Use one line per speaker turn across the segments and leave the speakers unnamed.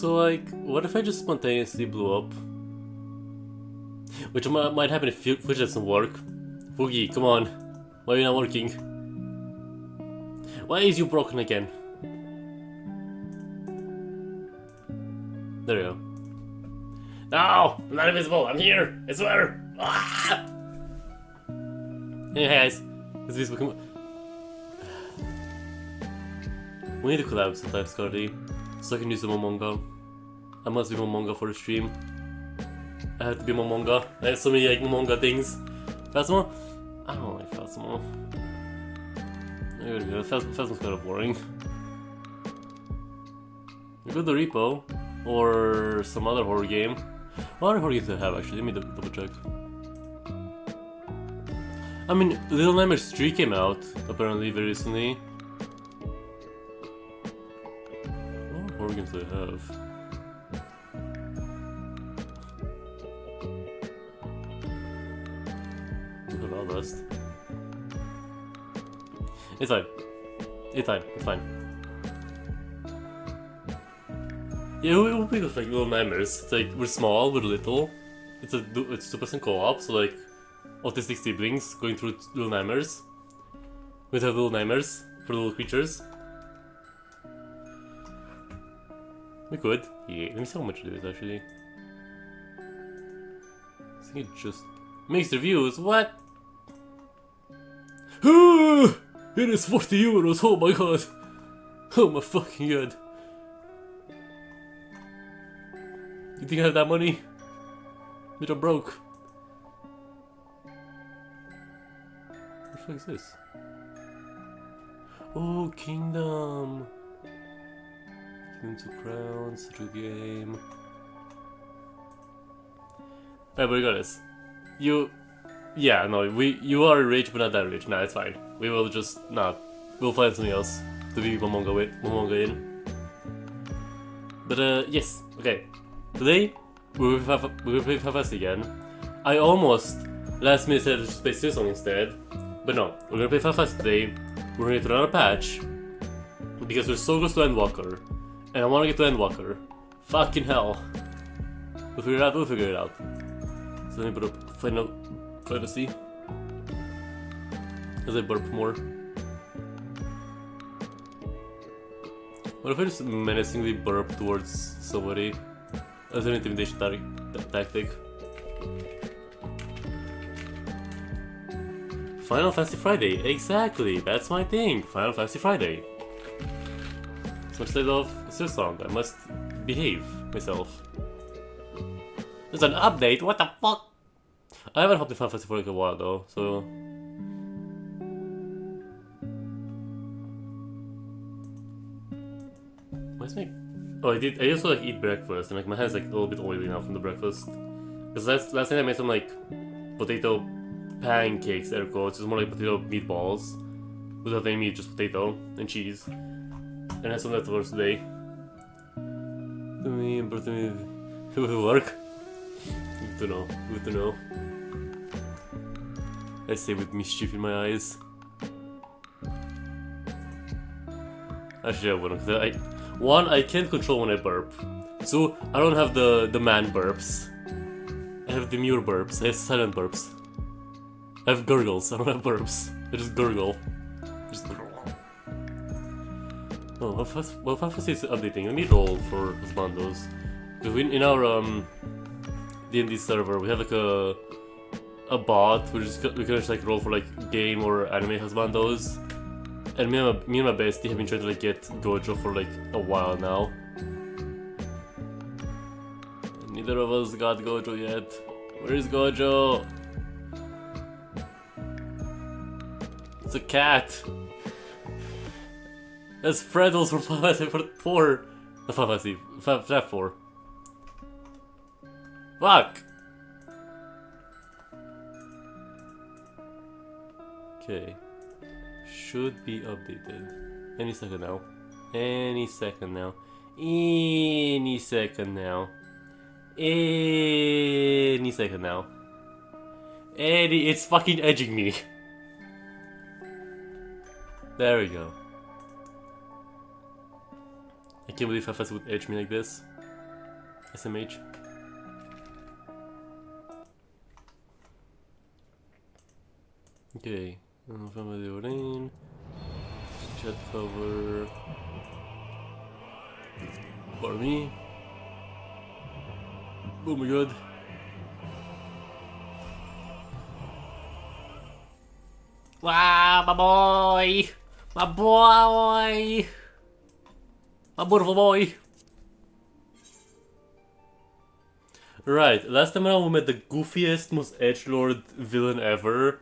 So, like, what if I just spontaneously blew up? Which might happen if Twitch doesn't work. Foogie, come on. Why are you not working? Why is you broken again? There you go. No! I'm not invisible! I'm here! I swear! Ah! Hey guys! This is become. We need to collab sometimes, Cardi. So I can use the Momonga. I must be Momonga for the stream. I have to be Momonga. I have so many like Momonga things. Phasma? I don't like Phasma. Phasma's kind of boring. You go to Repo or some other horror game. What other horror games do I have actually? Let me double check. I mean, Little Nightmares 3 came out apparently very recently. What horror games do I have? List. It's fine. It's fine. It's fine. Yeah, it would be like Little Nightmares. It's like we're small, we're little. It's 2% co-op, so like autistic siblings going through Little Nightmares. We have Little Nightmares for little creatures. We could. Yeah. Let me see how much it is actually. I think it just mixed reviews. What? It is 40 euros, oh my god! Oh my fucking god! You think I have that money? Bitch, I'm broke. What the fuck is this? Oh, Kingdom! Kingdom 2 Crowns, true game. Alright, but we got this. Yeah, no, you are rich, but not that rich. Nah, it's fine. We will just we'll find something else to be Momonga in. But yes, okay. Today we will play Fast again. I almost last minute said to just play Silsong instead, but no, we're gonna play Fast today. We're gonna get another patch because we're so close to Endwalker, and I want to get to Endwalker. Fucking hell! We'll figure it out. We'll figure it out. So let me put up Final Fantasy as I burp more. What if I just menacingly burp towards somebody as an intimidation tactic? Final Fantasy Friday, exactly, that's my thing, Final Fantasy Friday. So instead of Silsong, I must behave myself. There's an update, what the fuck? I haven't hopped in Final Fantasy for like a while though, so... What's my... Oh, I also like eat breakfast, and like my hand's like a little bit oily now from the breakfast. Because last night I made some like potato pancakes, air quotes. It's more like potato meatballs without any meat, just potato and cheese. And I had some leftovers today. It will work. Good to know. Good to know. I say with mischief in my eyes. Actually, I wouldn't. One, I can't control when I burp. Two, I don't have the man burps. I have demure burps. I have silent burps. I have gurgles. I don't have burps. I just gurgle. Just gurgle. Oh, how fast is updating? Let me roll for Husbandos. Because in our D&D server, we have like a bot which is we can just like roll for like game or anime Husbandos. And me and my bestie have been trying to like get Gojo for like a while now. Neither of us got Gojo yet. Where is Gojo? It's a cat. That's Freddles from Final Fantasy 4. Not Final Fantasy, FNAF 4. Fuck! Okay. Should be updated. Any second now. Any second now. Any second now. Any second now. It's fucking edging me. There we go. I can't believe FS would edge me like this. SMH. Okay, family rain, chat cover for me. Oh my god. Wow, my boy! My boy! My beautiful boy! Right, last time around we met the goofiest, most edgelord villain ever.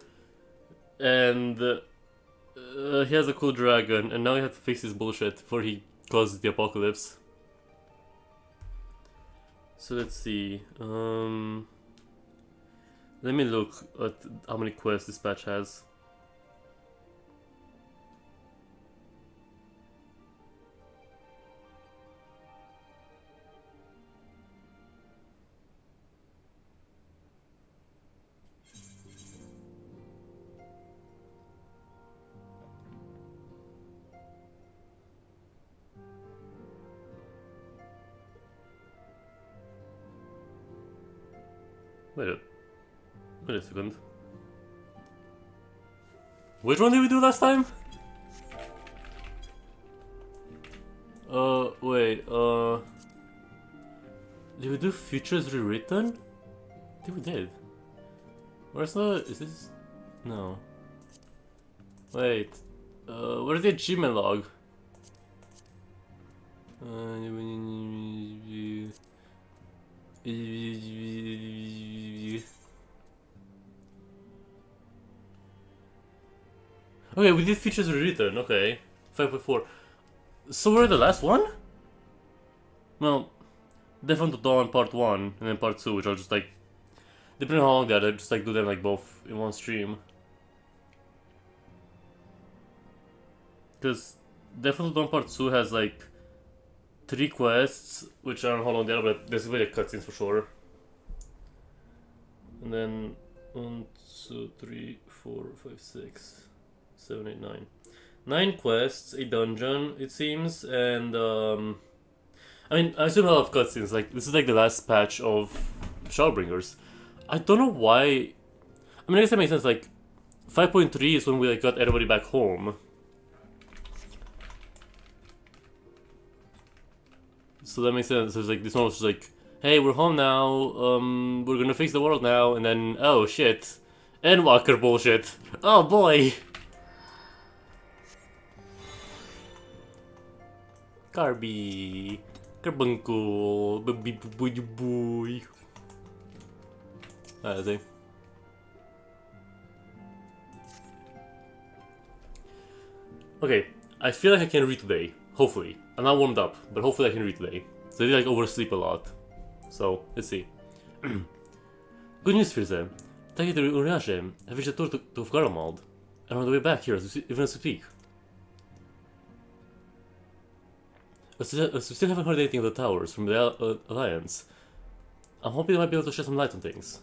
And he has a cool dragon, and now we have to fix his bullshit before he causes the apocalypse. So let's see. Let me look at how many quests this patch has. Wait a second. Which one did we do last time? Wait, did we do Futures Rewritten? I think we did. Where's the... is this... no. Wait, where's the achievement log? Okay, we did Features Rewritten, okay. 5.4. So we're the last one? Well, Death to Dawn Part 1 and then Part 2, which I'll just like... depending on how long they are, I'll just like do them like both in one stream. Because Death to Dawn Part 2 has like 3 quests, which I don't know how long they are, but there's really cutscenes for sure. And then 1, 2, 3, 4, 5, 6, 7, 8, 9. 9 quests, a dungeon, it seems, and I mean, I assume a lot of cutscenes. Like, this is like the last patch of Shadowbringers. I don't know why. I mean, I guess that makes sense. Like, 5.3 is when we like got everybody back home. So that makes sense. It's like this one was just like, hey, we're home now. We're gonna fix the world now, and then oh shit, Endwalker bullshit. Oh boy. Carby, Carbuncle, boy. That's it. Okay, I feel like I can read today. Hopefully, I'm not warmed up, but hopefully I can read today. So I did like oversleep a lot. So let's see. Good news, Firze. Thank you to Uriashe. I reached a tour to Garamald, and on the way back here, even as we speak. As we still haven't heard anything of the towers from the Alliance, I'm hoping they might be able to shed some light on things.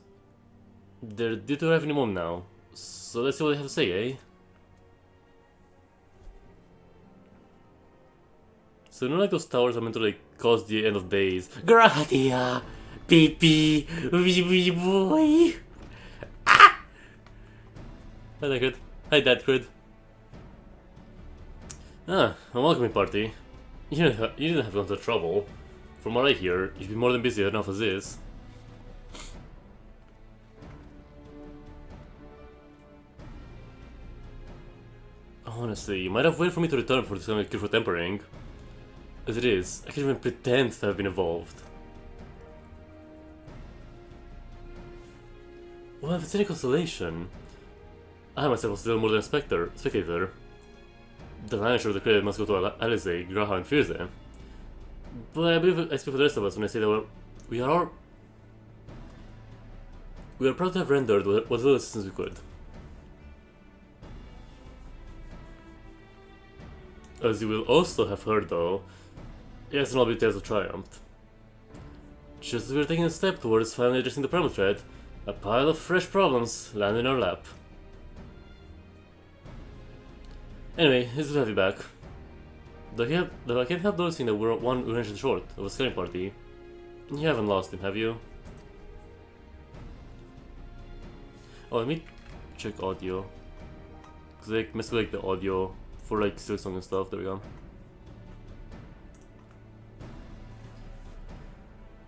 They're due to arrive any moment now, so let's see what they have to say, eh? So you know, like those towers are meant to like cause the end of days. Gratia, baby, wee boy. Ah! Hi, Deckard. Hi, Deckard. Ah, a welcoming party. You didn't have gone to trouble. From what I hear, you've been more than busy enough as is. Honestly, you might have waited for me to return for this kind of cure for tempering. As it is, I can't even pretend to have been involved. Well, if it's any consolation, I myself was still more than a spectator. The lion's share of the credit must go to Alize, Graha, and Firze. But I believe I speak for the rest of us when I say that we are proud to have rendered what little assistance we could. As you will also have heard, though, it has not been tales of triumph. Just as we were taking a step towards finally addressing the problem thread, a pile of fresh problems landed in our lap. Anyway, it's good to have you back. Though I can't help noticing that we're one urgent short of a scaring party. You haven't lost him, have you? Oh, let me check audio. Cause I messed with like the audio for like Silksong and stuff. There we go.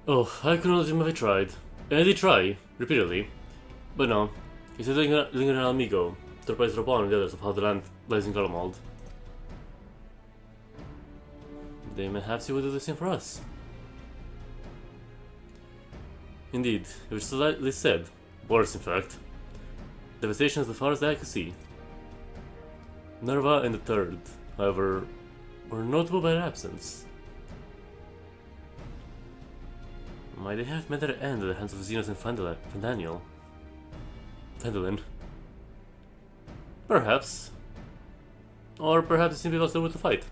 Oh, I couldn't let him if I tried. And I did try, repeatedly. But no. Instead of lingering around Amigo, to replace Raban and the others of how the land lies in Garlemald. They perhaps he will do the same for us. Indeed, it was slightly said. Worse, in fact. Devastation is the farthest I could see. Nerva and the Third, however, were notable by their absence. Might they have met their end at the hands of Xenos and Fandaniel? Fandolin? Perhaps. Or perhaps they simply lost the will to fight.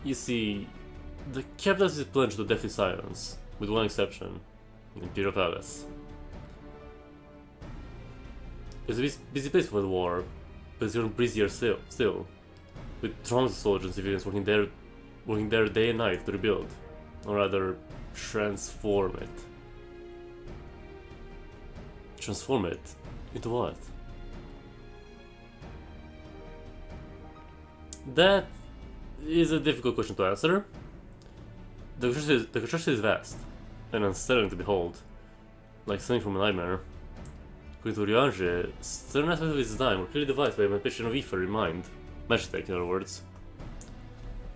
You see, the capital is plunged to deathly silence, with one exception, the Imperial Palace. It's a busy place for the war, but it's even busier still, with throngs of soldiers and civilians working there day and night to rebuild, or rather, transform it. Transform it? Into what? That is a difficult question to answer. The construction is vast, and unsettling to behold, like something from a nightmare. According to Riange, certain aspects of its design were clearly devised by a manipulation of ether in mind. Magitech, in other words.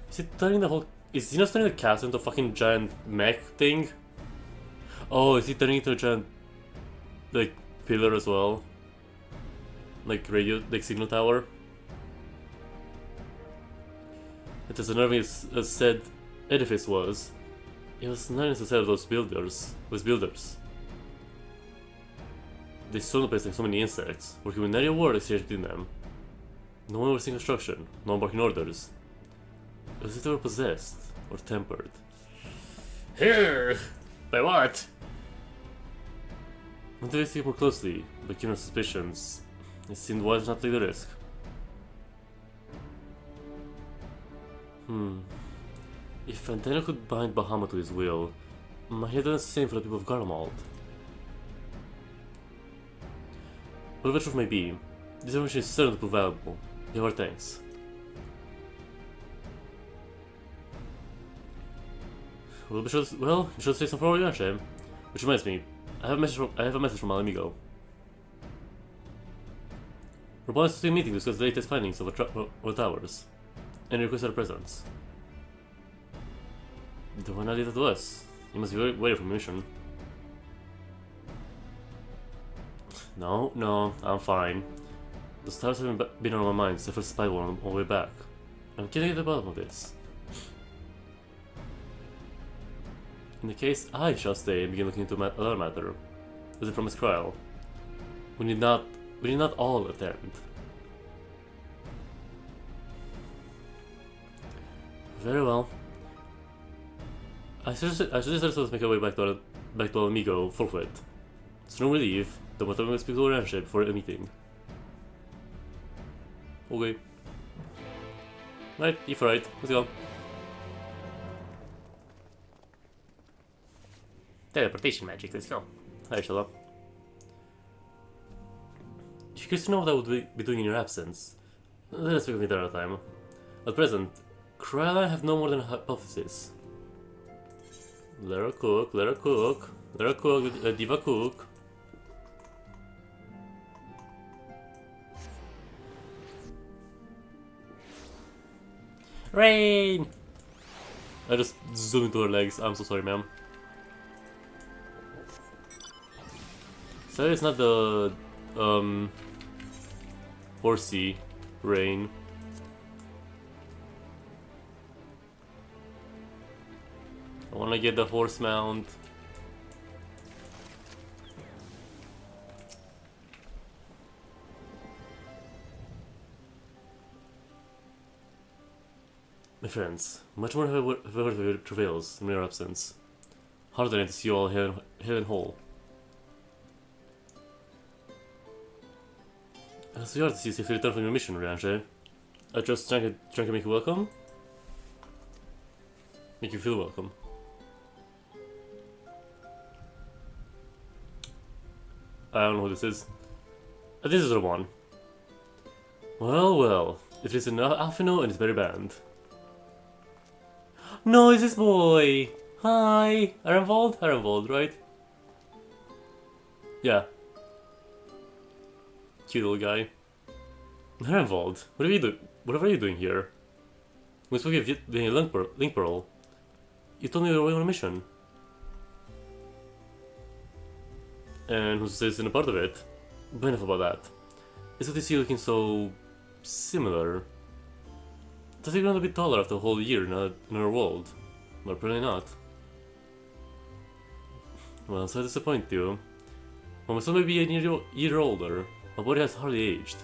Is he turning the castle into a fucking giant mech thing? Oh, is he turning it into a giant, like, pillar as well? Like signal tower? It as unnerving as said edifice was, it was not necessarily those builders. They saw the place like so many insects, working with nary a word exchanged in them. No one overseeing construction, no one barking orders. It was as if they were possessed, or tempered. Here! By what? When they see more closely, by keener suspicions, it seemed wise not to take the risk. If Fandaniel could bind Bahamut to his will, might he have done the same for the people of Garlemald? Whatever the truth may be, this information is certain to prove valuable. You have our thanks. Well, be sure to say something for Yanshe. Which reminds me, I have a message from Alamigo. Rabban is hosting a meeting to discuss the latest findings of our towers, and request our presence. Then why not leave that to us? You must be waiting for a mission. No, I'm fine. The stars have been on my mind since I first spied one on the way back. I'm getting at the bottom of this. In the case, I shall stay and begin looking into another matter. As I promised Kryl. We need not all attend. Very well. I suggest us make our way back to Amigo forthwith. So no relief, though whatever we speak to Orange before a meeting. Okay. Right, you're right. Let's go. Teleportation magic, let's go. Hi, Shala. If you're curious to know what I would be doing in your absence, let us speak of it another time. At present, Kryl and I have no more than a hypothesis. Let her cook, Diva cook. Rain! I just zoomed into her legs, I'm so sorry, ma'am. So it's not the, horsey rain. I wanna get the horse mount. My friends, much more have I heard of your travails in your absence. Harder than to see you all here and whole. As we are to see if you return from your mission, Rianche. I just trying to make you welcome? Make you feel welcome. I don't know who this is. This is the one. Well, well. If it's an Alfino and it's very band. No, it's this boy! Hi! Arenvold? Arenvold, right? Yeah. Cute little guy. Arenvold, what are you doing here? We spoke of doing a link pearl. You told me you were on a mission. And who says in a part of it? But enough about that. Is what you see looking so similar? Does he grow a bit taller after a whole year in our world? But apparently not. Well, so I disappoint you. Well, my son may be a year older. My body has hardly aged.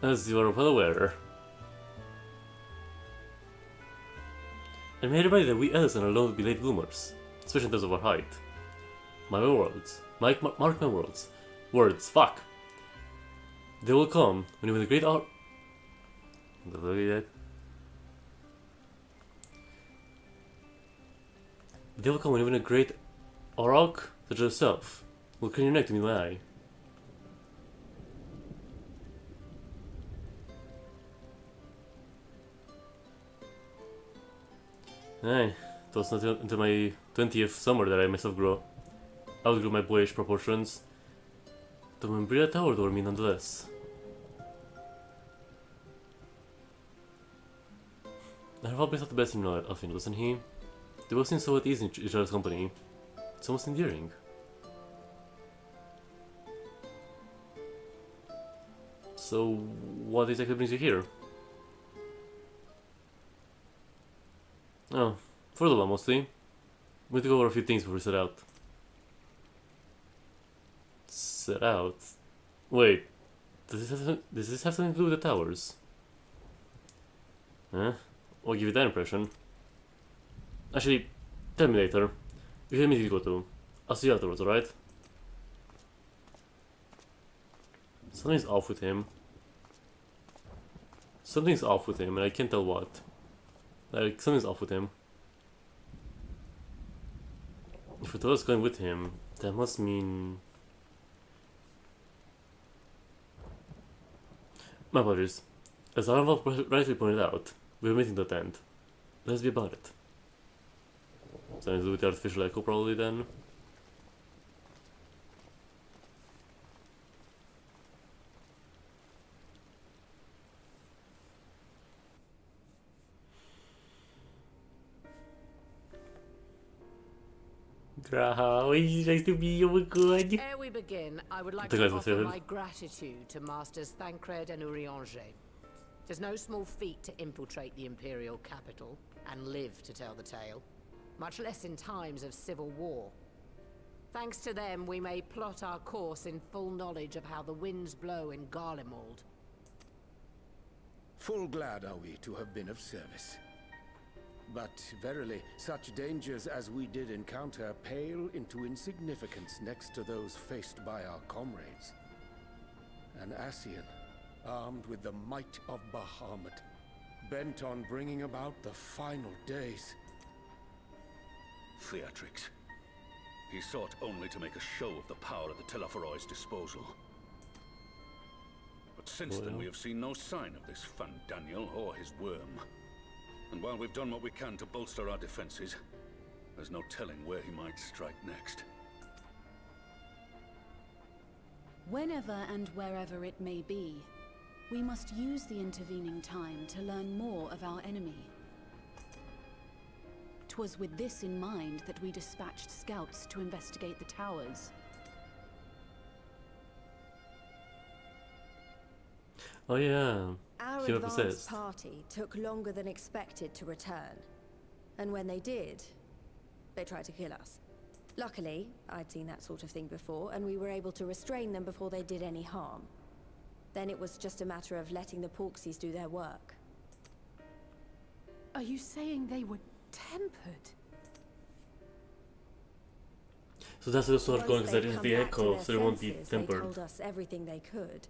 As you are well aware. I made everybody that we Ellison are known to be late bloomers, especially in terms of our height. My words. Mark my words. Words, fuck. They will come when you win the great art. They will come when you win a great Auroch such as yourself. Will crane your neck to meet my eye. Aye, it was not until my 20th summer that I myself outgrew my boyish proportions. The Membria towered over me nonetheless. Harvey not the best in Elfin, wasn't he? They both seem so at ease in each other's company. It's almost endearing. So, what exactly brings you here? Oh, for the law mostly. We have to go over a few things before we set out. Set out? Wait, does this have something to do with the towers? Huh? I'll give you that impression. Actually, tell me later. We have a meeting to go to. I'll see you afterwards, alright? Something's off with him. Something's off with him, and I can't tell what. Like, something's off with him. If Otella's going with him, that must mean... My apologies. As Arval rightly pointed out, we have a meeting to attend. Let's be about it. Something to do with the artificial echo, probably, then? Graha, it's nice to meet you, oh my god.
Ere we begin, I would like to offer my gratitude to Masters Thancred and Urianger. It is no small feat to infiltrate the Imperial capital and live to tell the tale, much less in times of civil war. Thanks to them, we may plot our course in full knowledge of how the winds blow in Garlemald.
Full glad are we to have been of service. But verily, such dangers as we did encounter pale into insignificance next to those faced by our comrades. An Ascian, armed with the might of Bahamut, bent on bringing about the final days.
Theatrics. He sought only to make a show of the power at the Teleforoid's disposal. But since then we have seen no sign of this Fandaniel or his worm. And while we've done what we can to bolster our defenses, there's no telling where he might strike next.
Whenever and wherever it may be, we must use the intervening time to learn more of our enemy. 'Twas with this in mind that we dispatched scouts to investigate the towers.
Oh yeah.
Our advance party took longer than expected to return. And when they did, they tried to kill us. Luckily, I'd seen that sort of thing before, and we were able to restrain them before they did any harm. Then it was just a matter of letting the Porksies do their work.
Are you saying they were tempered?
So that's the sort of going because they didn't have the echo, so they won't be tempered.
They told us everything they could.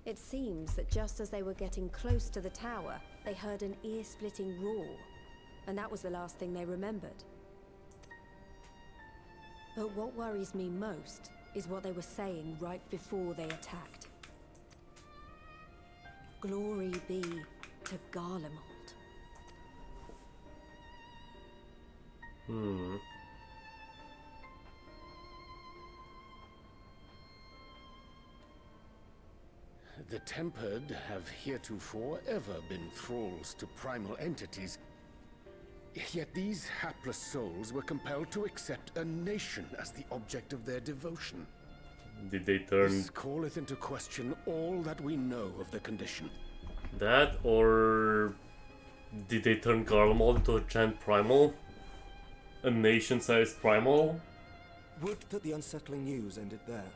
It seems that just as they were getting close to the tower, they heard an ear-splitting roar, and that was the last thing they remembered. But what worries me most is what they were saying right before they attacked. Glory be to Garlemald.
The Tempered have heretofore ever been thralls to primal entities. Yet these hapless souls were compelled to accept a nation as the object of their devotion.
Did they turn
This calleth into question all that we know of the condition.
that, or did they turn Garlemald into a giant primal? A nation-sized primal?
Would that the unsettling news ended there.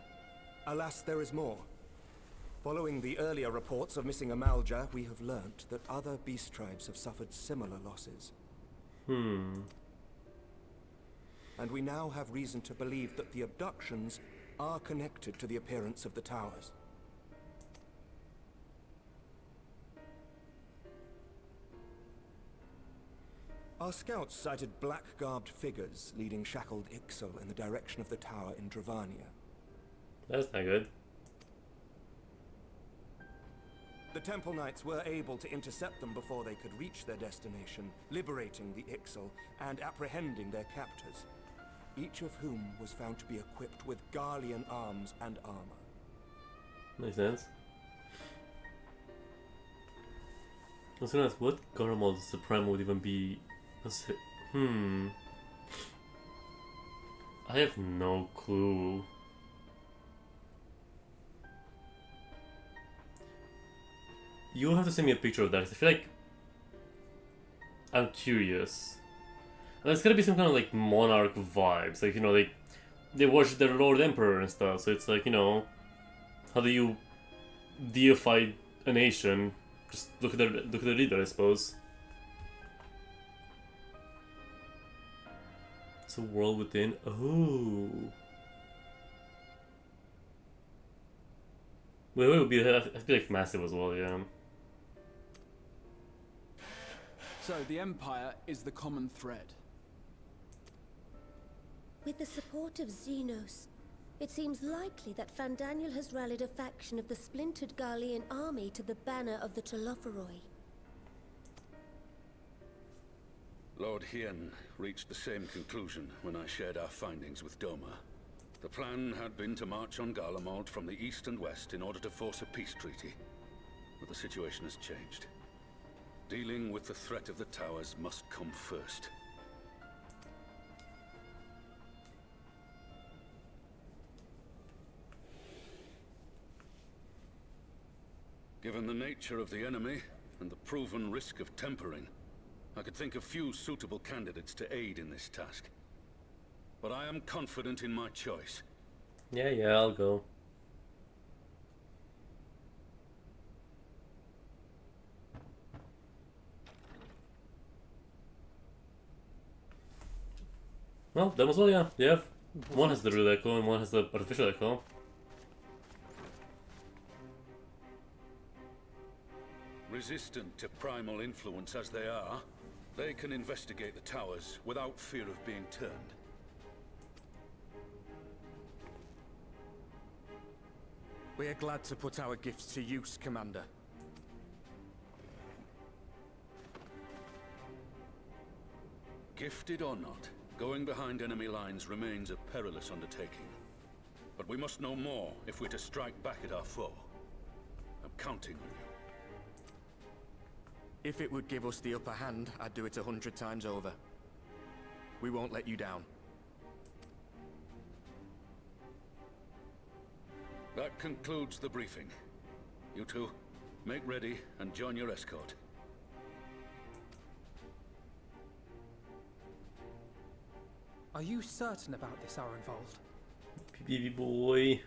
Alas, there is more. Following the earlier reports of missing Amalja, we have learnt that other beast tribes have suffered similar losses. And we now have reason to believe that the abductions are connected to the appearance of the towers. Our scouts sighted black-garbed figures leading shackled Ixal in the direction of the tower in Dravania.
That's not good.
The Temple Knights were able to intercept them before they could reach their destination, liberating the Ixal and apprehending their captors, each of whom was found to be equipped with Garlean arms and armor.
Makes sense. I was gonna ask what Garlemald Supreme would even be. I have no clue. You'll have to send me a picture of that. I feel like I'm curious. And it's gotta be some kind of like monarch vibes, like, you know, they worship their Lord Emperor and stuff. So it's like, you know, how do you deify a nation? Just look at the leader, I suppose. It's a world within. Oh. Wait, it would be. I feel like massive as well, yeah.
So the Empire is the common thread.
With the support of Xenos, it seems likely that Fandaniel has rallied a faction of the splintered Garlean army to the banner of the Telophoroi.
Lord Hien reached the same conclusion when I shared our findings with Doma. The plan had been to march on Garlemald from the east and west in order to force a peace treaty. But the situation has changed. Dealing with the threat of the towers must come first. Given the nature of the enemy and the proven risk of tempering, I could think of few suitable candidates to aid in this task. But I am confident in my choice.
Yeah, I'll go. Well, that was all, yeah. Yeah, one has the real echo and one has the artificial echo.
Resistant to primal influence as they are, they can investigate the towers without fear of being turned.
We are glad to put our gifts to use, Commander.
Gifted or not, going behind enemy lines remains a perilous undertaking. But we must know more if we're to strike back at our foe. I'm counting on you.
If it would give us the upper hand, I'd do it 100 times over. We won't let you down.
That concludes the briefing. You two, make ready and join your escort.
Are you certain about this, Arenvold?
Baby boy.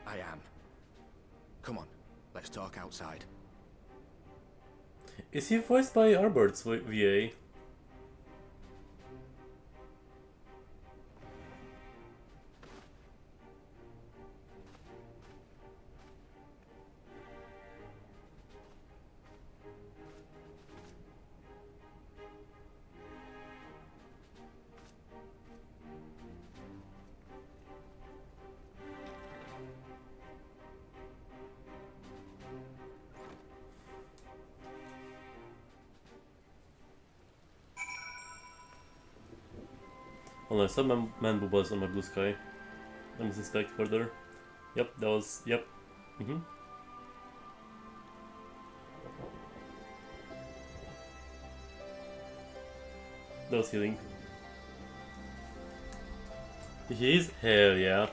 I am. Come on, let's talk outside.
Is he voiced by Arbert's VA? Unless some man bubbles on my blue sky. Let me suspect further. Yep, that was... Yep. That was healing. He's... Hell yeah.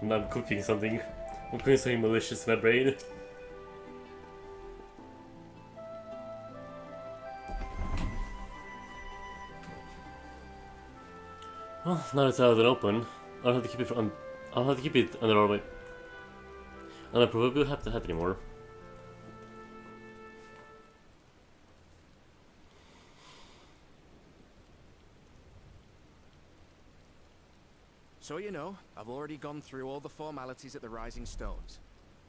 I'm cooking something. I'm cooking something malicious in my brain. Well, now it's out and open. I'll have to keep it from. I'll have to keep it under our way. And I probably will have to have it anymore.
So you know, I've already gone through all the formalities at the Rising Stones.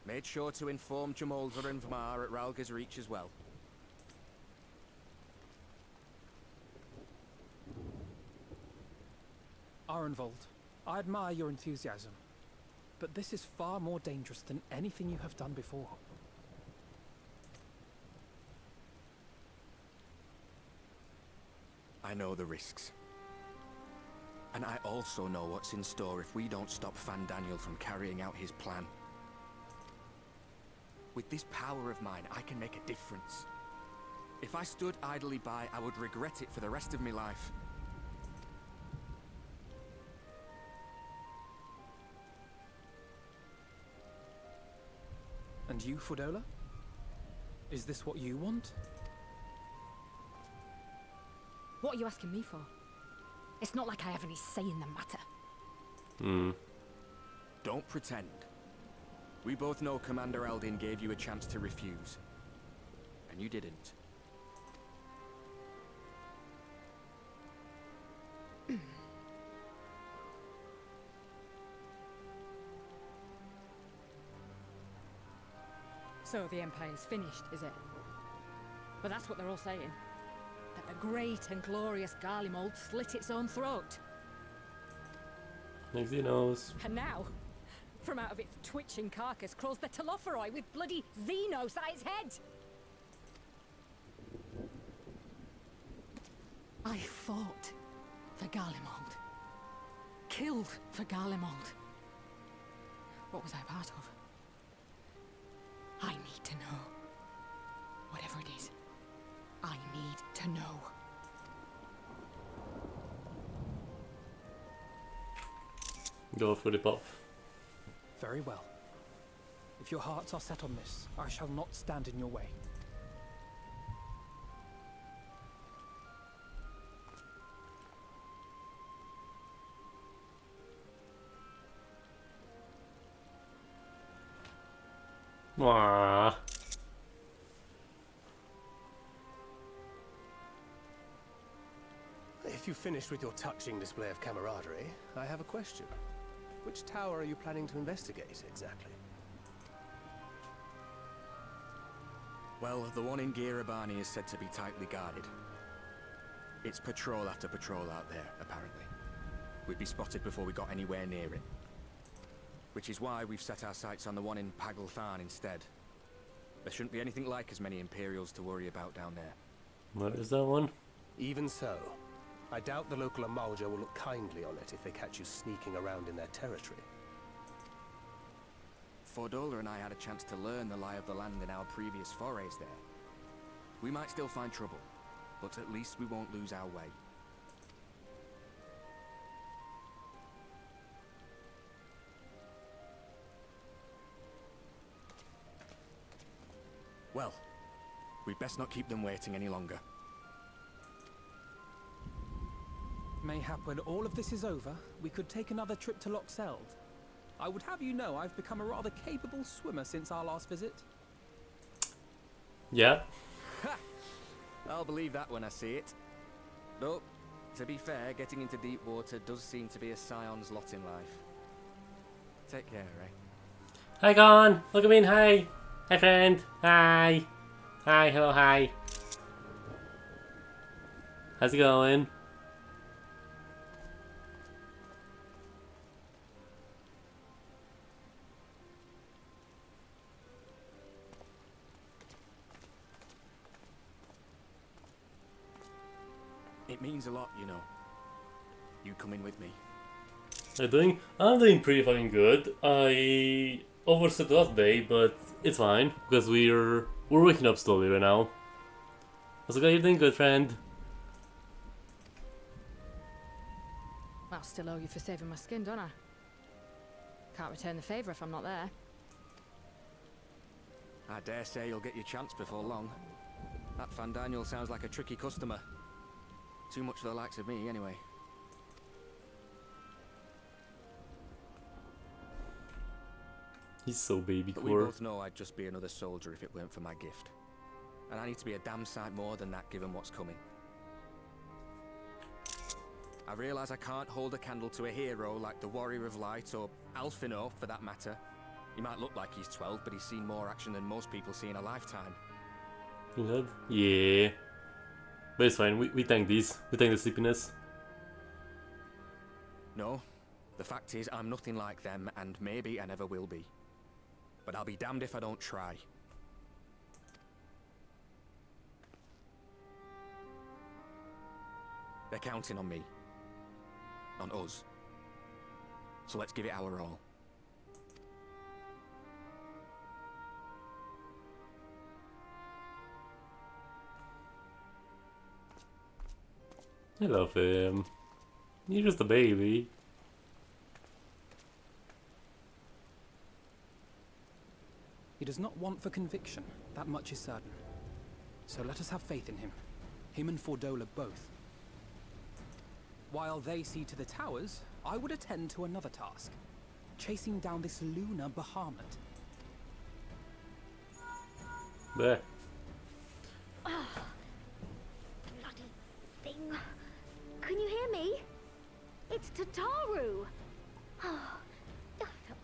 Made sure to inform Jamolder and Vmar at Ralga's Reach as well.
Arenvold, I admire your enthusiasm, but this is far more dangerous than anything you have done before.
I know the risks. And I also know what's in store if we don't stop Fandaniel from carrying out his plan. With this power of mine, I can make a difference. If I stood idly by, I would regret it for the rest of my life.
And you, Fudola? Is this what you want?
What are you asking me for? It's not like I have any say in the matter.
Don't pretend. We both know Commander Eldin gave you a chance to refuse. And you didn't.
So the Empire's finished, is it? But that's what they're all saying. That the great and glorious Garlemald slit its own throat.
Like Xenos.
And now, from out of its twitching carcass crawls the Telophoroi with bloody Xenos at its head! I fought for Garlemald. Killed for Garlemald. What was I part of? I need to know. Whatever it is, I need to know.
Go for the pop.
Very well. If your hearts are set on this, I shall not stand in your way.
Aww.
If you've finished with your touching display of camaraderie, I have a question. Which tower are you planning to investigate, exactly?
Well, the one in Girabani is said to be tightly guarded. It's patrol after patrol out there, apparently. We'd be spotted before we got anywhere near it. Which is why we've set our sights on the one in Paglthan instead. There shouldn't be anything like as many Imperials to worry about down there.
Where is that one?
Even so, I doubt the local Amalja will look kindly on it if they catch you sneaking around in their territory.
Fordola and I had a chance to learn the lie of the land in our previous forays there. We might still find trouble, but at least we won't lose our way. Well, we'd best not keep them waiting any longer.
Mayhap when all of this is over, we could take another trip to Loxeld. I would have you know I've become a rather capable swimmer since our last visit.
Yeah.
Ha! I'll believe that when I see it. Though, to be fair, getting into deep water does seem to be a scion's lot in life. Take care, eh?
Hi, Gon! Look at me and hi! Hi, friend! Hi! Hi, hello, hi! How's it going?
It means a lot, you know. You coming with me.
I'm doing pretty fucking good. I overslept last day, but it's fine because we're waking up slowly right now. How's it going? You're doing good, friend.
I'll still owe you for saving my skin, don't I? Can't return the favour if I'm not there.
I dare say you'll get your chance before long. That Fandaniel sounds like a tricky customer. Too much for the likes of me, anyway.
He's so baby
But we
core.
both know I'd just be another soldier if it weren't for my gift. And I need to be a damn sight more than that given what's coming. I realise I can't hold a candle to a hero like the Warrior of Light or Alphino, for that matter. He might look like he's 12, but he's seen more action than most people see in a lifetime.
You good? Yeah. But it's fine, we tank these. We tank the sleepiness.
No, the fact is I'm nothing like them, and maybe I never will be. But I'll be damned if I don't try. They're counting on me. On us. So let's give it our all.
I love him. You're just a baby.
He does not want for conviction, that much is certain. So let us have faith in him. Him and Fordola both. While they see to the towers, I would attend to another task. Chasing down this lunar Bahamut.
Bleh.
Bloody thing. Can you hear me? It's Tataru.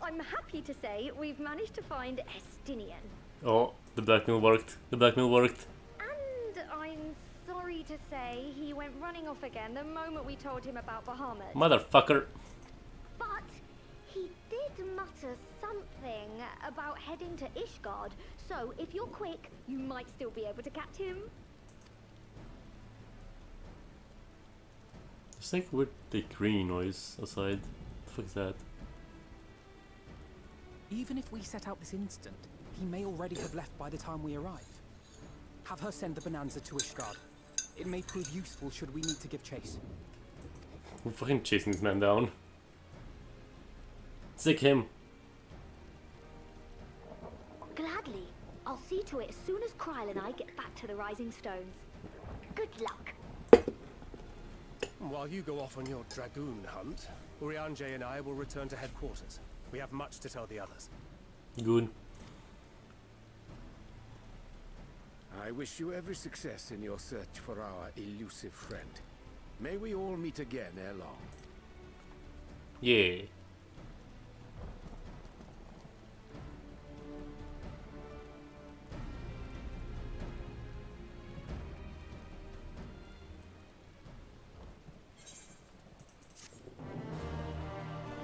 I'm happy to say we've managed to find Estinian.
Oh, the blackmail worked. The blackmail worked.
And I'm sorry to say he went running off again the moment we told him about Bahamut.
Motherfucker.
But he did mutter something about heading to Ishgard, so if you're quick, you might still be able to catch him.
There's like a weird green noise outside. The fuck is that?
Even if we set out this instant, he may already have left by the time we arrive. Have her send the Bonanza to Ishgard. It may prove useful should we need to give chase.
We're fucking chasing this man down. Sick him.
Gladly. I'll see to it as soon as Kryl and I get back to the Rising Stones. Good luck.
While you go off on your dragoon hunt, Urianger and I will return to headquarters. We have much to tell the others.
Good.
I wish you every success in your search for our elusive friend. May we all meet again ere long.
Yeah.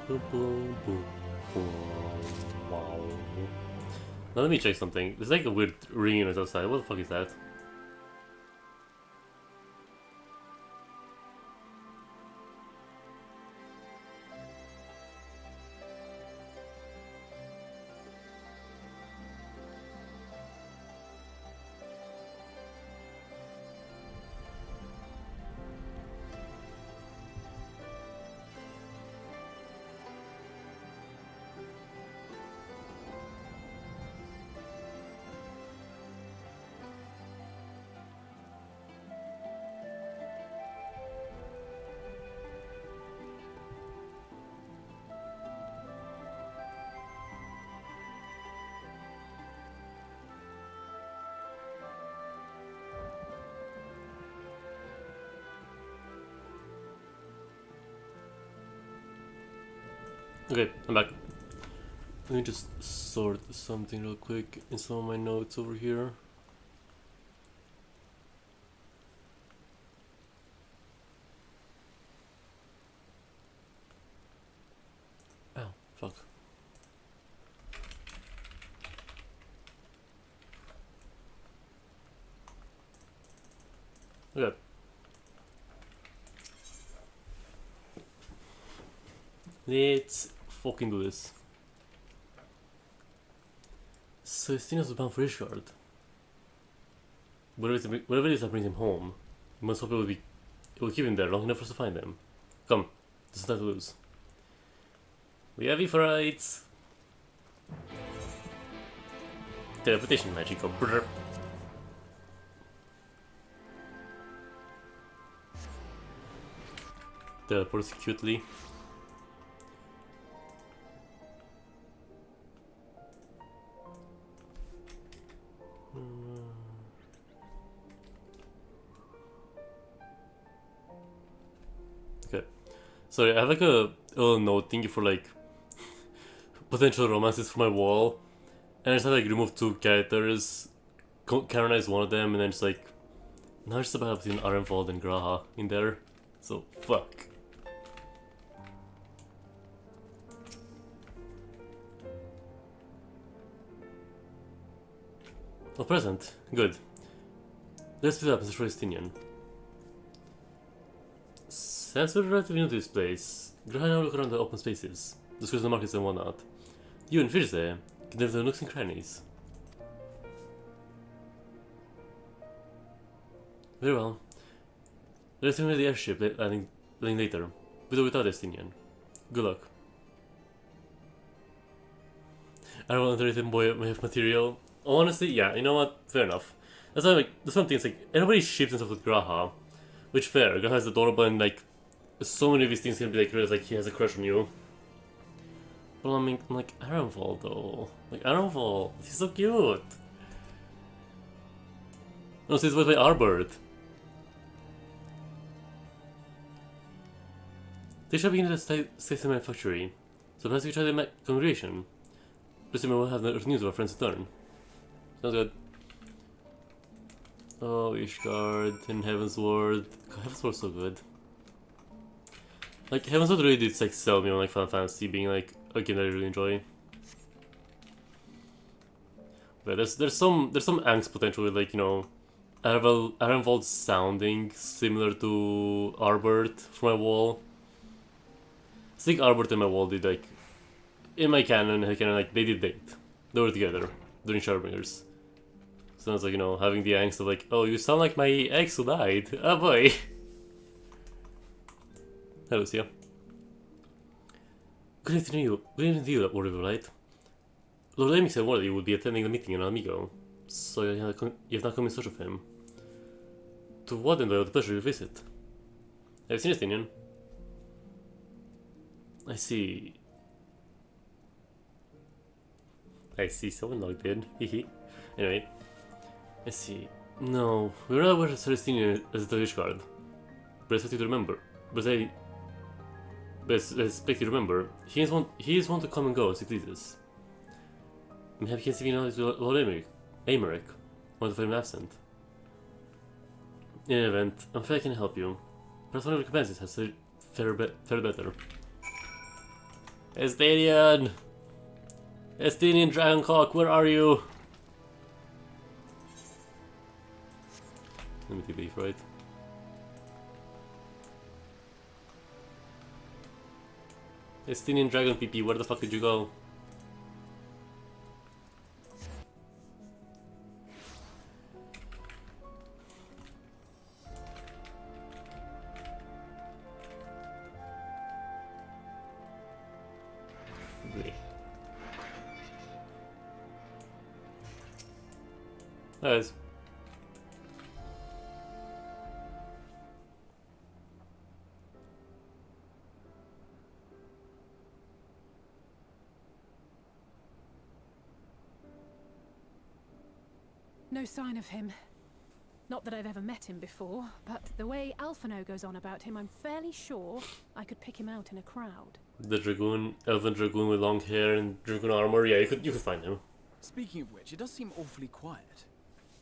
Boom, boom, boom, boom. Wow. Now let me check something. There's like a weird ringing noise outside. What the fuck is that? Okay, I'm back. Let me just sort something real quick in some of my notes over here. Ow, fuck. Okay. Let's fucking do this. So Stinos was bound for Ishgard. Whatever it is that brings him home, we must hope it will keep him there long enough for us to find him. Come, there's nothing to lose. We have Ifrites! Teleportation magic, go brrr. Teleports cutely. Okay. Sorry, I have like a little note thingy for like potential romances for my wall. And I just had to like remove 2 characters, canonize one of them, and then just like now it's just about between Arenvald and Graha in there. So fuck. Oh, present. Good. Let's split up and search for Estinian. Since we're relatively new to this place, Graha and I look around the open spaces, discuss the markets and whatnot. You and Firze can live the nooks and crannies. Very well. Let's remove the airship landing later, with or without Estinian. Good luck. I don't want to underrate boy may have material. Honestly, yeah, you know what? Fair enough. That's why like there's some things like everybody ships and stuff with Graha, which fair. Graha is adorable and like so many of these things can be like realized like he has a crush on you. But I mean like Arenvald though. Like Arenvald, he's so cute. No, so he's voiced by Arbert. They shall begin at the station manufactory, so perhaps we try the congregation. Presumably we'll have the news of our friend's return. Sounds good. Oh, Ishgard and Heavensward. God, Heavensward's so good. Like, Heavensward really did like sell me on like Final Fantasy being like a game that I really enjoy. But there's some angst potential with like, you know, Arenvald sounding similar to Arbert for my wall. I think Arbert and my wall did like in my canon like they did date. They were together during Shadowbringers. So it's like, you know, having the angst of like, oh, you sound like my ex who died. Oh boy. Hello, Lucia. Good evening to you, Orville, right? Lord Amy said one of you would be attending the meeting in Amigo, so you have not come in search of him. To what end I have the pleasure to visit? Have you seen Estinian? I see. Someone logged in. Hehe. Anyway. I see. No, we were not aware of Celestinian as the Ishgard. But I expect you to remember. I expect you to remember. He is one to come and go as he pleases. Maybe he can see me now to Lord Aymeric. Want to find him absent. In any event, I'm afraid I can help you. Perhaps one of your companions has fared better. Estinian! Estinian Dragoncock, where are you? Let me take the right. Estinian Dragon PP, where the fuck did you go? Guys.
No sign of him. Not that I've ever met him before, but the way Alphino goes on about him, I'm fairly sure I could pick him out in a crowd.
The dragoon, elven dragoon with long hair and dragoon armor, yeah, you could find him.
Speaking of which, it does seem awfully quiet.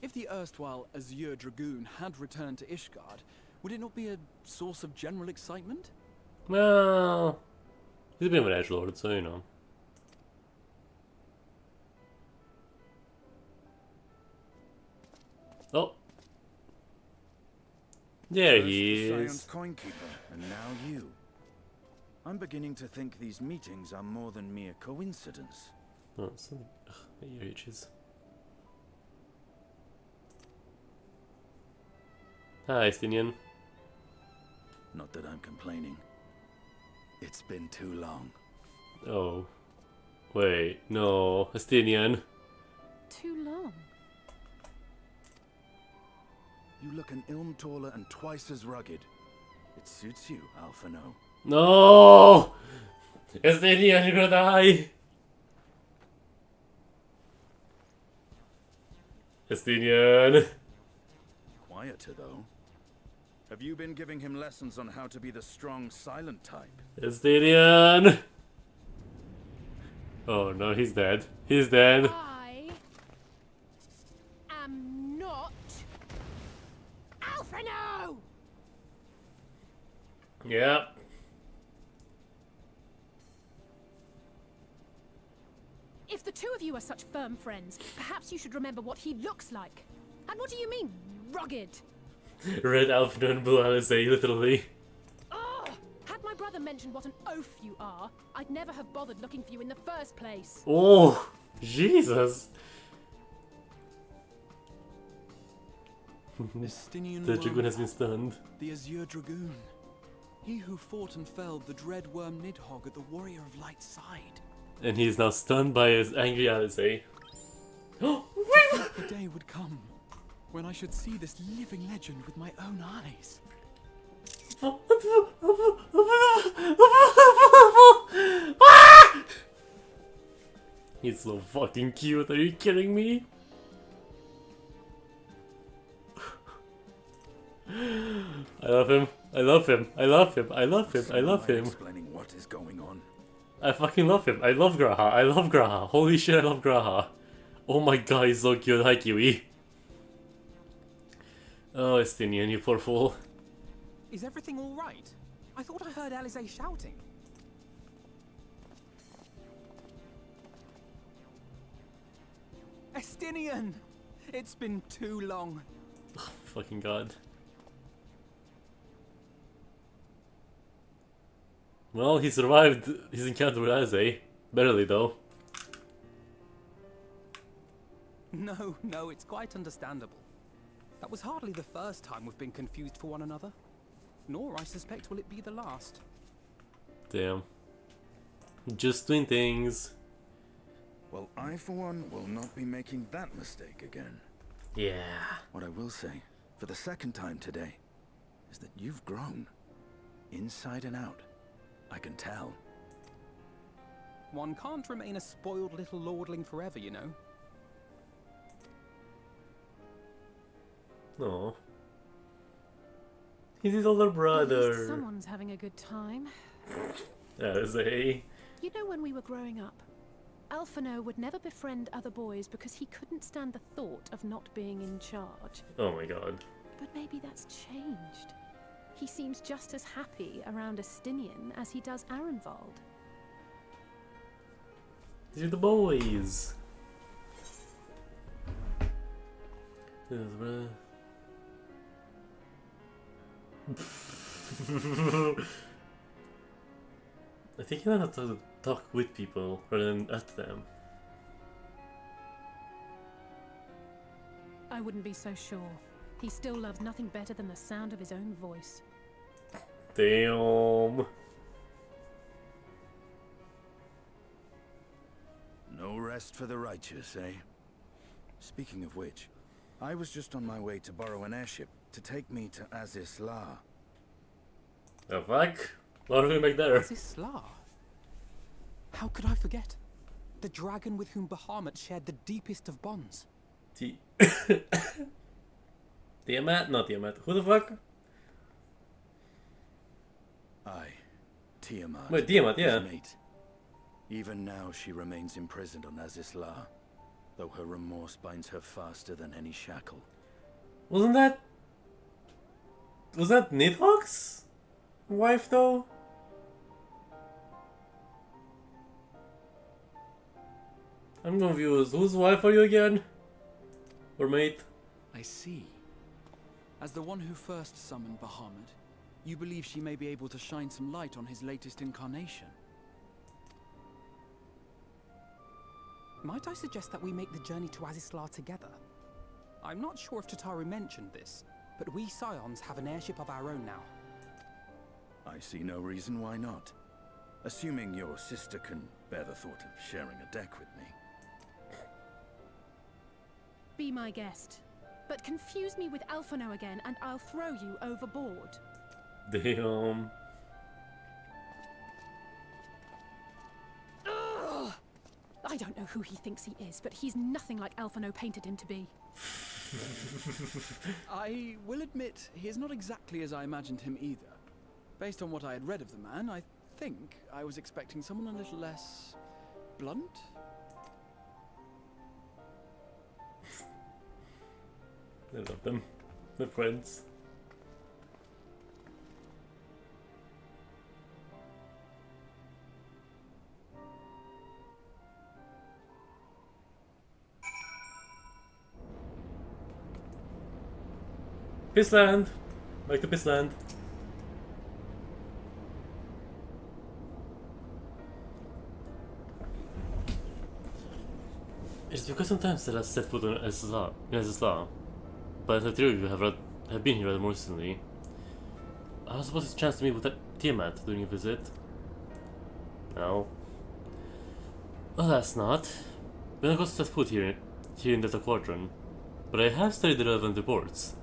If the erstwhile Azure Dragoon had returned to Ishgard, would it not be a source of general excitement?
Well, he's a bit of an edgelord, so you know. Oh. There he is.
Coinkeeper, and now you. I'm beginning to think these meetings are more than mere coincidence.
Oh, something. Ugh, my ear itches. Hi, Stinian.
Not that I'm complaining. It's been too long.
Oh. Wait, no. Estinian.
Too long.
You look an ilm taller and twice as rugged. It suits you, Alphino.
No! Estinian, you're gonna die! Estinian!
Quieter, though. Have you been giving him lessons on how to be the strong, silent type?
Estinian! Oh no, he's dead. He's dead.
I am not Alphino!
Yep.
If the two of you are such firm friends, perhaps you should remember what he looks like. And what do you mean, rugged?
Red Alphino and Blue Alizé, literally.
Ugh! Had my brother mentioned what an oaf you are, I'd never have bothered looking for you in the first place.
Oh, Jesus. The Dragoon has been stunned.
The Azure Dragoon. He who fought and felled the dread worm Nidhogg at the Warrior of Light's side.
And he is now stunned by his angry Alizé.
The day would come when I should see this living legend with my own eyes.
He's so fucking cute, are you kidding me? I love him, I love him, I love him, I love him, I love him.
Explaining what is going on.
I fucking love him, I love Graha, I love Graha, holy shit I love Graha. Oh my god, he's so cute, hi Kiwi. Oh, Estinian, you poor fool.
Is everything all right? I thought I heard Alizé shouting. Estinian! It's been too long.
Oh, fucking god. Well, he survived his encounter with Alizé. Barely, though.
No, it's quite understandable. That was hardly the first time we've been confused for one another. Nor, I suspect, will it be the last.
Damn. Just doing things.
Well, I, for one, will not be making that mistake again.
Yeah.
What I will say, for the second time today, is that you've grown. Inside and out. I can tell.
One can't remain a spoiled little lordling forever, you know.
No. He's his older brother.
At least someone's having a good time.
Alizé.
You know, when we were growing up, Alphino would never befriend other boys because he couldn't stand the thought of not being in charge.
Oh my god.
But maybe that's changed. He seems just as happy around Estinian as he does Arenvald.
These are the boys. I think you know how to talk with people rather than at them.
I wouldn't be so sure. He still loves nothing better than the sound of his own voice.
Damn.
No rest for the righteous, eh? Speaking of which, I was just on my way to borrow an airship to take me to Azis La.
The fuck? What are we make there?
Azis-La? How could I forget? The dragon with whom Bahamut shared the deepest of bonds.
Tiamat? Not Tiamat. Who the fuck?
Tiamat.
Wait, Tiamat, yeah.
his mate. Even now she remains imprisoned on Azis La, though her remorse binds her faster than any shackle.
Wasn't that... Was that Nidhogg's wife, though? I'm confused. Whose wife are you again? Or mate?
I see. As the one who first summoned Bahamut,
You believe she may be able to shine some light on his latest incarnation? Might I suggest that we make the journey to Azisla together? I'm not sure if Tataru mentioned this, but we Scions have an airship of our own now.
I see no reason why not. Assuming your sister can bear the thought of sharing a deck with me.
Be my guest. But confuse me with Alphino again and I'll throw you overboard.
Damn.
Ugh! I don't know who he thinks he is, but he's nothing like Alphino painted him to be.
I will admit, he is not exactly as I imagined him either. Based on what I had read of the man, I think I was expecting someone a little less blunt?
I love them. They're friends. Pissland! Back to Pissland. It's because sometimes that I set foot on Azisla, but the three of you have been here rather more recently. I was supposed to chance to meet with that Tiamat during a visit. No. Alas not. We're not going to set foot here in Delta Quadrant, but I have studied the relevant reports.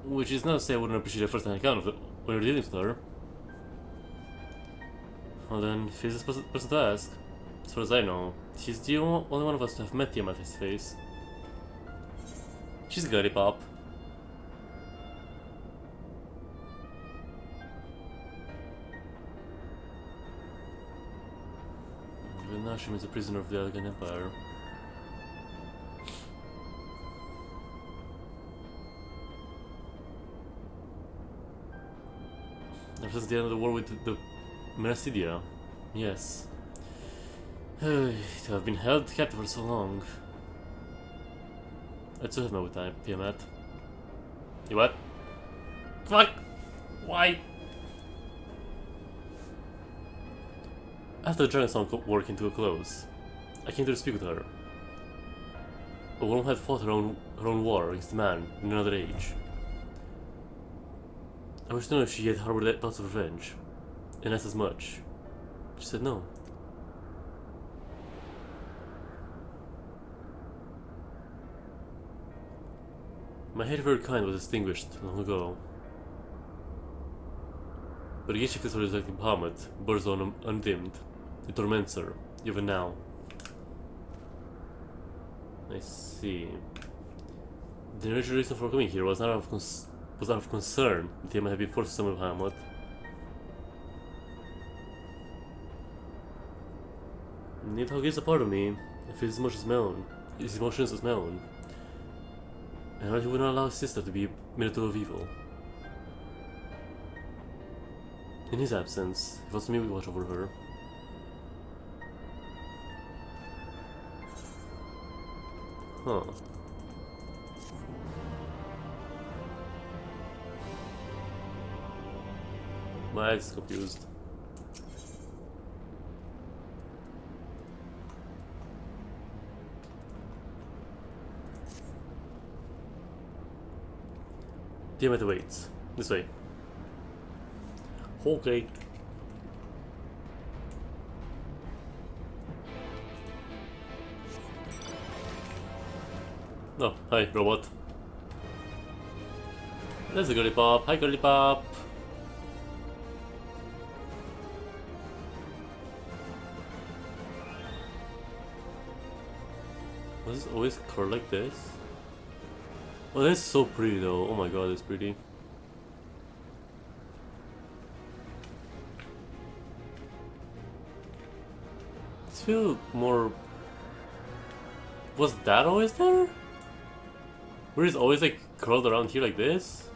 Which is not to say I wouldn't appreciate a first-hand account of it when you're dealing with her. Well then, she's the person to ask. As far as I know, she's the only one of us to have met Tiamat face to face. She's a girly pop. And now she is a prisoner of the Algan Empire. Ever since the end of the war with the Mercidia. Yes. To have been held captive for so long. I still have no time, Tiamat. You what? Fuck! Why? After the Dragonstone war came to a close, I came to speak with her. A woman had fought her own war against a man in another age. I wished to know if she had harbored thoughts of revenge, and asked as much. She said no. My hate for her kind was extinguished long ago. But the she feels for like Bahamut burns on undimmed. It torments her, even now. I see. The original reason for coming here was out of concern that Tiamat had been forced to summon Bahamut. Nidhogg is a part of me. I feel his emotions as my own. And he would not allow his sister to be miracle of evil. In his absence, it was me to watch over her. Huh. My eyes confused. Tiamat waits. This way. Okay. Oh, hi, robot. There's a girly pop. Hi, girly pop. Was this always curled like this? Oh, that's so pretty though. Oh my god, it's pretty. This feel more... Was that always there? Were it always like curled around here like this?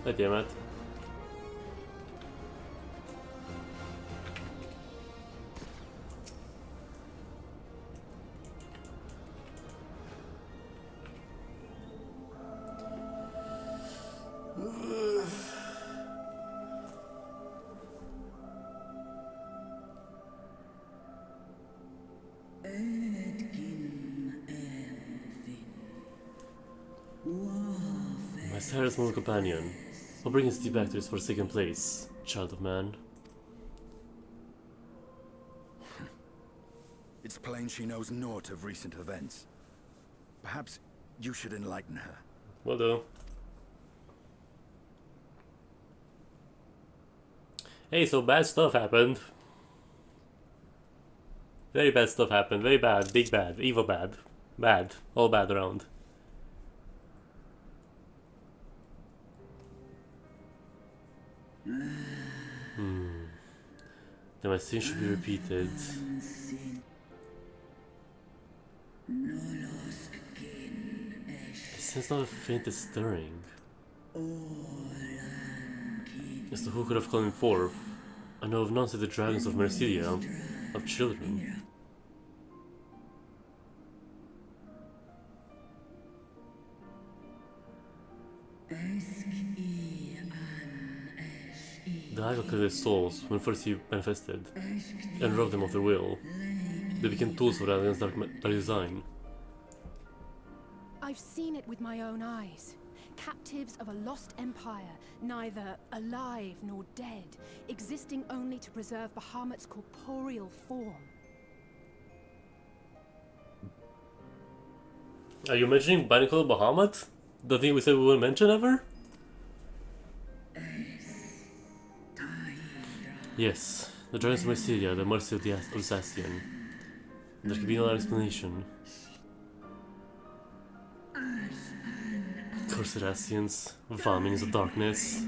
God damn it. My sad small companion. What brings thee back to this forsaken place, child of man?
It's plain she knows naught of recent events. Perhaps you should enlighten her.
Will do. Hey, so bad stuff happened. Very bad stuff happened. Very bad. Big bad. Evil bad. Bad. All bad around. Then my sin should be repeated. I sense not the faintest stirring. As to who could have called him forth, I know of none save the dragons of Mercedia, of children. The Hagel killed their souls when first he manifested, and robbed them of their will. They became tools of Radiant's dark design.
I've seen it with my own eyes. Captives of a lost empire, neither alive nor dead, existing only to preserve Bahamut's corporeal form.
Are you mentioning Binacle Bahamut? The thing we said we wouldn't mention ever? Yes, the dragons of Mercedia, the mercy of the Alsacian. There could be no other explanation. Cursed Ascians, vermins of darkness.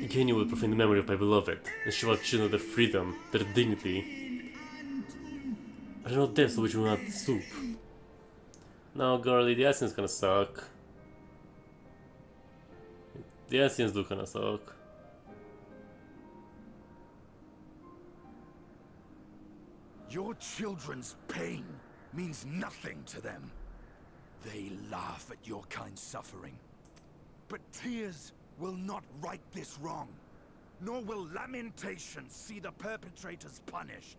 Again you will profane the memory of my beloved, and show our children their freedom, their dignity. I don't know depths to which we will not stoop. Now, girlie, the Ascians gonna suck. The Ascians do kinda suck.
Your children's pain means nothing to them. They laugh at your kind suffering. But tears will not right this wrong, nor will lamentation see the perpetrators punished.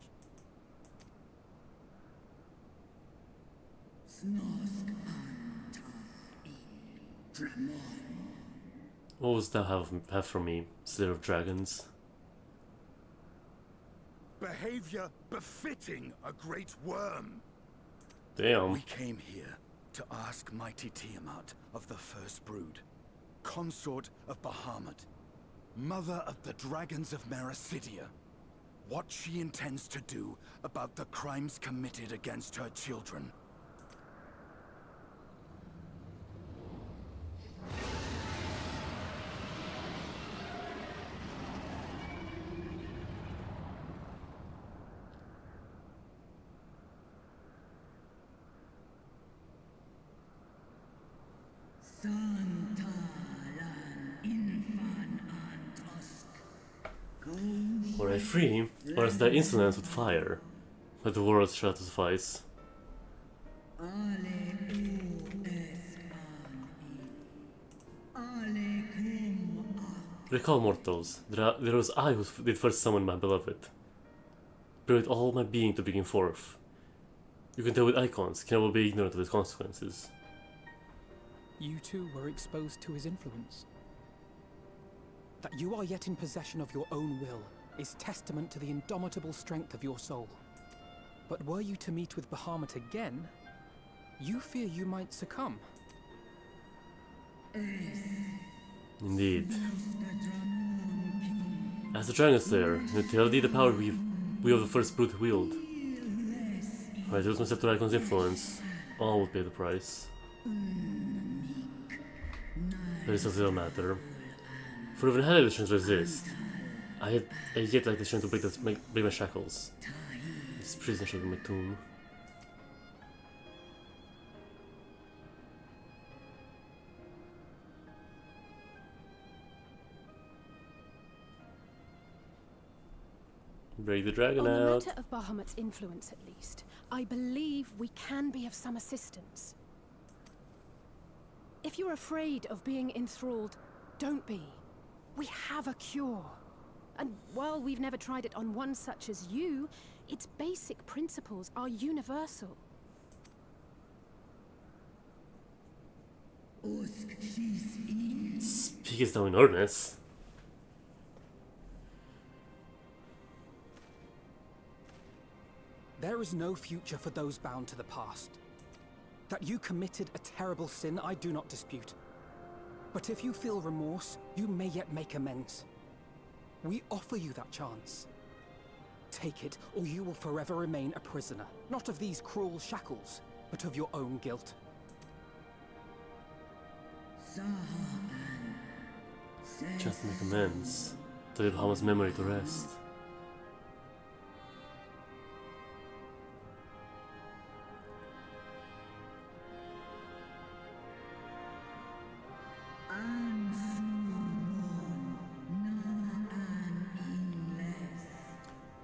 What wouldst thou have from me, slayer of dragons?
Behavior befitting a great worm.
Damn.
We came here to ask mighty Tiamat of the First Brood, consort of Bahamut, mother of the dragons of Mercidia, what she intends to do about the crimes committed against her children.
Were I free, or is thy insolence with fire? Let the world shall suffice. Recall, mortals, there was I who did first summon my beloved. Bring with all my being to begin forth. You can tell with icons, can never be ignorant of its consequences.
You too were exposed to his influence. That you are yet in possession of your own will is testament to the indomitable strength of your soul. But were you to meet with Bahamut again, you fear you might succumb.
Indeed. As the Dragon Slayer, you tell thee the power we of the First Brood wield. If I lose myself to Icon's influence, all will pay the price. There is a little matter. For even had I the strength to resist, I yet lack the strength to break my shackles. This prison shall be my tomb. Break the dragon out.
On the matter of Bahamut's influence, at least, I believe we can be of some assistance. If you're afraid of being enthralled, don't be. We have a cure. And while we've never tried it on one such as you, its basic principles are universal.
Speakest thou in earnest?
There is no future for those bound to the past. That you committed a terrible sin, I do not dispute. But if you feel remorse, you may yet make amends. We offer you that chance. Take it, or you will forever remain a prisoner. Not of these cruel shackles, but of your own guilt.
Just make amends. To leave Hama's memory to rest.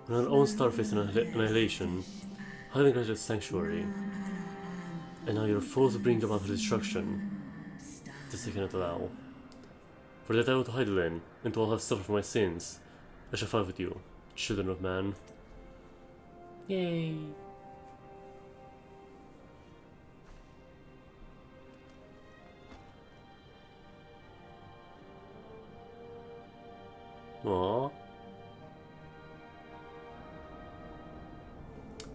When our own star faced annihilation, hiding granted sanctuary, and now your foes bring about her destruction. This I cannot allow. For that I want to hide then, and to all have suffered for my sins. I shall fight with you, children of man. Yay! Aww.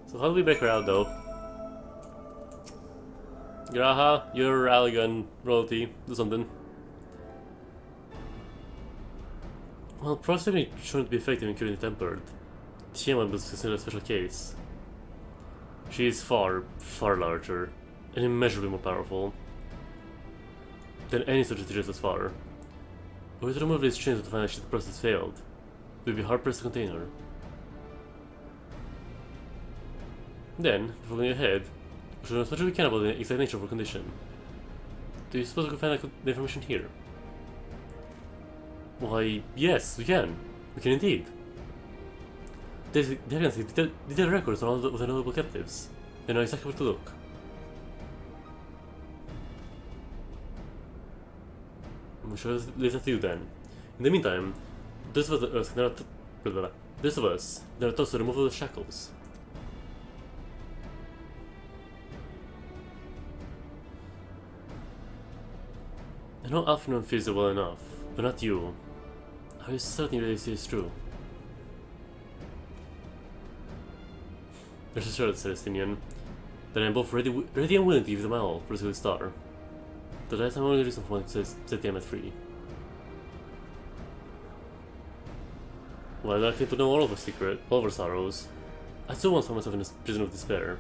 So how do we break her out though? Graha, you're Ralligan royalty, do something. Well, possibly shown to be effective in curing the tempered. Tiamat was considered a special case. She is far, far larger, and immeasurably more powerful than any such teachers thus far. Were we to remove these chains to find that the process failed, it would be hard pressed to contain her. Then, before going ahead, we should know as much as we can about the exact nature of her condition. Do you suppose we can find the information here? Why, yes, we can. We can indeed. The detailed records on all of the notable captives. They know exactly where to look. We shall leave that to you then. In the meantime, those of us that are taught to remove all the shackles. I know Alphinaud feels it well enough, but not you. Are you certain that this is true? There's a assured Celestinian that I am both ready and willing to give them my all for the Silver Star. That is my only reason for wanting to set Tiamat free. While I claim to know all of our sorrows, I still once found myself in a prison of despair.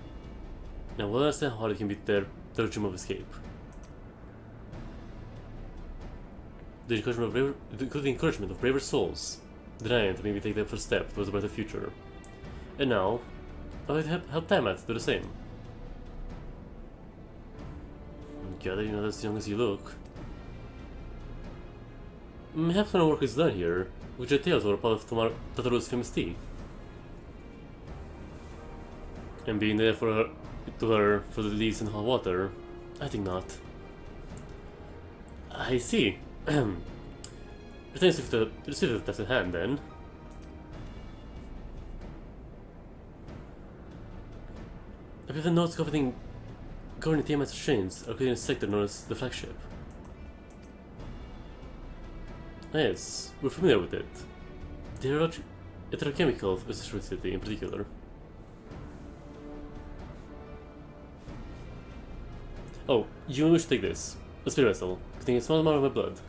And I will understand how hard it can be their dream of escape. The encouragement of braver souls, denied to maybe take the first step towards a better future. And now, I'd like to help Tiamat do the same. Gather you're not as young as you look. Perhaps when our work is done here, we should tell us what part of Tataru's famous tea. And being there for her for the leaves and hot water, I think not. I see. Thanks if the receiver that's in hand then. I believe the notes governing Tiamat's chains are creating a sector known as the flagship. Yes, we're familiar with it. The electrochemical facility in particular. Oh, you should take this. A spirit vessel, containing a small amount of my blood.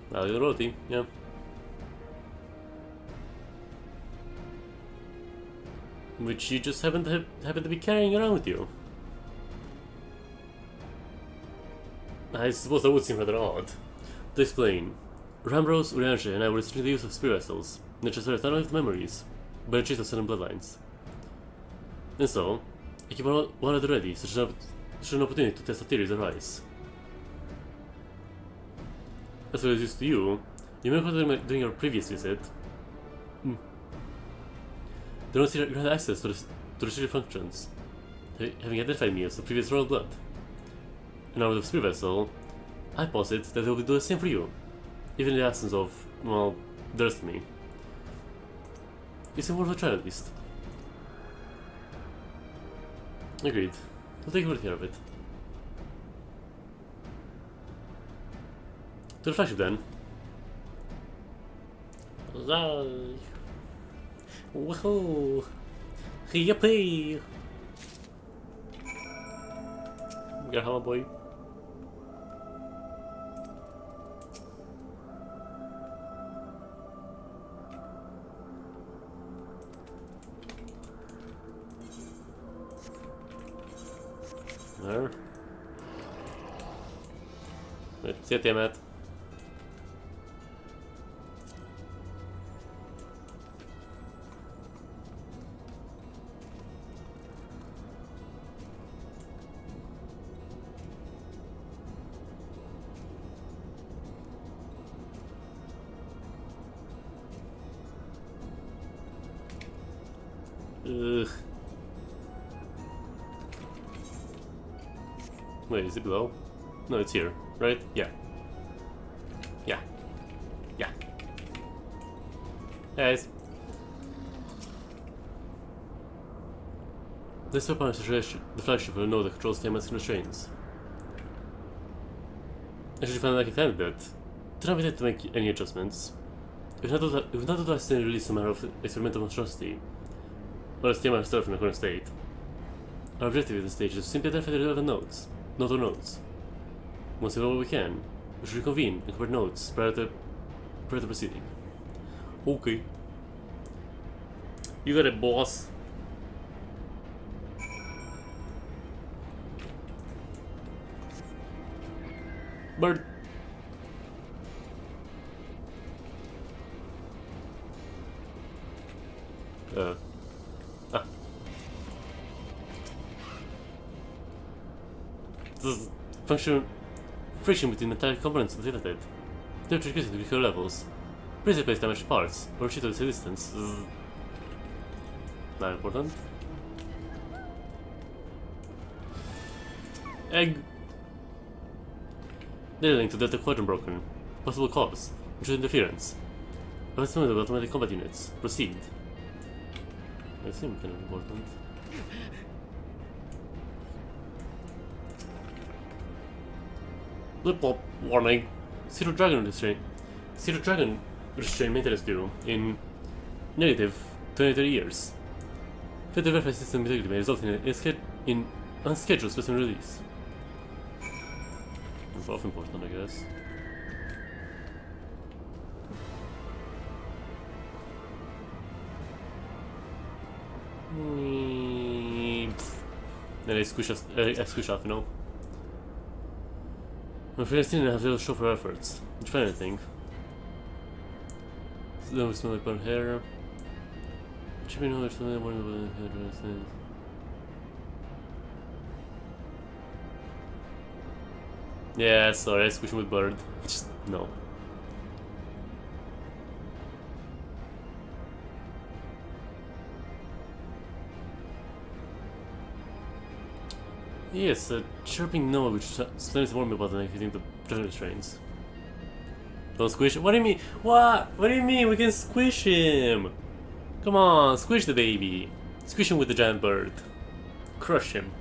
Value royalty, yeah. Which you just happen to be carrying around with you. I suppose that would seem rather odd. To explain, Ramrose, Urianger, and I were restricting the use of spirit vessels, not just not only of memories, but a chase of certain bloodlines. And so, I keep one at the ready, such an opportunity to test how theories arise. As well as used to you may recall during your previous visit. They don't see you had access to the restricted functions, having identified me as the previous royal blood. And now with the spirit vessel, I posit that they will do the same for you, even in the absence of, well, the rest of me. It's worth a try at least. Agreed. We'll take good care of it. To the flagship then. Right. Woohoo! Yippee! Got hammer boy. There. Zet hem het. Wait, is it below? No, it's here, right? Yeah. Yeah. Yeah. Guys. This weapon is the flagship will know that controls TMS constraints. I should find like a candidate. Do not need to make any adjustments. If not to release some of experimental monstrosity, or as TMS herself in the current state. Our objective at this stage is to simply identify the relevant nodes. Note or nodes. Once we know what we can, we should reconvene and compare notes prior to proceeding. Okay. You got it, boss. Bird. The friction between metallic components is limited. Temperature increases to critical levels. Please replace damaged parts or retreat to this distance. Not important. Egg. Data link to Delta Quadrant broken. Possible cause. Intrude interference. Assessment of automatic combat units. Proceed. That seems kind of important. Blip pop warning. Zero Dragon restraint maintenance due in negative 23 years. Federal welfare system integrity may result in unscheduled specimen release. Both important, I guess. Then I squish off, you know. I'm afraid I still have little show for efforts. Did you find anything? Then we smell like burnt hair. Should we know there's something more about the yeah, sorry, I squished him with bird. Just no. Yes, chirping no, which explains more about than hitting the dragon restraints. Don't squish him. What do you mean? What? What do you mean? We can squish him! Come on, squish the baby. Squish him with the giant bird. Crush him.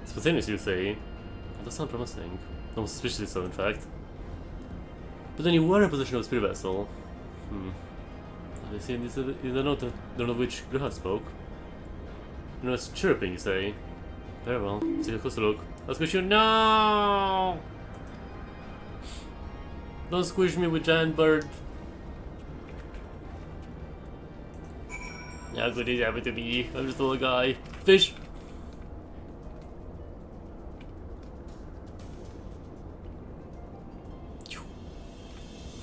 Spontaneous, you say? That does sound promising. Almost suspiciously so, in fact. But then you were in possession of a spirit vessel. They say in the note of which Graham spoke. You know, it's chirping, you say? Very well. Take a closer look. I'll squish you. No! Don't squish me with giant bird. How good is it happen to me? I'm just a little guy. Fish!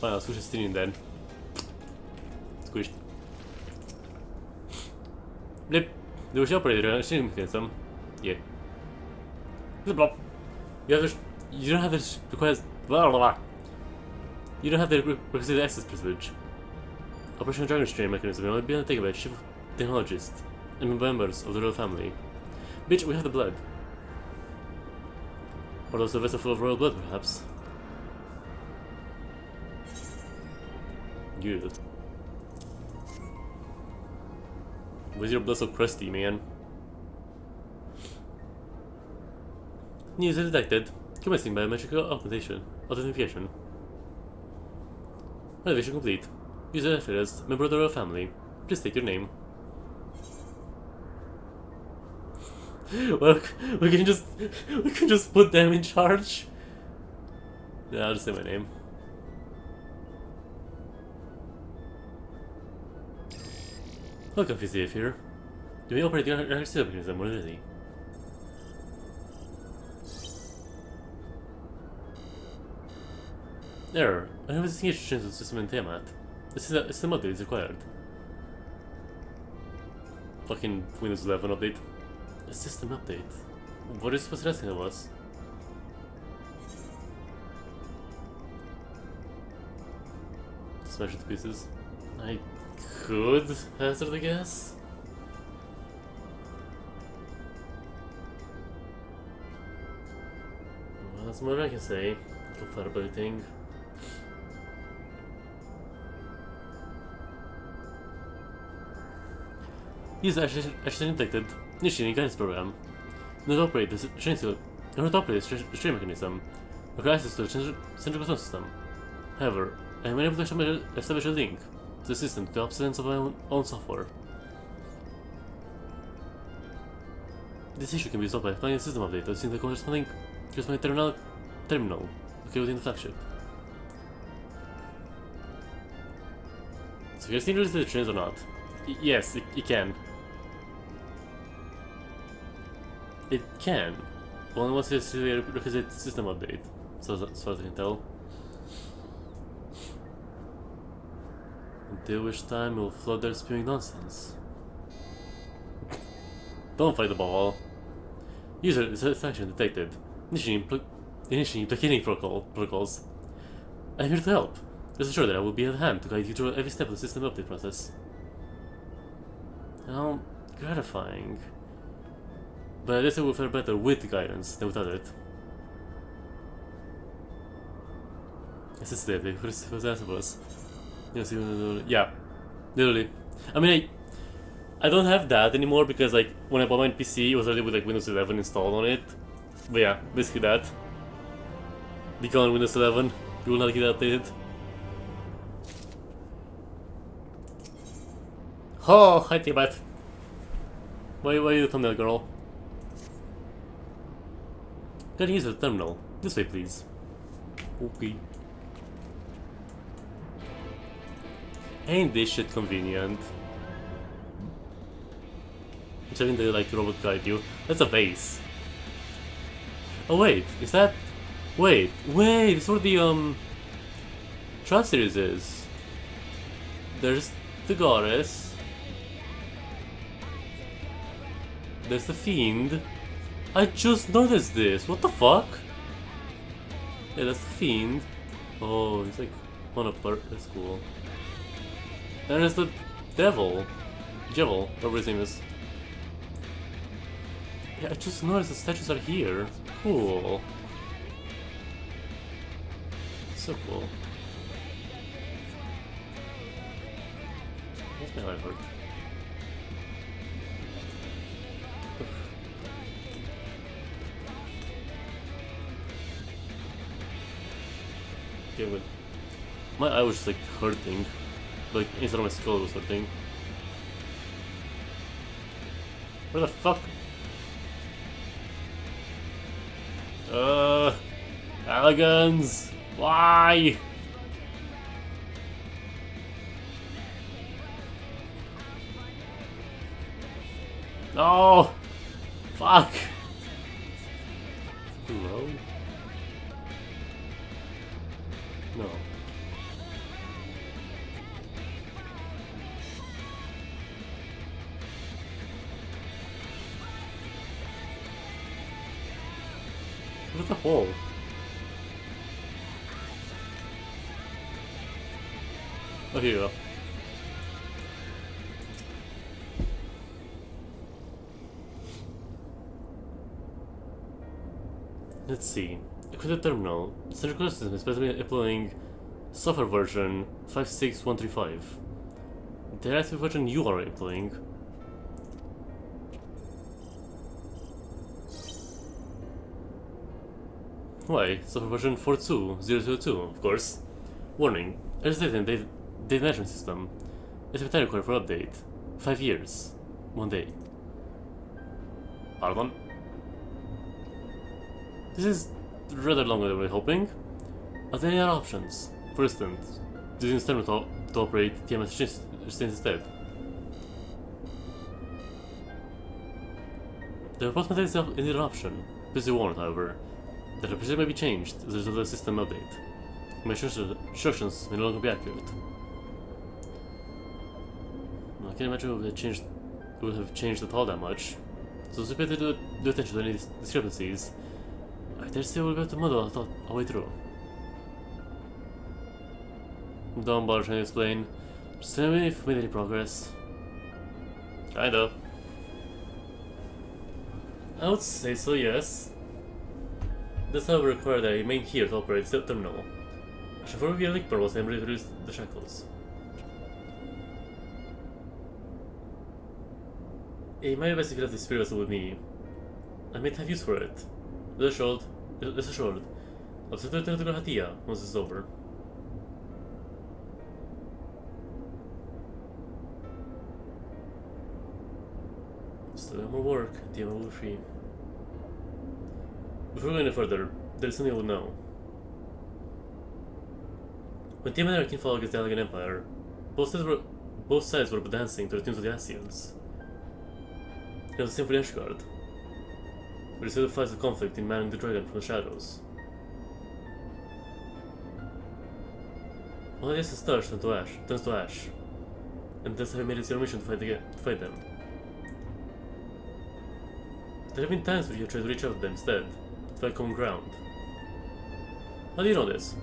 Fine, I'll squish a Stinian then. Squished. Blip. There was the operator and a shooting mechanism. Yeah. Blip. You don't have this request. Blah blah blah. You don't have the requisite access privilege. Operation Dragon Strain mechanism will only be undertaken by chief technologists and members of the royal family. Bitch, we have the blood. Or also a vessel full of royal blood, perhaps. Good. Why's your blood so crusty, man? News detected. Commencing biometric authentication. Renovation complete. User affairs, member of the royal family. Please state your name. Well, we can just put them in charge. Yeah, I'll just say my name. Welcome, PCF here. You may operate your mechanism already. Error. An investigation change the system in Tiamat. The system update is required. Fucking Windows 11 update. A system update? What is supposed to asking of us? Smash it to pieces. I could hazard a guess. Well, that's more I can say. Go far about everything. User actually detected. Initiating guidance program. Do not operate the strain mechanism. Require access to the central control system. However, I am unable to establish a link to the system to the obsolescence of my own software. This issue can be solved by applying a system update using the corresponding terminal located within the flagship. So you guys need to release the trains or not? Yes, it can. It can. Only once it's a requisite system update, so as far as I can tell. Until which time it will float their spewing nonsense. Don't fight the ball. User dissatisfaction detected. Initiating placating protocols. I'm here to help. Rest assured that I will be at hand to guide you through every step of the system update process. How gratifying. But I guess it will fare better with guidance than without it. This is deadly. Who's that of us? Yeah, literally. I mean, I don't have that anymore because like when I bought my PC, it was already with like Windows 11 installed on it. But yeah, basically that. Be gone Windows 11. You will not get updated. Oh, hi Tibet. Why are you the thumbnail girl? Gotta use the terminal. This way, please. Okay. Ain't this shit convenient? Just having the like robot guide you. That's a vase. Oh wait, is that? Wait, it's where the Trap series is. There's the goddess. There's the fiend. I just noticed this. What the fuck? Yeah, that's the fiend. Oh, he's like on a part. That's cool. And there's the devil. Jevil, whatever his name is. Yeah, I just noticed the statues are here. Cool. So cool. What's my life hurt? Okay, wait. My eye was just like hurting. Like inside of my skull was hurting. Where the fuck? Elegance! Why? No! Fuck! Hello? No. What's the hole? Oh, here you go. Let's see. Equip the terminal. The central control system is basically employing software version 56135. The active version you are employing. Why? Software version 42002, of course. Warning. As stated, the management system is a required for update. 5 years. 1 day. Pardon? This is rather longer than we were hoping. Are there any other options? For instance, using Stem to operate TMS machines instead. The approximate is indeed an option. Please be warned, however, that the procedure may be changed as a result of the system update. My instructions may no longer be accurate. I can't imagine it would have changed at all that much. So it's better to do attention to any discrepancies. I dare say we'll be able to muddle our way through. Don't bother trying to explain. Just tell me if we made any progress. Kinda. I would say so, yes. This however required a main key to operate the terminal. Geoffharvey and Lickburn was able to release the shackles. It might be best if you left this spirit with me. I might have use for it. Rest assured, I'll set it to Hatia once it's over. Still have more work, the will be free. Before we go any further, there is something I would know. When Team and Anakin fought against the Allegan Empire, both sides were dancing to the tunes of the Asians. It was the same for the Ashguard. But it still fights the conflict in manning the dragon from the shadows. All the essence turns to ash, and that's how he made it your mission to fight them. There have been times where you have tried to reach out to them instead, to find common ground. How do you know this?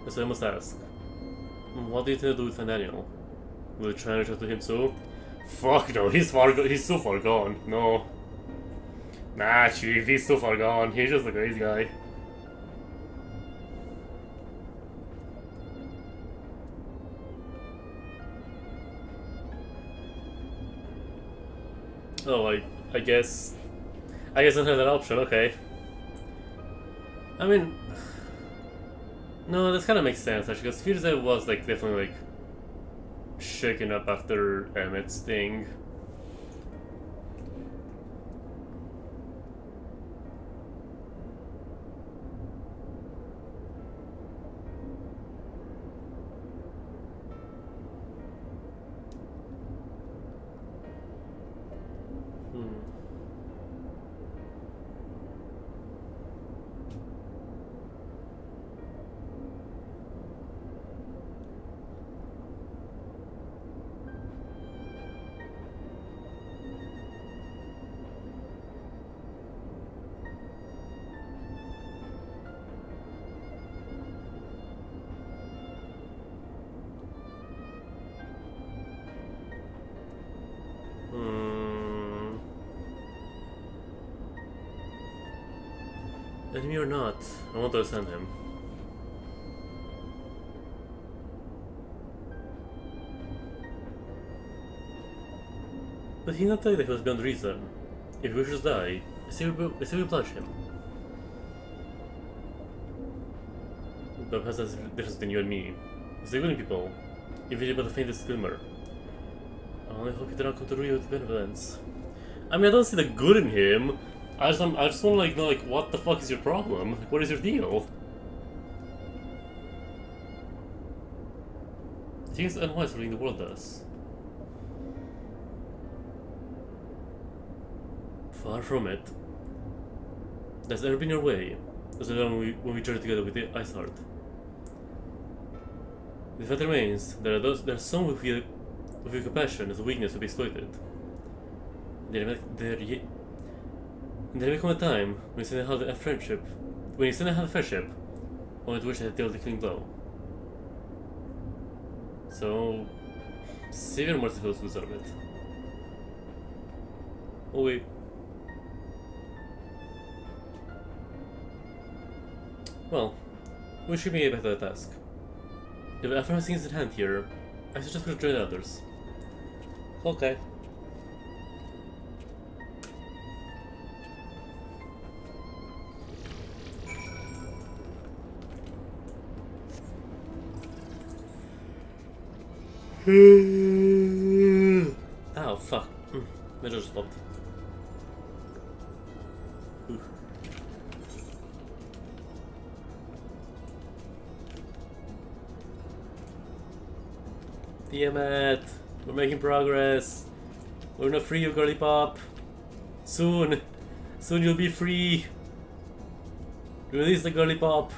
That's what I must ask. What do you intend to do with Daniel? Will you try and reach out to him too? Fuck no, he's so far gone. No. Nah, chief, he's so far gone. He's just a crazy guy. Oh, I guess I don't have that option, okay. I mean, no, this kind of makes sense actually, because Firze was like definitely like shaken up after Emmett's thing. Enemy or not, I want to understand him. But he not tell that he was beyond reason. If he wishes to die, I say we plunge him. But perhaps that's the difference between you and me. As the good people, invisible but the faintest glimmer. I only hope you do not come to ruin with benevolence. I mean, I don't see the good in him. I just want to like know like what the fuck is your problem? Like, what is your deal? I think it's unwise for the world does. Far from it. That's ever been your way. That's the one when we journeyed together with the Ice Heart. The fact remains, there are some who feel compassion as a weakness to be exploited. There may come a time when you suddenly have a friendship, only to wish that dealt the killing blow. So, save your mercy for those who deserve it. Oh wait. Well, we should be back to the task. If after everything is in hand here, I suggest we join the others. Okay. Oh fuck. My jaw just popped. Damn it! We're making progress. We're gonna free you, girly pop. Soon. Soon you'll be free. Release the girly pop.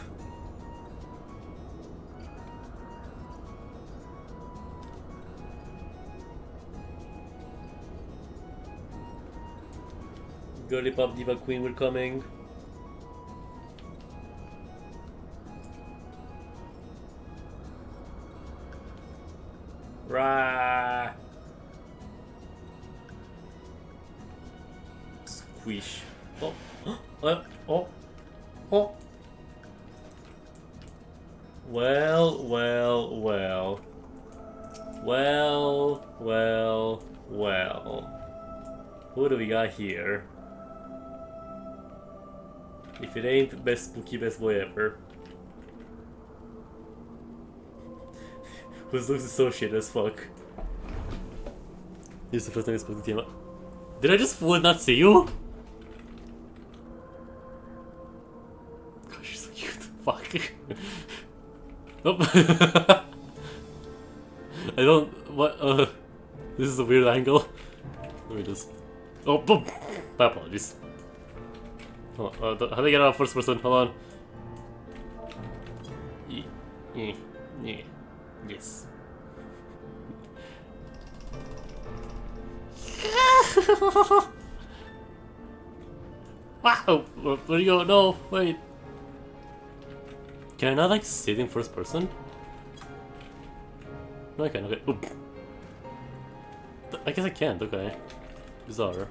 Girly pop diva queen, we're coming. Rah! Squish. Oh, oh, oh. Well. Who do we got here? If it ain't best spooky best boy ever. Whose looks associated as fuck. This is the first time I spoke to Tiamat. Did I just fully not see you? Gosh, she's so cute. Fuck. Nope. I don't. What? This is a weird angle. Let me just. Oh, boom! My apologies. Hold on. How do I get out of first person? Hold on. Yeah. Yes. Wow! Where do you go? No, wait. Can I not like sit in first person? No, I can. Okay. Oop. I guess I can't. Okay. Bizarre.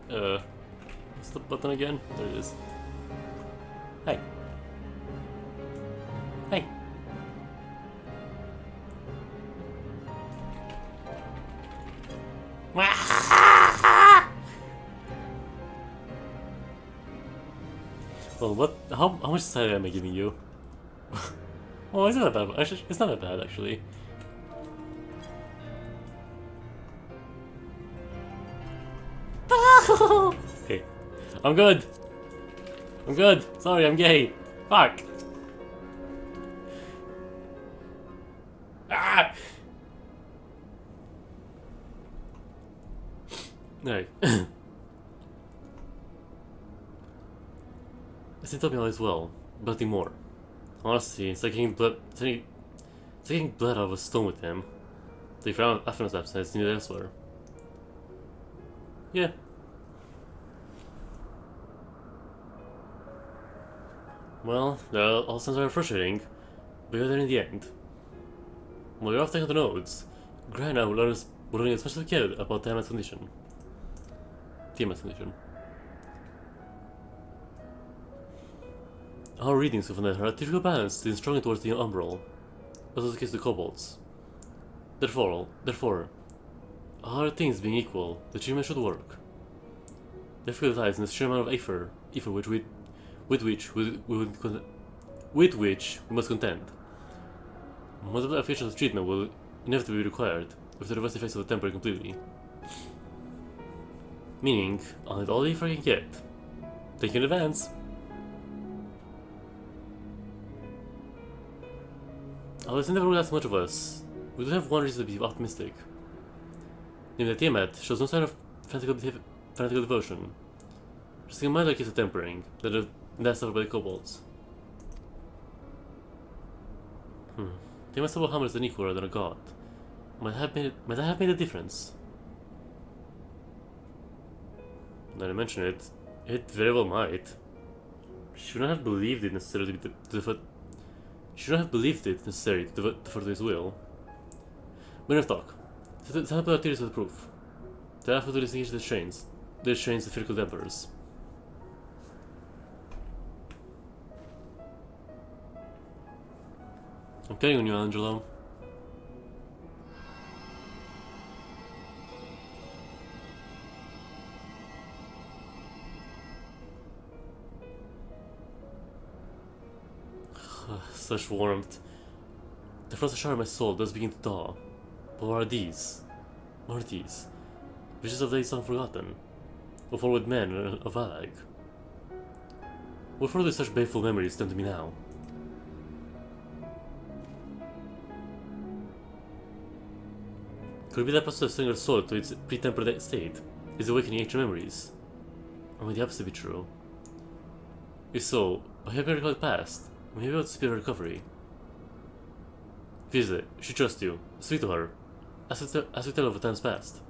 What's the button again? There it is. Hey. Hey. Well, what? How much society am I giving you? Oh, it's not that bad. Actually, it's not that bad, actually. Okay, I'm good. I'm good. Sorry, I'm gay. Fuck. Ah. Alright. This took me all as well, but nothing more. Honestly, it's like getting blood out of a stone with him. They found after his absence needed elsewhere. Yeah. Well, all sounds are frustrating, but you're there in the end. While you're off taking the nodes, Grana will learn as much as we can about Tiamat's condition. Our readings of the are typically balanced and strongly towards the umbral, as was the case with the kobolds. Therefore, all things being equal, the treatment should work. The difficulty lies in the sheer amount of ether with which we must contend. Multiple applications of treatment will inevitably be required if to reverse the effects of the temporary completely. Meaning, I'll need all the ether I can get. Thank you in advance. Although this never will ask much of us, we do have one reason to be optimistic. Namely that Tiamat shows no sign of fanatical devotion. Just a minor case of tempering, that suffered by the kobolds. Tiamat's double hammer is an equal rather than a god. Might that have made a difference? Now that I mention it, it very well might. Should not have believed it necessarily to further his will. But enough talk. Set up our theories with proof. Thereafter to distinguish the strains the physical dampers. I'm counting on you, Angelo. Such warmth. The frozen shard of my soul does begin to thaw. But what are these? What are these? Visions of days long forgotten? Of old men of Alag? What for do such baleful memories come to me now? Could it be that process of sending your soul to its pre-tempered state is awakening ancient memories? Or may the opposite be true? If so, by helping recall the past, we may be able to speed her recovery. Visit, she trusts you. Speak to her. As we tell of times past.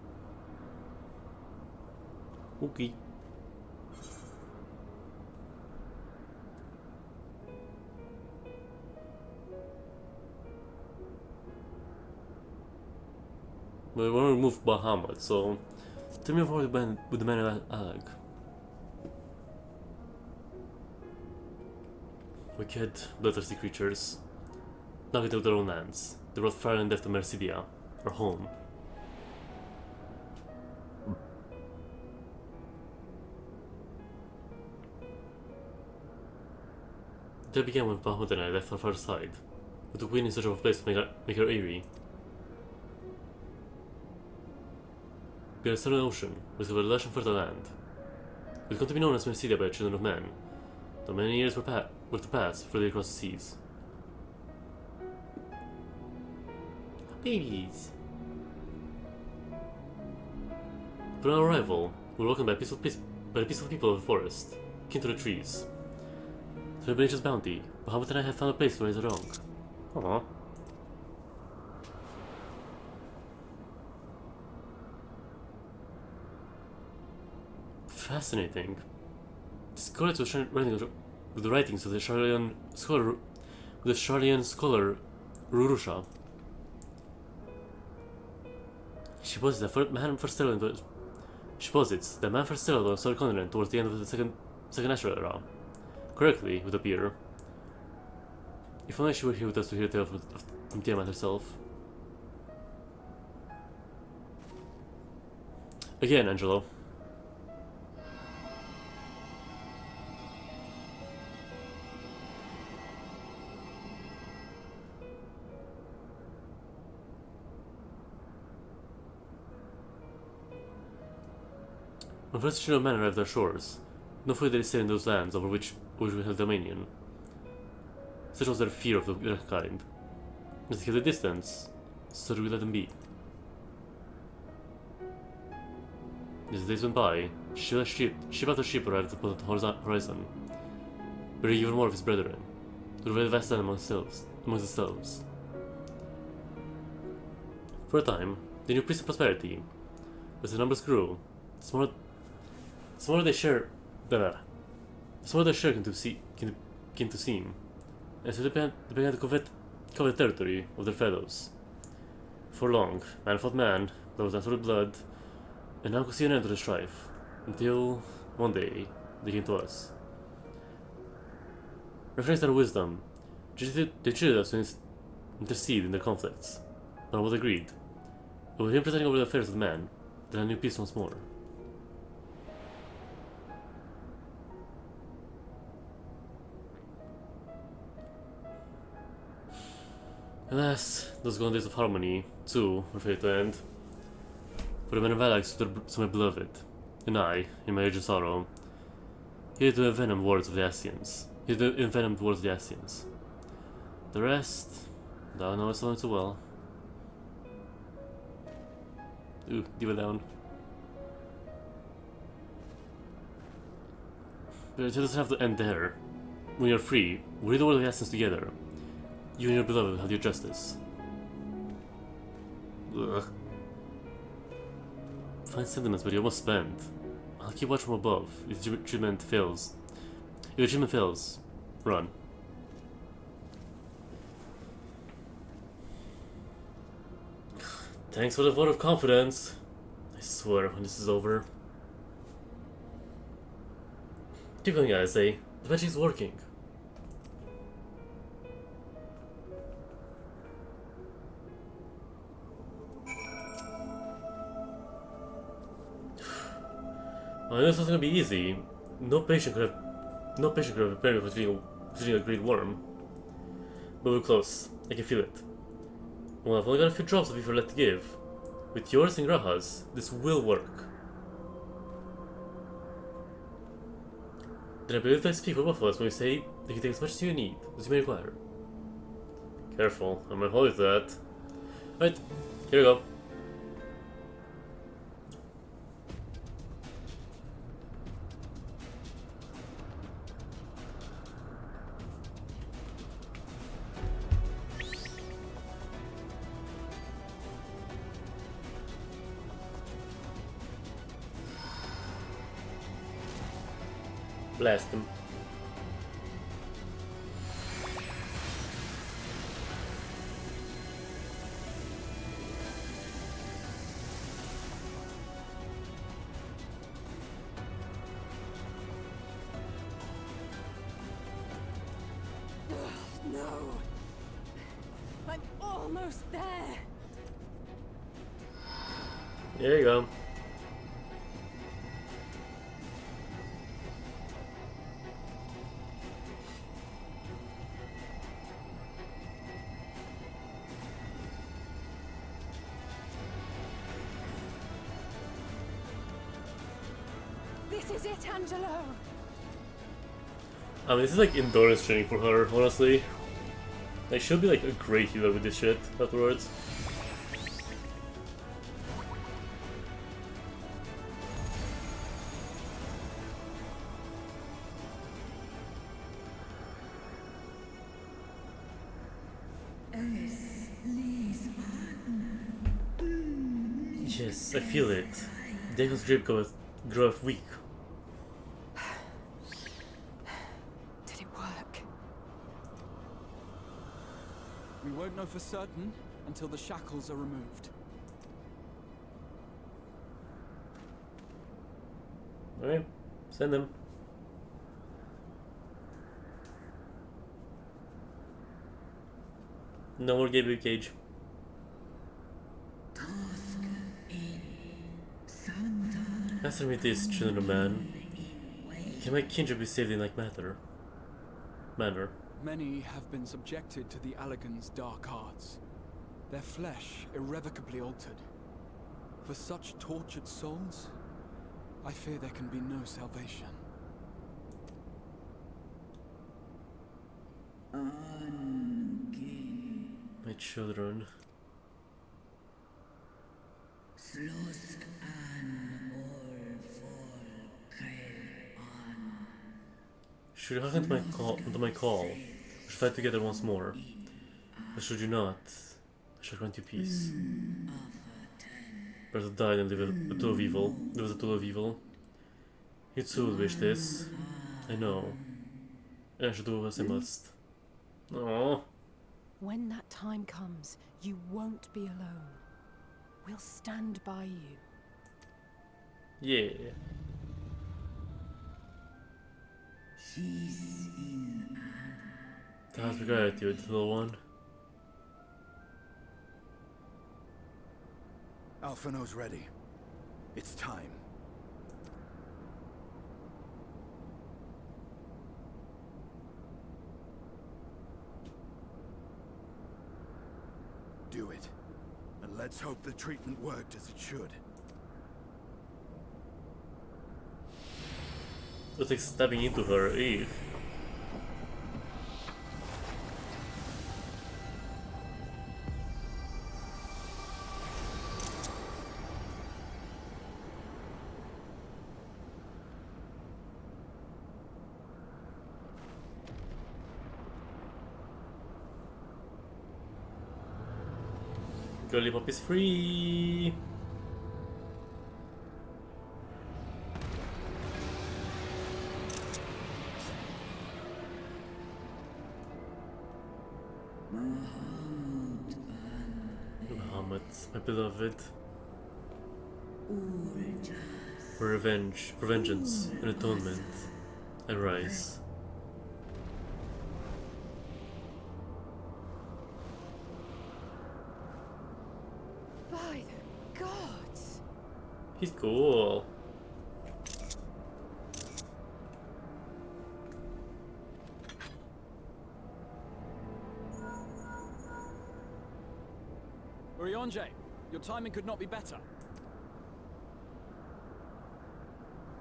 Okay. But we want to remove Bahamut, so tell me more with the man of Alag. Wicked, bloodthirsty creatures. Knocking out their own lands. They brought fire and death to Mercidia, our home. That began when Bahamut and I left our father's side. We took Queen in search of a place to make her eerie. We had a southern ocean, we discovered a lush and fertile land. It would come to be known as Mercidia by the children of men, though many years were to pass before they crossed the seas. Babies! Upon our arrival, we were welcomed by the peaceful people of the forest, kin to the trees. Through nature's bounty, Bahamut and I have found a place to raise our young. Aww. Fascinating. This correlates with the writings of the Charlian scholar Rurusha. She posits that man first settled on a solar continent towards the end of the second natural era. Correctly, it would appear. If only she were here with us to hear the tale from Tiamat herself. Again, Angelo. When first children of men arrived at our shores, no fear they stayed in those lands over which we held dominion. Such was their fear of their kind. As they kept a distance, so did we let them be. As the days went by, ship after ship arrived upon the horizon, bearing even more of his brethren, to divide the vast land amongst themselves. For a time, they knew peace and prosperity. As the numbers grew, the smaller their share came to seem, and so they began to covet the territory of their fellows. For long, man fought man, blood was answered with blood, and none could see an end to the strife, until one day they came to us. Recognizing their wisdom, they treated us to intercede in their conflicts, but both agreed, and with him presiding over the affairs of man, they knew peace once more. Alas, those golden days of harmony, too, were fated to end. For the men of Alag to my beloved, and I, in my age of sorrow, heeded the envenomed words of the Ascians. The rest, thou knowest only too well. Ooh, diva down. But it doesn't have to end there. When you're free, we'll read the word of the Ascians together. You and your beloved will have your justice. Ugh. Fine sentiments, but you almost spent. I'll keep watch from above. If the achievement fails, run. Thanks for the vote of confidence. I swear, when this is over. Keep going, guys, eh? The magic's working. I knew this was gonna be easy. No patient could have prepared me for treating a great worm. But we're close. I can feel it. Well, I've only got a few drops of Ether left to give. With yours and Graha's, this will work. Then I believe I speak for both of us when we say that you take as much as you need, as you may require. Careful, I might hold you to that. Right, here we go. Blast him.
No. I'm almost there.
There you go.
This is it, Angelo.
I mean, this is like endurance training for her, honestly. Like, she'll be like a great healer with this shit afterwards. Yes, I feel it. Daniel's grip grow weak.
Did it work?
We won't know for certain until the shackles are removed.
Alright, send them. No more Gabriel Cage. Answer me this, children of man. Can my kindred be saved in like manner?
Many have been subjected to the Allagan's dark arts, their flesh irrevocably altered. For such tortured souls, I fear there can be no salvation.
My children. Should you hearken to my call, we should fight together once more. But should you not, I shall grant you peace. Better die than live a tool of evil. Live as a tool of evil. You too would wish this. I know. And I should do as I must. Aww.
When that time comes, you won't be alone. We'll stand by you.
Yeah. That's gratitude, little one.
Alphino's ready. It's time. Do it. And let's hope the treatment worked as it should.
It's like stabbing into her. Ew. Lollipop is free. Muhammad, my beloved. For revenge, for vengeance, and atonement, I rise.
By the gods!
He's cool.
Urianger, your timing could not be better.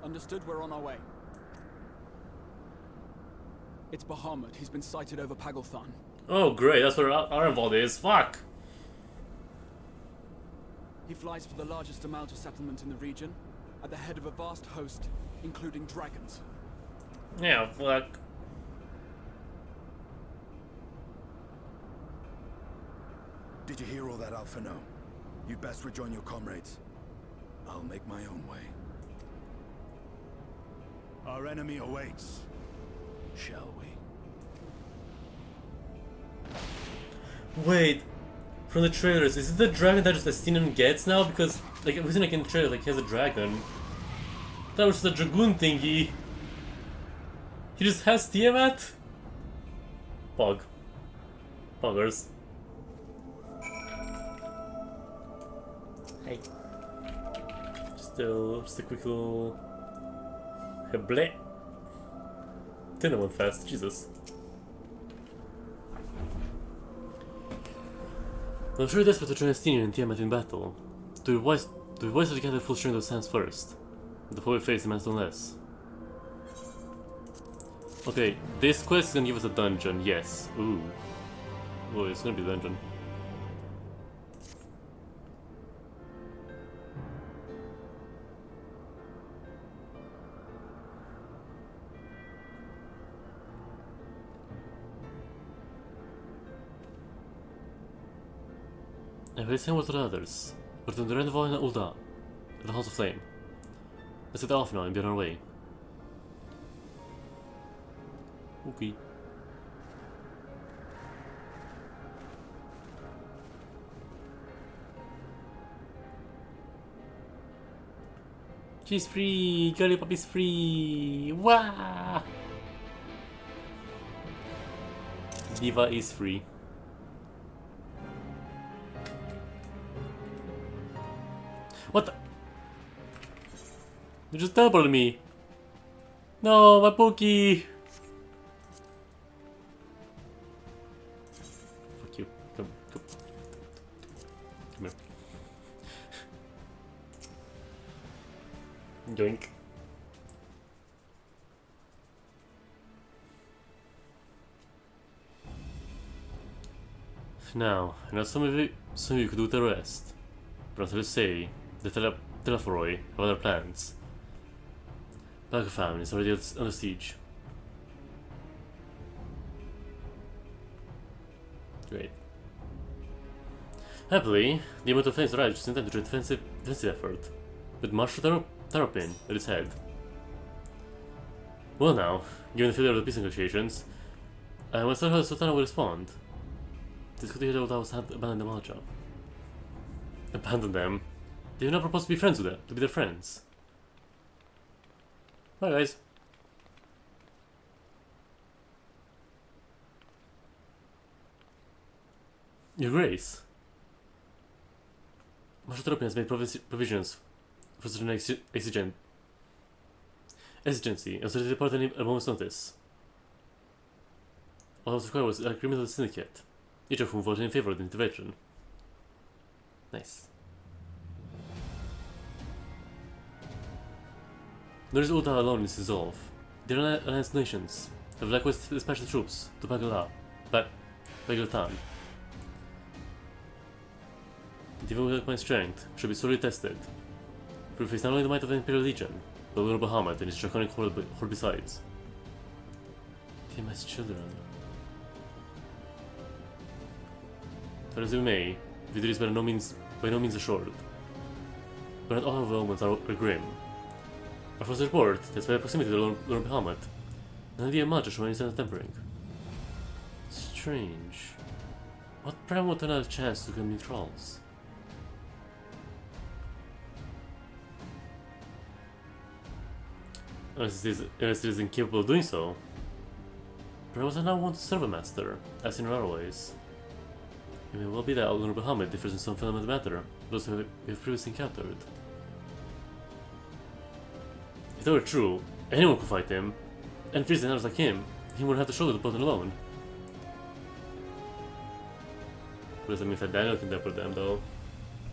Understood, we're on our way. It's Bahamut. He's been sighted over Pagalthan.
Oh, great. That's where Arenvald is. Fuck.
He flies for the largest amount of settlement in the region, at the head of a vast host, including dragons.
Yeah, fuck.
Did you hear all that, Alphino? You'd best rejoin your comrades. I'll make my own way. Our enemy awaits. Shall we?
Wait, from the trailers, is it the dragon that just Astinian gets now? Because, like, it wasn't like in the trailer, like, he has a dragon. That was the dragoon thingy. He just has Tiamat? Pog. Poggers. Hey. Just a quick little... Bleh. Dinner went fast, Jesus. I'm sure you're desperate to join Astinian and Tiamat in battle. Do it wisely to get the full strength of Sans first, before we face the Master less. Okay, this quest is gonna give us a dungeon, yes. Ooh. Oh, it's gonna be a dungeon. And we're same with the others, but in the Renval and Ulda, the House of Flame. Let's set off now and be on our way. Okay. She's free! Girly Puppy's free! Wah! Diva is free. What the? You just teleported me! No, my Pokey! Fuck you. Come. Come here. Yoink. Now, I know some of you could do the rest. But until you say, the Telephoroi have other plans. Bagafam is already under siege. Great. Happily, the amount of flames arrived just in time to do a defensive effort, with Marshal Terrapin at its head. Well now, given the failure of the peace negotiations, I must know how the Sultana will respond. This could be that I was abandoned the Malcha. Abandon them? They did not propose to be friends with them, to be their friends. Bye guys. Your Grace. Marshal Terrapin has made provisions for such an exigency, and so they departed at a moment's notice. All that was required was an agreement of the Syndicate, each of whom voted in favor of the intervention. Nice. Nor is Ulda alone in this resolve. The Alliance nations have likewise dispatched the troops to Pagalthan. The even without my strength should be sorely tested, for we face not only the might of the Imperial Legion, but Lord Bahamut and his draconic horde besides. Tiamat's children. But as we may, victory is by no means assured. But not all of the omens are grim. Our first report that by proximity to Lord Bahamut, none of the Amaja show any sign of tempering. Strange. What prime would turn out a chance to become neutrals? Unless it is incapable of doing so. Perhaps I now want to serve a master, as in other ways. It may well be that Lord Bahamut differs in some fundamental matter, those we have previously encountered. If that were true, anyone could fight him, and fierce others like him, he wouldn't have to shoulder the burden alone. What does that mean that Daniel can temper them, though?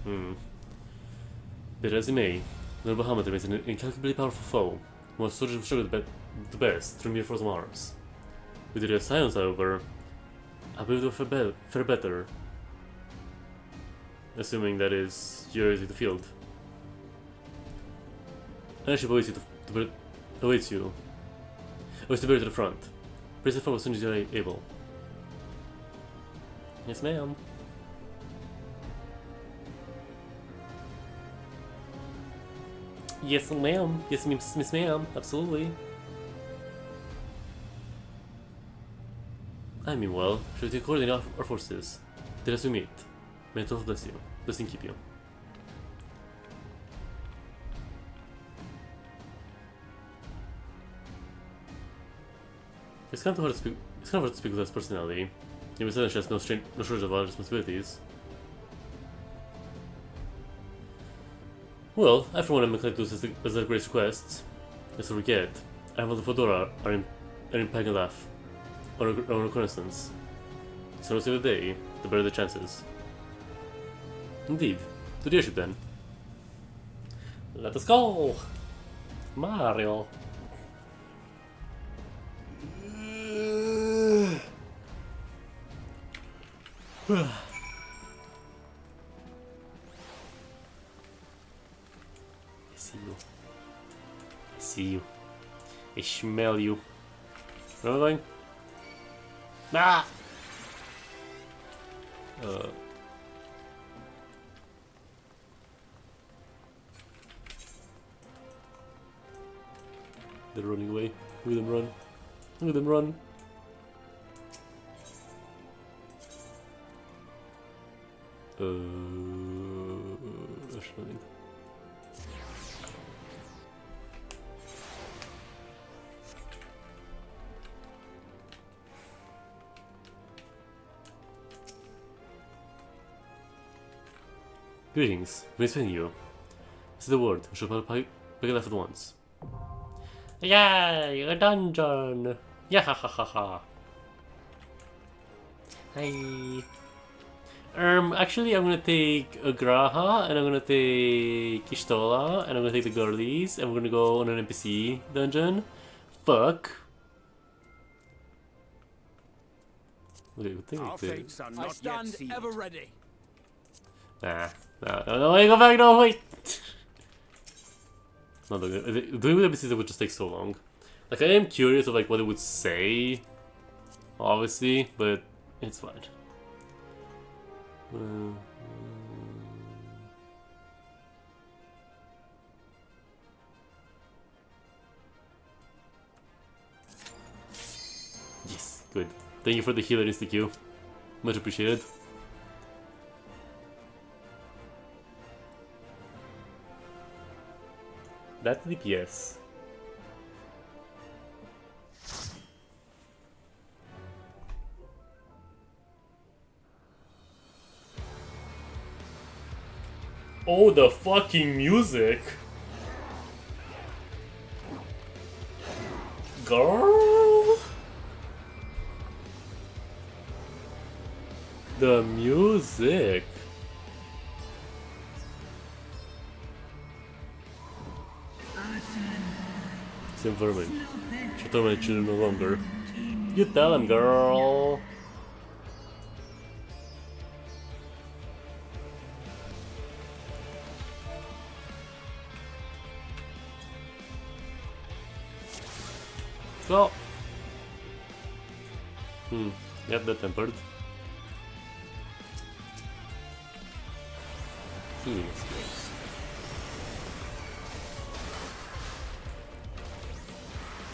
But as it may, Lord Bahamut remains an incalculably powerful foe, who has struggled the best through mere force of arms. With the silence, however, I believe they will fare better. Assuming that is you're in the field. Ownership awaits you. Awaits to bear to the front. Brace the foe as soon as you are able. Yes, ma'am. Yes, ma'am. Yes, Miss Ma'am. Absolutely. I mean, well, should we coordinate our forces? Then as we meet, may the Lord bless you. Blessing keep you. It's kind of hard to speak with his personality. He was has no shortage of other responsibilities. Well, I for one am inclined to do as a great request. As to forget, I have all the Fedora are in Pagan or reconnaissance. So the day, the better the chances. Indeed. To the airship then. Let us go! Mario! I see you. I see you. I smell you. Where am I going? Ah! They're running away. Look at them run. Look at them run. That's running. Greetings, may I explain you? Say the word, we shall pick it up at once. Yay! A dungeon! Yeah ha ha ha ha! Hi! Actually I'm gonna take a Graha, and I'm gonna take Ishtola, and I'm gonna take the girlies, and we're gonna go on an NPC dungeon. Fuck! Okay,
Our fates are not yet sealed. Ever ready.
No, wait, go back, no, wait! Not doing with NPCs would just take so long. Like, I am curious of like what it would say, obviously, but it's fine. Yes, good. Thank you for the healer insta-Q. Much appreciated. That's DPS. Oh, the fucking music! Girl! The music! Same vermin. Shut up my children no longer. You tell him, girl! Go! Yep, they're tempered.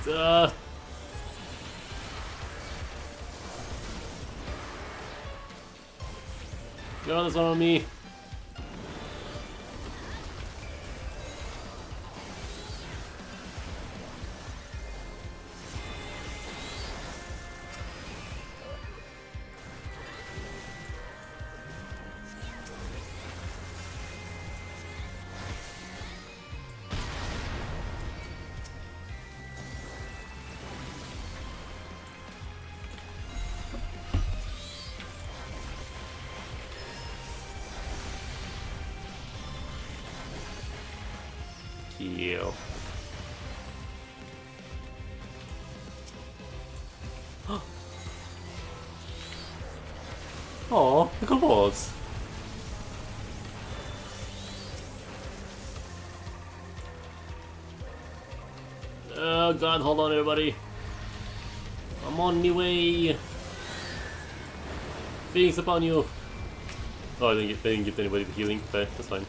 Go, there's one on me. Yeah. Oh, the kobolds. Oh god, hold on everybody. I'm on the way. Feelings upon you. Oh, they didn't give anybody the healing, but that's fine.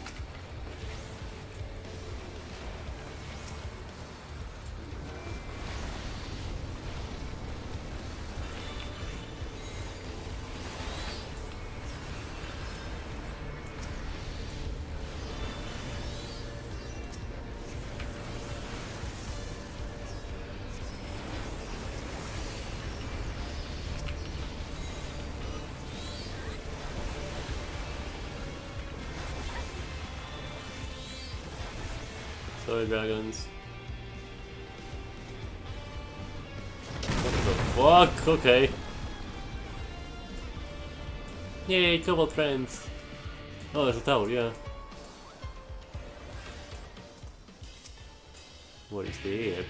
Sorry, dragons. What the fuck? Okay. Yay, kobold friends. Oh, there's a tower, yeah. What is that?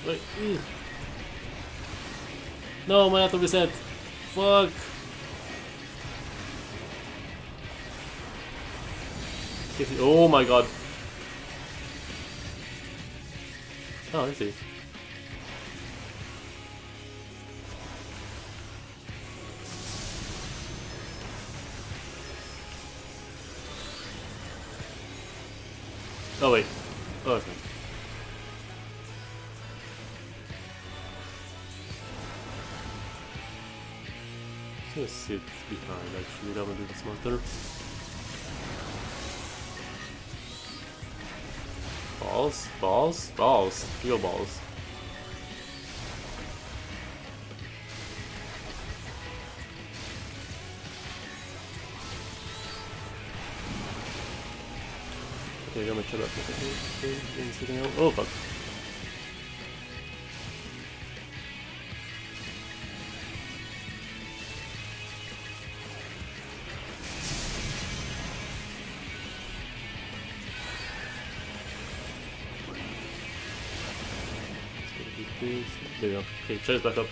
Wait. No, my auto reset. Fuck. Oh my god. Oh, I see. Oh wait. Oh, okay. Just sit behind actually, that would be smarter. Balls? Balls? Balls. Real balls. Okay, I got my shut up. Oh fuck. There we go. Okay, shut back up.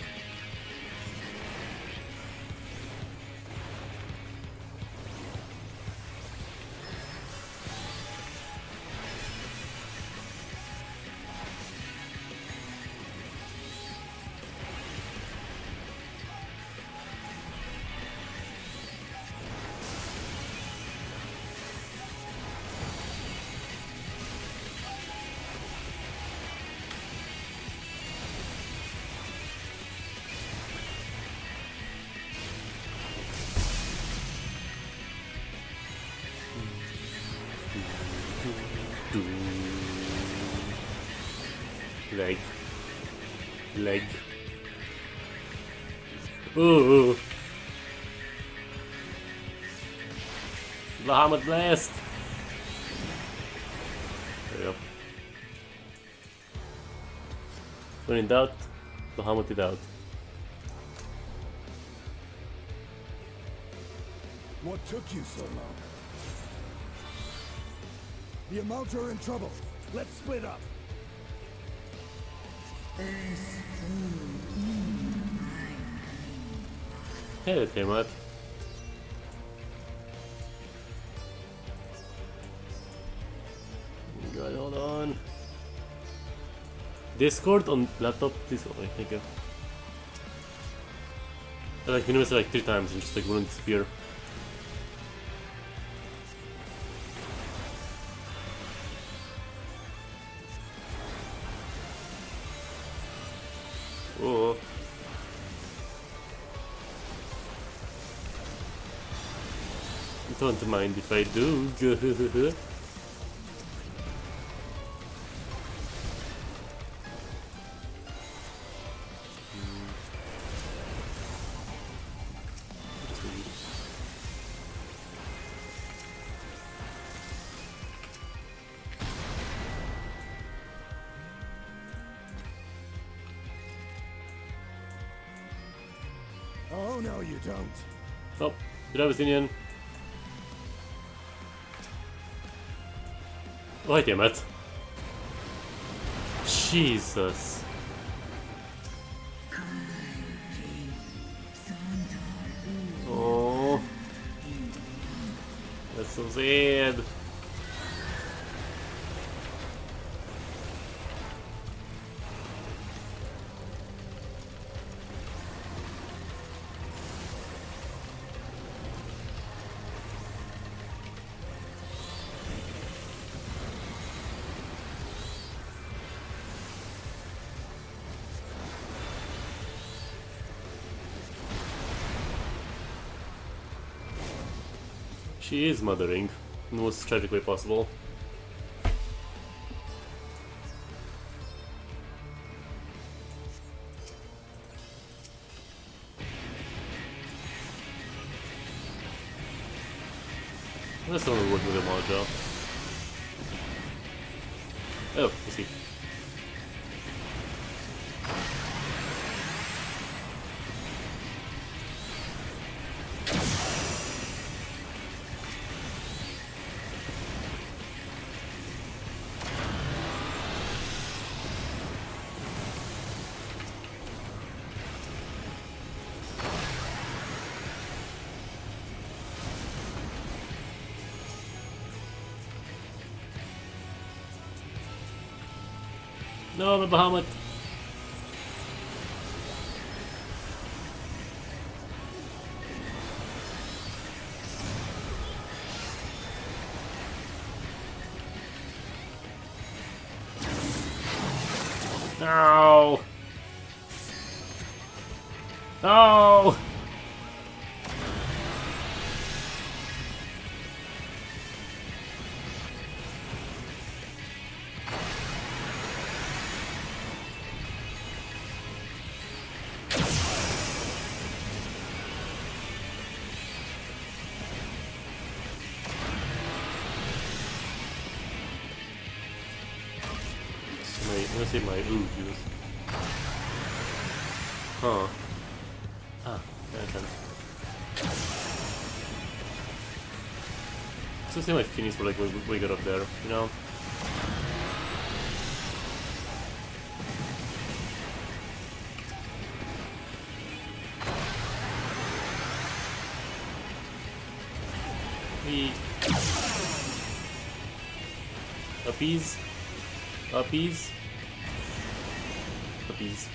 Leg. Leg. Ooh. Bahamut Blast. There we go. When in doubt, Bahamut it out.
What took you so long? The Amalta are in trouble. Let's split up.
Hey, Tiamat. God, hold on. Discord on laptop? Discord, okay, thank you. I like minimize it like 3 times and just like wouldn't disappear. Oh. Don't mind if I do.
Oh, no, you don't.
Oh, good Abyssinian. Oh, hi, Tiamat. Jesus. Oh. That's so sad. She is mothering in the most tragic way possible. Let's not work with a Mojo. Oh, I see. No, my Bahamut. No. No. Let's see my ooh juice. Huh. Ah, that's sense. Let's see my feelings for like we got up there, you know? Appease. Appease. Appease.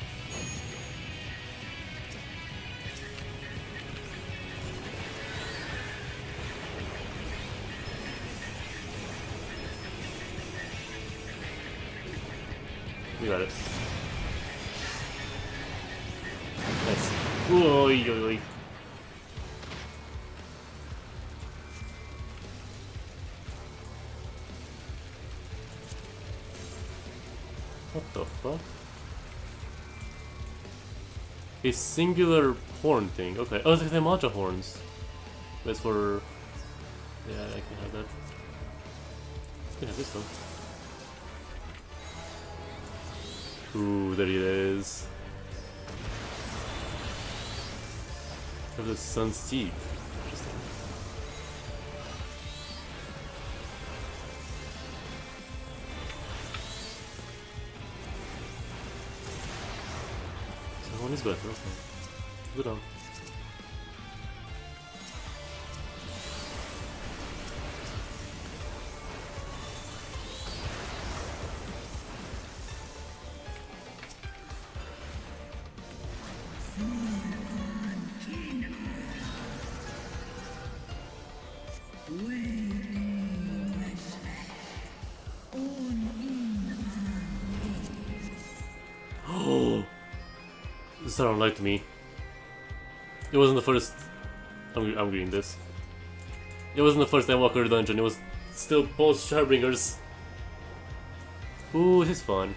We got it. Nice. Oi, oi, oi. What the fuck? A singular horn thing. Okay. Oh, it's like the Maja horns. That's for. Yeah, I can have that. I can have this one. Ooh, there it is. Have the sun's teeth. Interesting. So one is better, okay. Good on. This sound lied to me. It wasn't the first. I'm reading this. It wasn't the first Endwalker dungeon. It was still post Shadowbringers. Ooh, this is fun.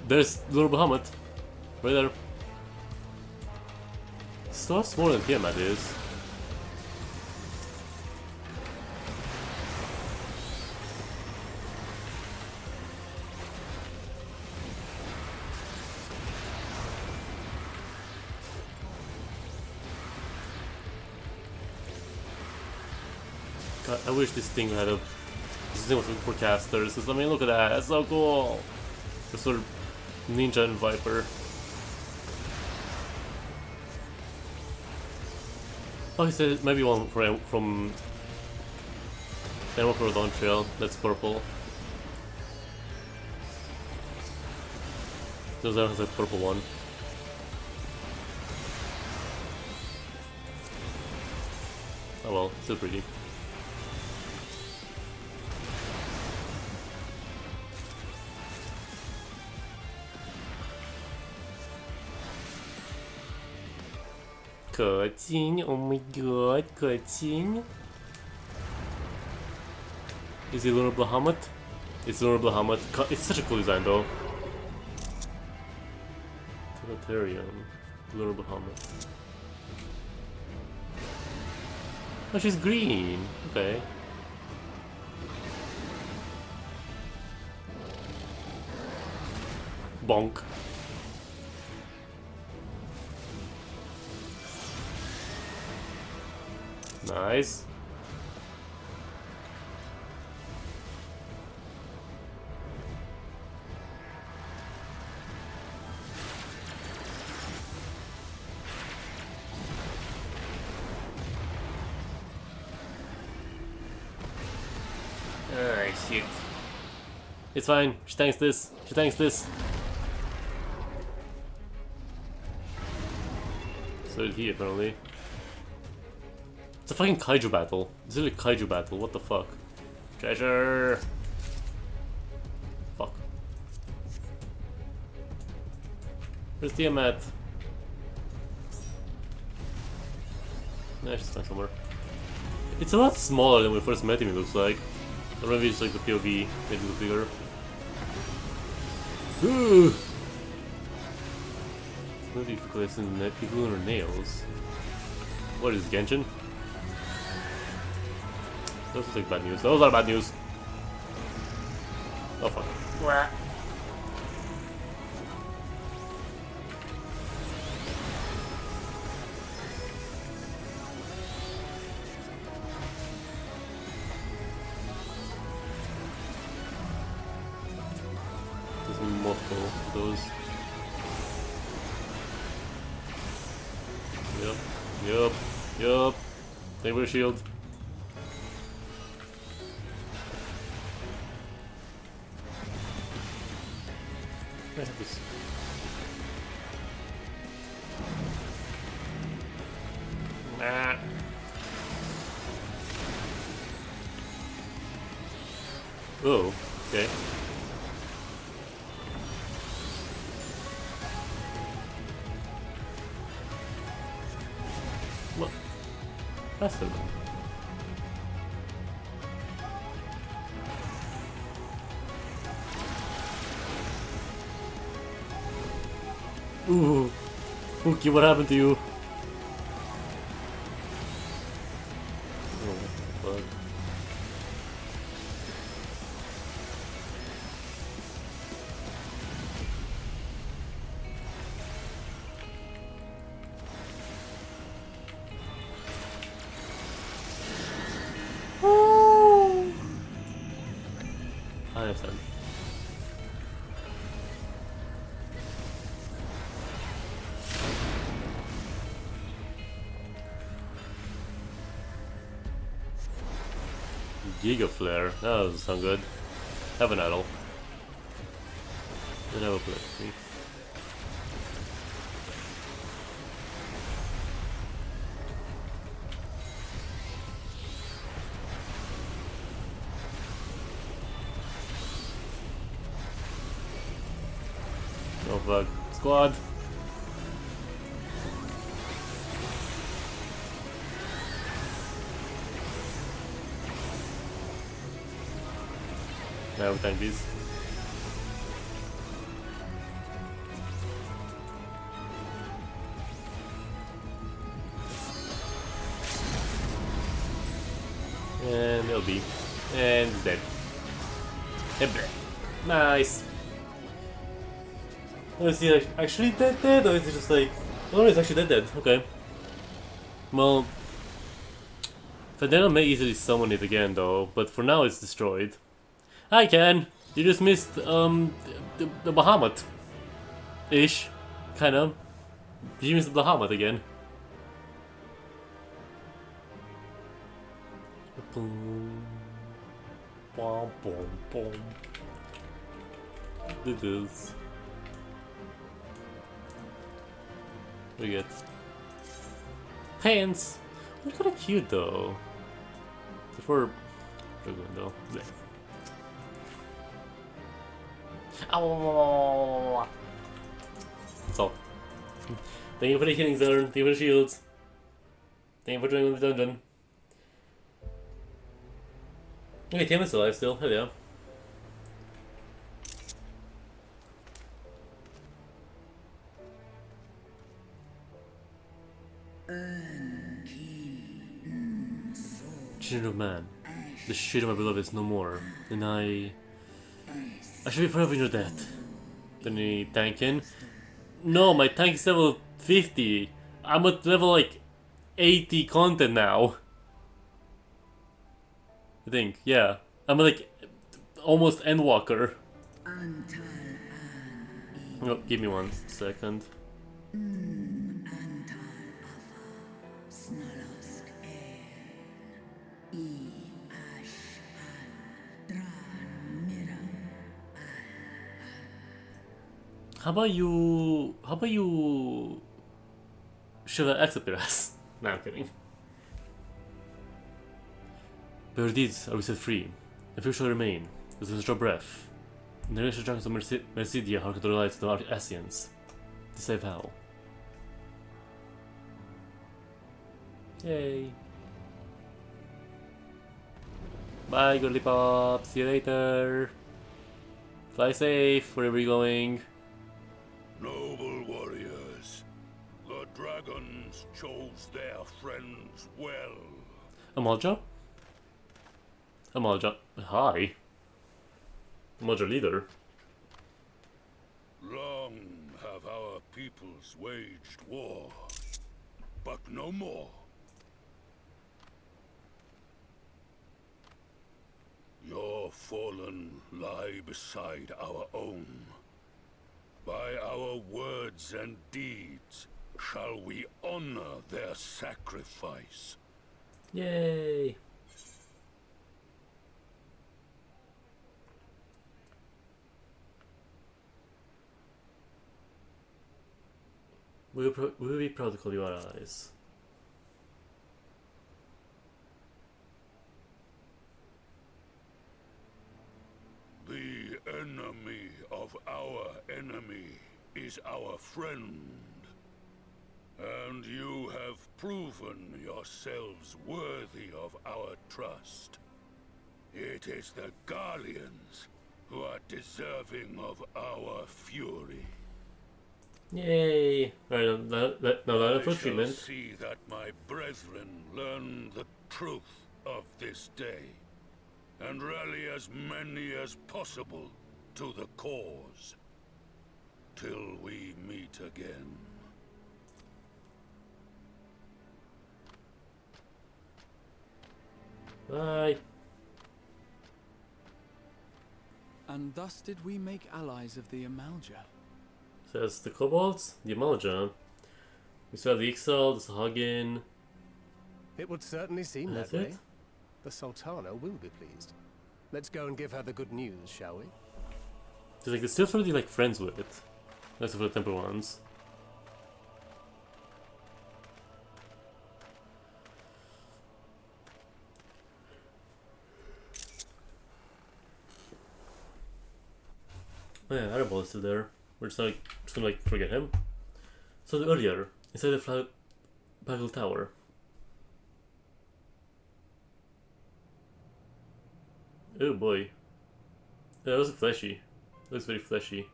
There's Lord Bahamut. Right there. Still smaller than Tiamat is. God, I wish this thing had a... This thing was for casters, 'cause, I mean, look at that, that's so cool! The sort of ninja and viper. Oh, he said maybe one from Animal for a Dawn Trail, that's purple. There's a purple one. Oh well, still pretty. Cutscene, oh my god, cutscene. Is it Lunar Bahamut? It's Lunar Bahamut. It's such a cool design though. Totalitarian. Lunar Bahamut. Oh, she's green. Okay. Bonk. Nice. Ah, shit. It's fine. She tanks this. She tanks this. So did he, apparently. It's a fucking kaiju battle. It's really a kaiju battle. What the fuck? Treasure! Fuck. Where's Tiamat? Nah, she's fine somewhere. It's a lot smaller than when we first met him, it looks like. I don't know if it's like the POV made it look bigger. Ooh! It's not difficult to in people on her nails. What is Genshin? Those are like bad news. Those are bad news. Oh fuck. There's multiple of those. Yup. They were shield. I have this. Nah. Oh, okay. What? That's it. Ooh, Pookie, what happened to you? Oh, fuck. I understand. Giga Flare, that doesn't sound good. Have an idol. Then have a play. Oh fuck. Squad! Now tank these. And LB. And he's dead. Nice! Is he actually dead or is he just like... Oh, he's actually dead. Okay. Well... Fandela may easily summon it again though, but for now it's destroyed. Hi Ken! You just missed the Bahamut. Ish. Kinda. You missed the Bahamut again. Boom. Boom boom boom. Do this. What do you get? Pants! They're kinda cute though. Before though. Ow! That's all. Thank you for the healing zone, thank you for the shields. Thank you for joining the dungeon. Okay, Tim is alive still, hell yeah. Children of man, the shade of my beloved is no more, and I should be forever in your debt. Then he tanking. No, my tank is level 50. I'm at level like 80 content now. I think, yeah. I'm like almost Endwalker. Oh, give me 1 second. How about you shove an X up your ass? Nah, I'm kidding. By your deeds are we set free, and few shall remain, with a strong breath. In the racial junks of Mercedia hearken to the lights of the Asians. This I vow. Yay. Bye, girly pop. See you later. Fly safe, wherever you're going.
Noble warriors, the dragons chose their friends well.
Amalja? Amalja. Hi. Amalja leader.
Long have our peoples waged war, but no more. Your fallen lie beside our own. By our words and deeds shall we honor their sacrifice.
Yay! We will be proud to call you our allies.
The enemy of our enemy is our friend. And you have proven yourselves worthy of our trust. It is the Garleans who are deserving of our fury.
Yay! Right, now that for treatment.
I shall see that my brethren learn the truth of this day, and rally as many as possible to the cause, till we meet again.
Bye.
And thus did we make allies of the Amalja.
Says the kobolds, the Amalja. We still have the Ixal, the Sahagin.
It would certainly seem
That's
that way.
it?
The Sultana will be pleased. Let's go and give her the good news, shall we?
They're like, they're still sort of like friends with it. That's for the temple ones. Oh yeah, Arabal is still there. We're just gonna like forget him. So earlier, inside the Bagel Tower. Oh boy. Yeah, that was fleshy. It looks very fleshy.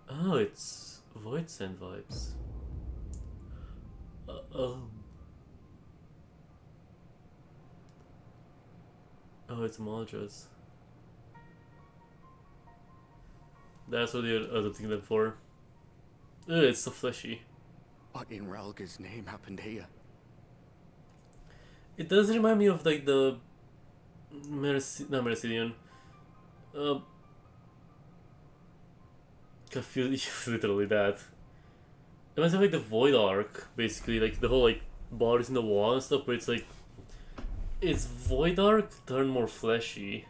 Oh, it's Void Sand vibes. Oh. Oh, it's Maldra's. That's what the other thing them for. Ugh, it's so fleshy.
What in Ralga's name happened here?
It does remind me of like the not Mercidian. I feel literally that. It reminds me of like the Void Arc, basically, like the whole like bodies in the wall and stuff, but it's like it's Void Arc turned more fleshy.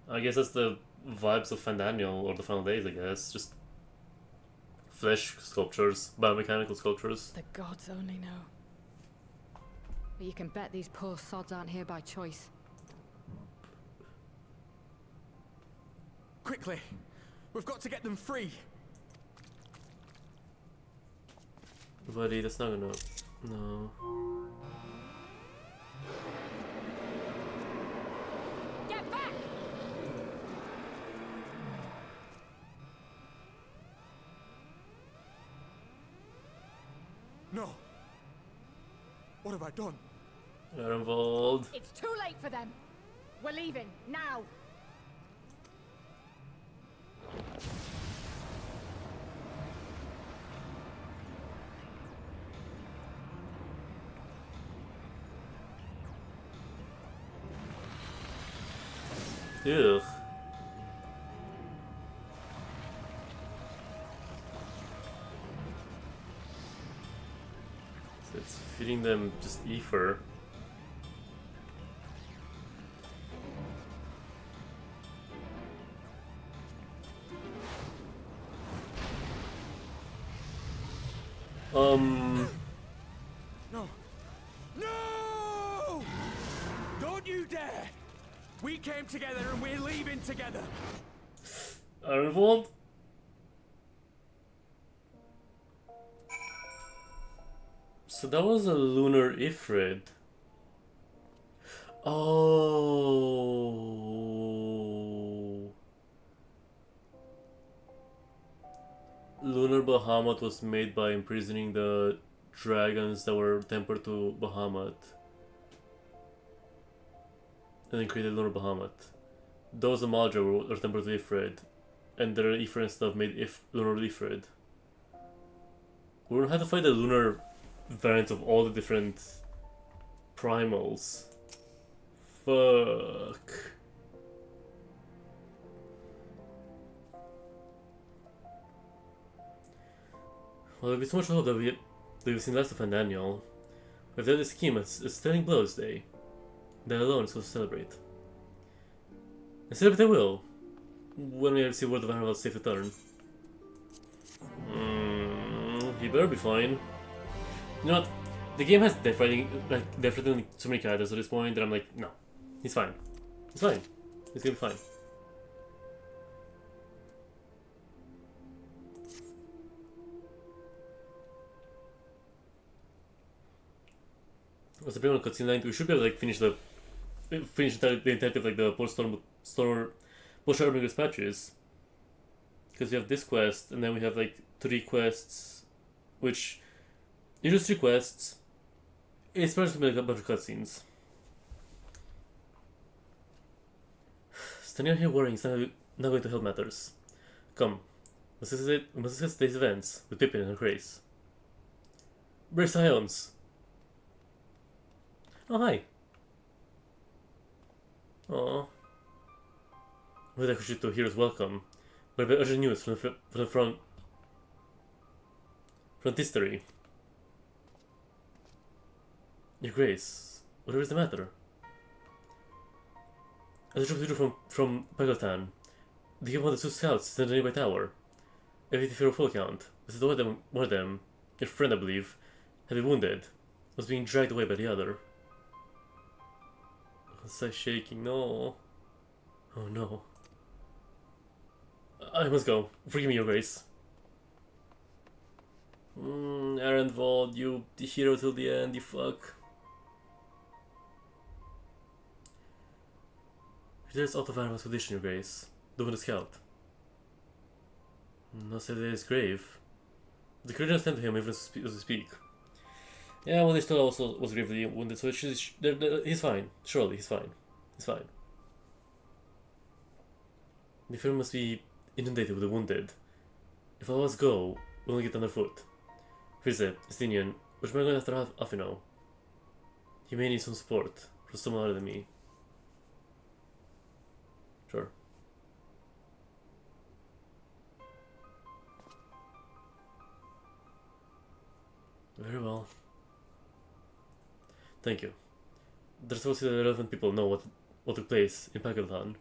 I guess that's the vibes of Fandaniel or the Final Days, I guess. Just flesh sculptures, biomechanical sculptures.
The gods only know. But you can bet these poor sods aren't here by choice.
Quickly! We've got to get them free!
Buddy, that's not gonna... No.
Get back!
No! What have I done?
You're involved.
It's too late for them! We're leaving, now!
Ugh. So it's feeding them just ether.
No! No! Don't you dare! We came together and we're leaving together!
Are involved? So that was a lunar Ifrit. Oh. Lunar Bahamut was made by imprisoning the dragons that were tempered to Bahamut. And then created Lunar Bahamut. Those Amalja were tempered to Ifrit. And their Ifrit and stuff made Lunar Ifrit. We're gonna have to fight the lunar variants of all the different primals. Fuck. Well, there'll be so much hope that we've seen less of Daniel. If there's a scheme, it's Telling Blows Day. That alone is supposed to celebrate. And celebrate they will. When we see World of Animal's safe return. He better be fine. You know what? The game has definitely so many characters at this point that I'm like, no. He's fine. He's fine. He's gonna be fine. What's the big one cutscene line? We should be able to like finish the entirety of like the post-Shadowbringers patches. Because we have this quest, and then we have like 3 quests, which you just 3 quests. It's supposed to be like a bunch of cutscenes. Standing out here worrying is not going to help matters. Come, we must discuss today's events with Pippin and her Grace. Brave Scions! Oh, hi! Aww. We'd like you to hero's welcome, but by urgent news from the frontistery. Your Grace, whatever is the matter? As a troop withdrew from Pagotan, they gave one of the 2 scouts in the nearby tower. Everything for a full account, but one of them, your friend I believe, had been wounded, was being dragged away by the other. Was I shaking? No. Oh no. I must go. Forgive me, Your Grace. Arenvold, you the hero till the end, you fuck. There's out of Arenvold's condition, Your Grace. Doing the scout. No said that is grave. The crew just tend to him even as we speak. Yeah, well, he still also was gravely wounded, so he's fine. Surely, he's fine. He's fine. The field must be inundated with the wounded. If all of us go, we'll only get underfoot. Frize, Estinian, which am I going after Afino? He may need some support from someone other than me. Sure. Very well. Thank you. There's also the relevant people know what took place in Pakistan.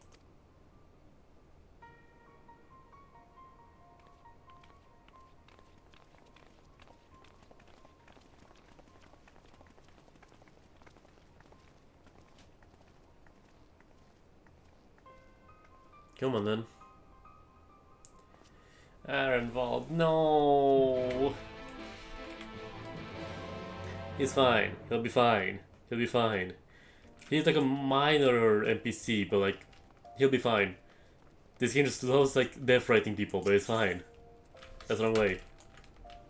Come on then. Arenvald, no! He's fine. He'll be fine. He'll be fine. He's like a minor NPC, but like, he'll be fine. This game just loves like death writing people, but it's fine. That's the wrong way.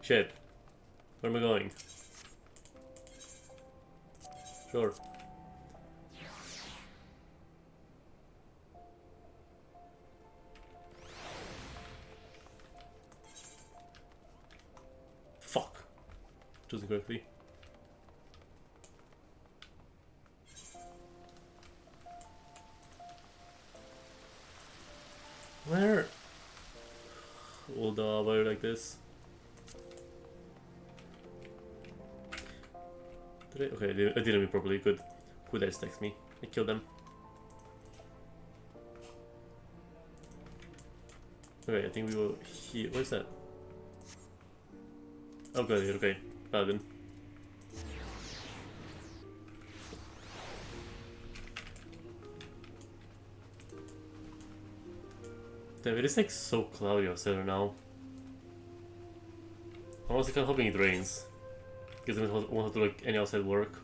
Shit. Where am I going? Sure. Fuck. Choosing correctly. Where? Hold on, why like this? Did I? Okay, I didn't mean properly. Good. Who dares text me? I killed them. Okay, I think we will here. What is that? Oh, good. Okay, Paladin. Damn, it is like so cloudy outside right now. I'm honestly kind of hoping it rains, because I won't have to do like any outside work.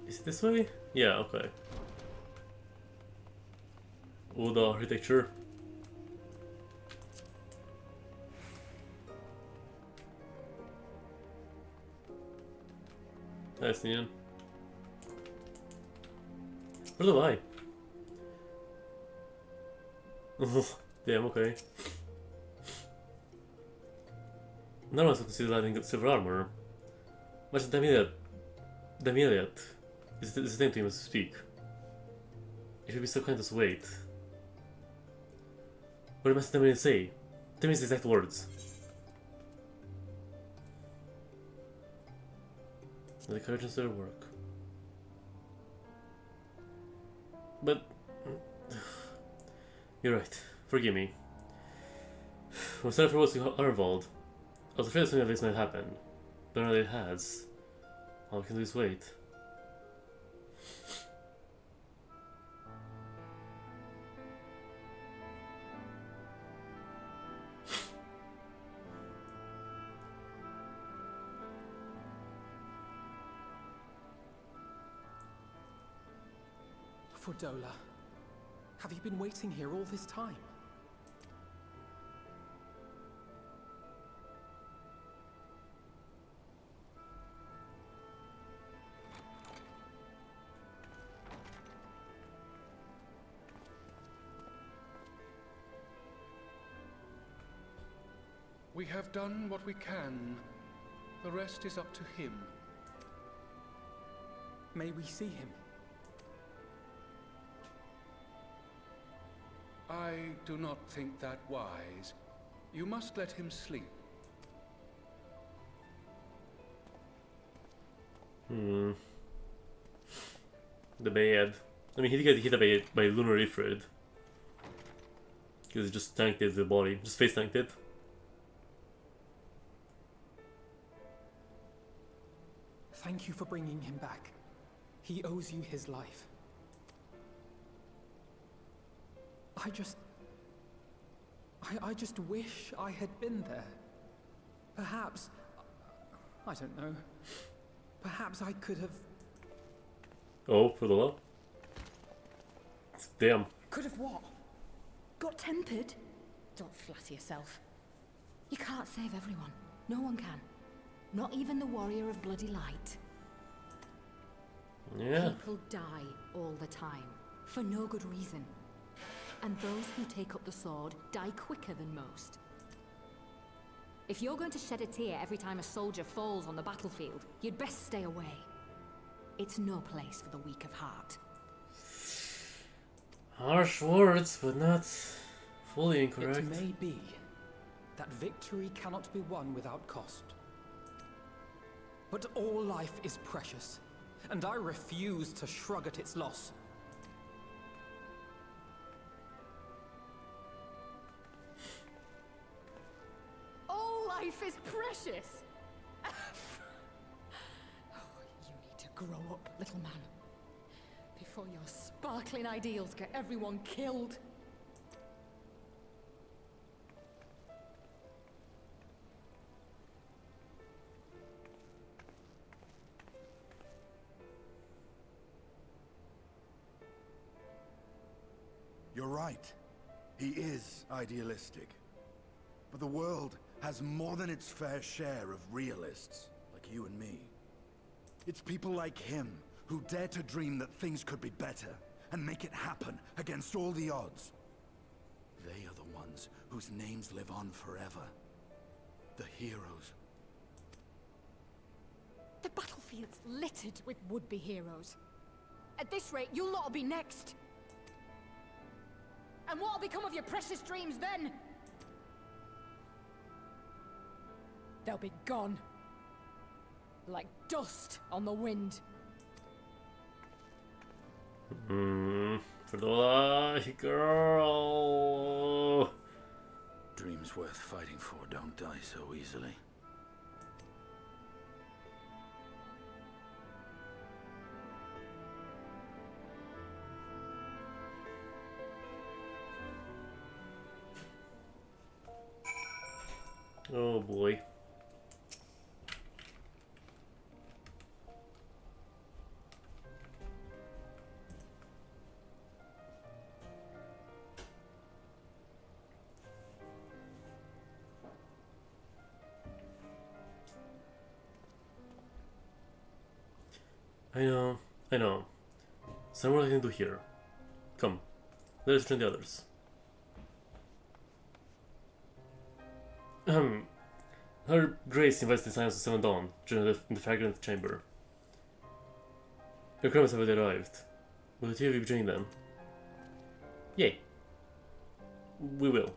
Is it this way? Yeah, okay. Oh, the architecture. Nice, Neon. Where do I? Damn, okay. No one wants to see lighting silver armor. Much Damiliat is the name to him to speak. If you'd be so kind as to wait. What must Damiliat say? Tell me his exact words. The courage and their work. But you're right. Forgive me. When Stanford was Arvold, I was afraid that something like this might happen. But now that it has, all we can do is wait.
Fordola, have you been waiting here all this time?
We have done what we can. The rest is up to him.
May we see him?
I do not think that wise. You must let him sleep.
The bad. I mean, he did get hit by Lunar Ifrit. Because he just tanked it, the body. Just face tanked it.
Thank you for bringing him back. He owes you his life. I just wish I had been there. Perhaps, I don't know. Perhaps I could have...
Oh, for the love? Damn.
Could have what? Got tempered? Don't flatter yourself. You can't save everyone. No one can. Not even the warrior of bloody light.
Yeah.
People die all the time, for no good reason. And those who take up the sword die quicker than most. If you're going to shed a tear every time a soldier falls on the battlefield, you'd best stay away. It's no place for the weak of heart.
Harsh words, but not fully incorrect.
It may be that victory cannot be won without cost. But all life is precious, and I refuse to shrug at its loss.
All life is precious! Oh, you need to grow up, little man. Before your sparkling ideals get everyone killed.
You're right. He is idealistic. But the world has more than its fair share of realists, like you and me. It's people like him who dare to dream that things could be better, and make it happen against all the odds. They are the ones whose names live on forever. The heroes.
The battlefield's littered with would-be heroes. At this rate, you'll lot will be next. And what'll become of your precious dreams then? They'll be gone. Like dust on the wind.
For the light, girl.
Dreams worth fighting for don't die so easily.
Oh boy. I know. Some more I can do here. Come, let us join the others. Her Grace invites the Scions of Seven Dawn, join in the fragrant chamber. Your crewmates have already arrived. Will the two of you join them? Yay. We will.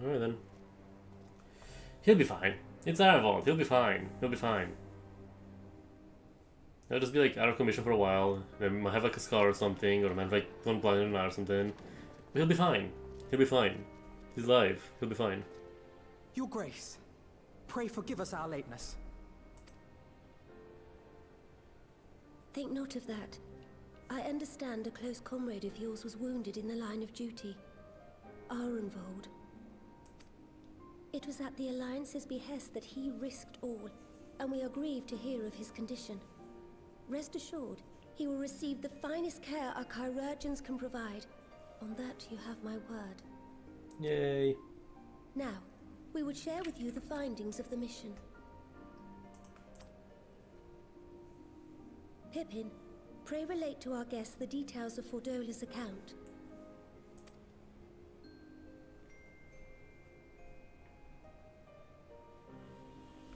Alright then. He'll be fine. It's our vault. He'll be fine. He'll be fine. He'll just be like out of commission for a while. Then might have like a scar or something, or might have like gone blind in an eye or something. But he'll be fine. He'll be fine. He's alive. He'll be fine.
Your Grace, pray forgive us our lateness.
Think not of that. I understand a close comrade of yours was wounded in the line of duty. Arenvold. It was at the Alliance's behest that he risked all, and we are grieved to hear of his condition. Rest assured, he will receive the finest care our chirurgeons can provide. On that you have my word.
Yay.
Now, we would share with you the findings of the mission. Pippin, pray relate to our guests the details of Fordola's account.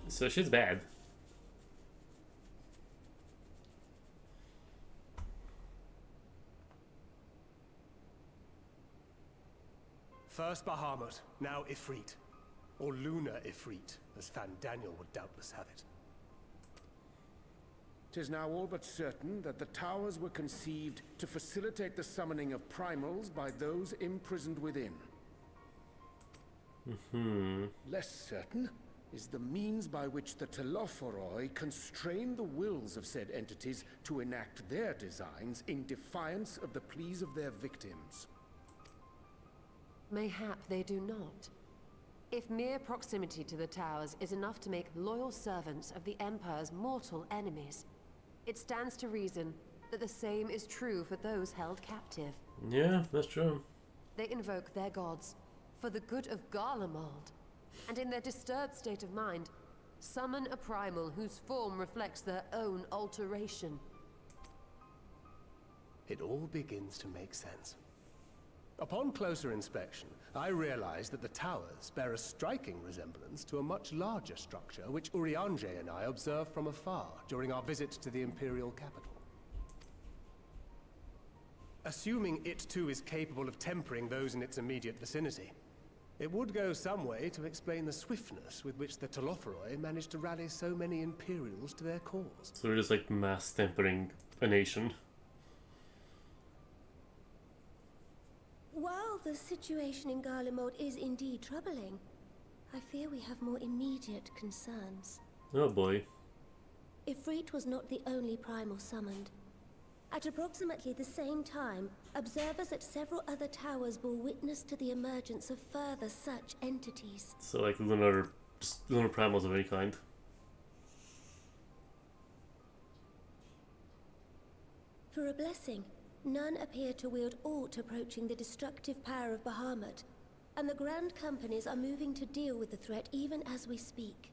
So she's bad.
First Bahamut, now Ifrit. Or Lunar Ifrit, as Fandaniel would doubtless have it.
'Tis now all but certain that the towers were conceived to facilitate the summoning of primals by those imprisoned within. Less certain is the means by which the Telophoroi constrain the wills of said entities to enact their designs in defiance of the pleas of their victims.
Mayhap they do not. If mere proximity to the towers is enough to make loyal servants of the Empire's mortal enemies, it stands to reason that the same is true for those held captive.
Yeah, that's true.
They invoke their gods, for the good of Garlemald, and in their disturbed state of mind, summon a primal whose form reflects their own alteration.
It all begins to make sense. Upon closer inspection, I realized that the towers bear a striking resemblance to a much larger structure which Urianger and I observed from afar during our visit to the Imperial capital. Assuming it too is capable of tempering those in its immediate vicinity, it would go some way to explain the swiftness with which the Telophoroi managed to rally so many Imperials to their cause.
So they're just like mass tempering a nation.
While the situation in Garlemald is indeed troubling, I fear we have more immediate concerns.
Oh boy.
Ifrit was not the only primal summoned. At approximately the same time, observers at several other towers bore witness to the emergence of further such entities.
So like lunar primals of any kind.
For a blessing, none appear to wield aught approaching the destructive power of Bahamut, and the Grand Companies are moving to deal with the threat even as we speak.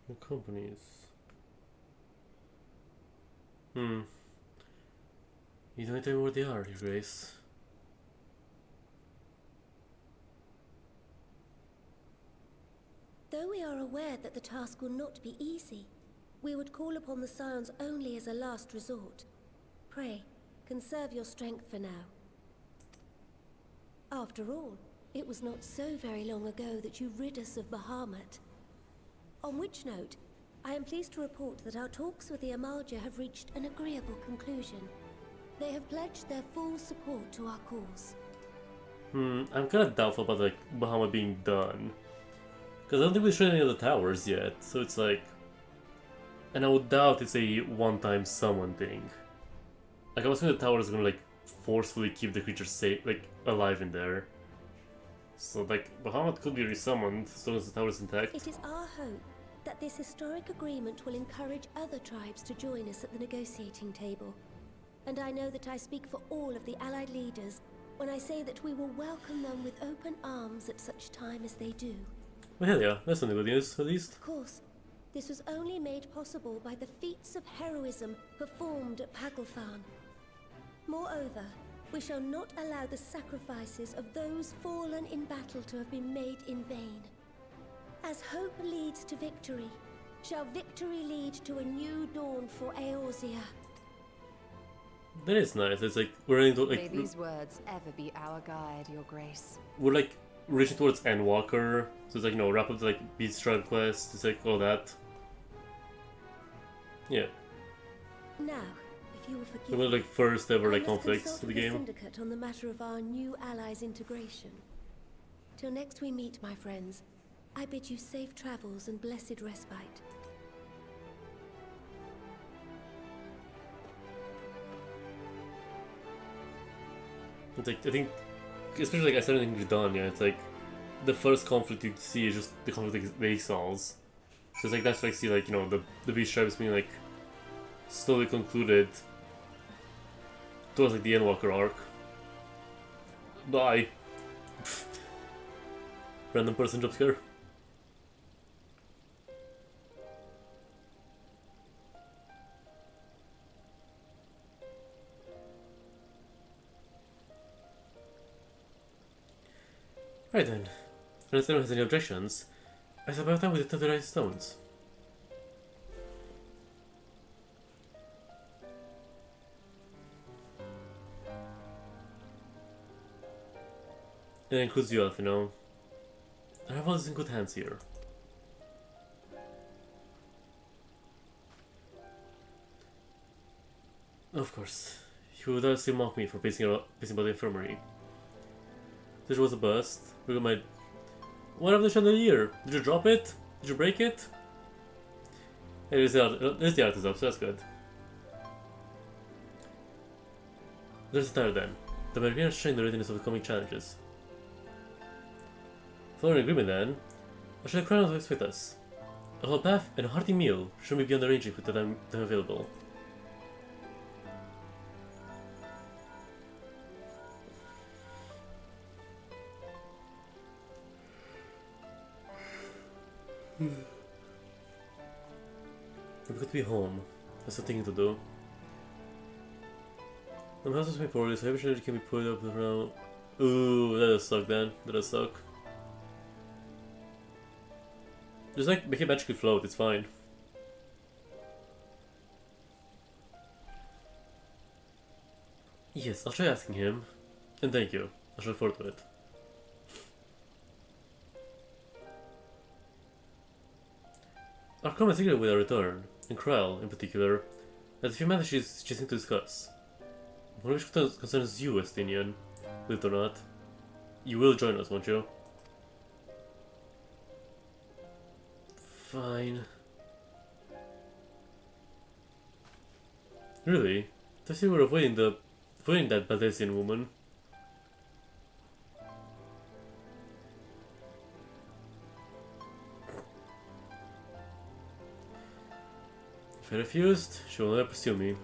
The companies. You don't tell me where they are, Your Grace.
Though we are aware that the task will not be easy, we would call upon the Scions only as a last resort. Pray, conserve your strength for now. After all, it was not so very long ago that you rid us of Bahamut. On which note, I am pleased to report that our talks with the Amalja have reached an agreeable conclusion. They have pledged their full support to our cause.
I'm kind of doubtful about like Bahamut being done. Because I don't think we've destroyed any of the towers yet, so it's like... And I would doubt it's a one-time summon thing. Like, I was thinking the towers are gonna like forcefully keep the creatures safe, like, alive in there. So like, Bahamut could be resummoned as long as the tower is intact.
It is our hope that this historic agreement will encourage other tribes to join us at the negotiating table. And I know that I speak for all of the allied leaders when I say that we will welcome them with open arms at such time as they do.
Well, hell yeah, that's something good news, at least.
Of course, this was only made possible by the feats of heroism performed at Paglfan. Moreover, we shall not allow the sacrifices of those fallen in battle to have been made in vain. As hope leads to victory, shall victory lead to a new dawn for Eorzea.
That is nice. It's like we're into like.
May these words ever be our guide, Your Grace.
We're like reaching towards Endwalker, so it's like, you know, wrap up the like Beast Tribe quest. It's like all that. Yeah.
Now, if you will forgive
It was like first ever like
I must
conflicts
consult
of the
with
game.
Syndicate on the matter of our new allies' integration. Till next we meet, my friends, I bid you safe travels and blessed respite.
It's like, I think, especially like I said anything done, yeah, it's like the first conflict you see is just the conflict with the Exiles. So it's like that's like see like, you know, the Beast Tribes being like slowly concluded towards like the Endwalker arc. Bye. Random person jump scare. Right then, unless anyone has any objections, it's about time we detect the right stones. It includes you, Elf, you know. I have all this in good hands here. Of course, you would obviously mock me for pacing about the infirmary. This was a bust. Look at my... What happened to chandelier? Did you drop it? Did you break it? Hey, there's the art is up, so that's good. There's the tire then. The Meridians strain the readiness of the coming challenges. Following agreement then, I shall crown what expect us. A hot bath and a hearty meal should be beyond the range with the time available. We've got to be home. That's the thing to do. The house has been poorly, so every can be put up around. Ooh, that does suck, then. That does suck. Just like make it magically float, it's fine. Yes, I'll try asking him. And thank you. I shall look forward to it. Our common secret with our return, and Krell in particular, has a few matters she's choosing to discuss. One of which concerns you, Estinian. Believe it or not. You will join us, won't you? Fine. Really? I thought you were avoiding that Badesian woman. If I refused, she will never pursue me.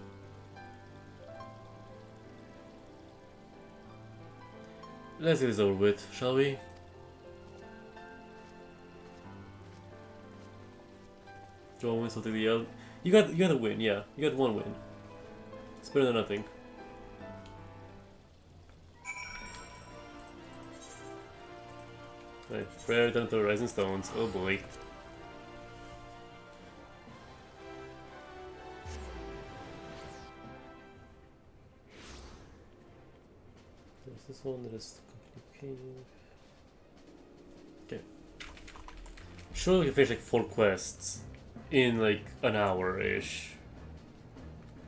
Let's get this over with, shall we? Do you want to win something else? You got a win, yeah. You got one win. It's better than nothing. Right, prayer down to the rising stones. Oh boy. There's this one that is complicated. Okay. Surely we can finish like 4 quests in like an hour-ish.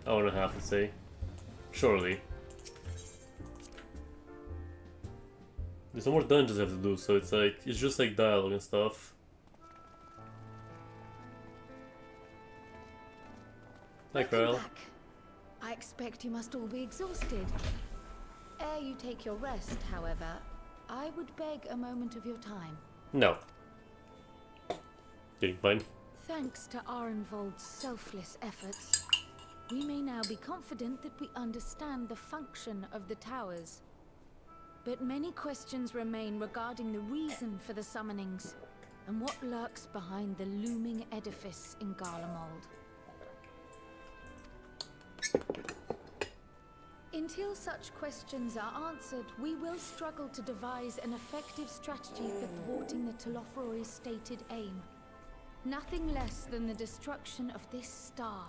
Hour and a half, let's say. Surely. There's some more dungeons I have to do, so it's like, it's just like dialogue and stuff. Hi, Krell.
I expect you must all be exhausted. Ere you take your rest, however, I would beg a moment of your time.
No. Getting fine.
Thanks to Arenvold's selfless efforts, we may now be confident that we understand the function of the towers. But many questions remain regarding the reason for the summonings, and what lurks behind the looming edifice in Garlemald. Until such questions are answered, we will struggle to devise an effective strategy for thwarting the Telofroi's stated aim. Nothing less than the destruction of this star.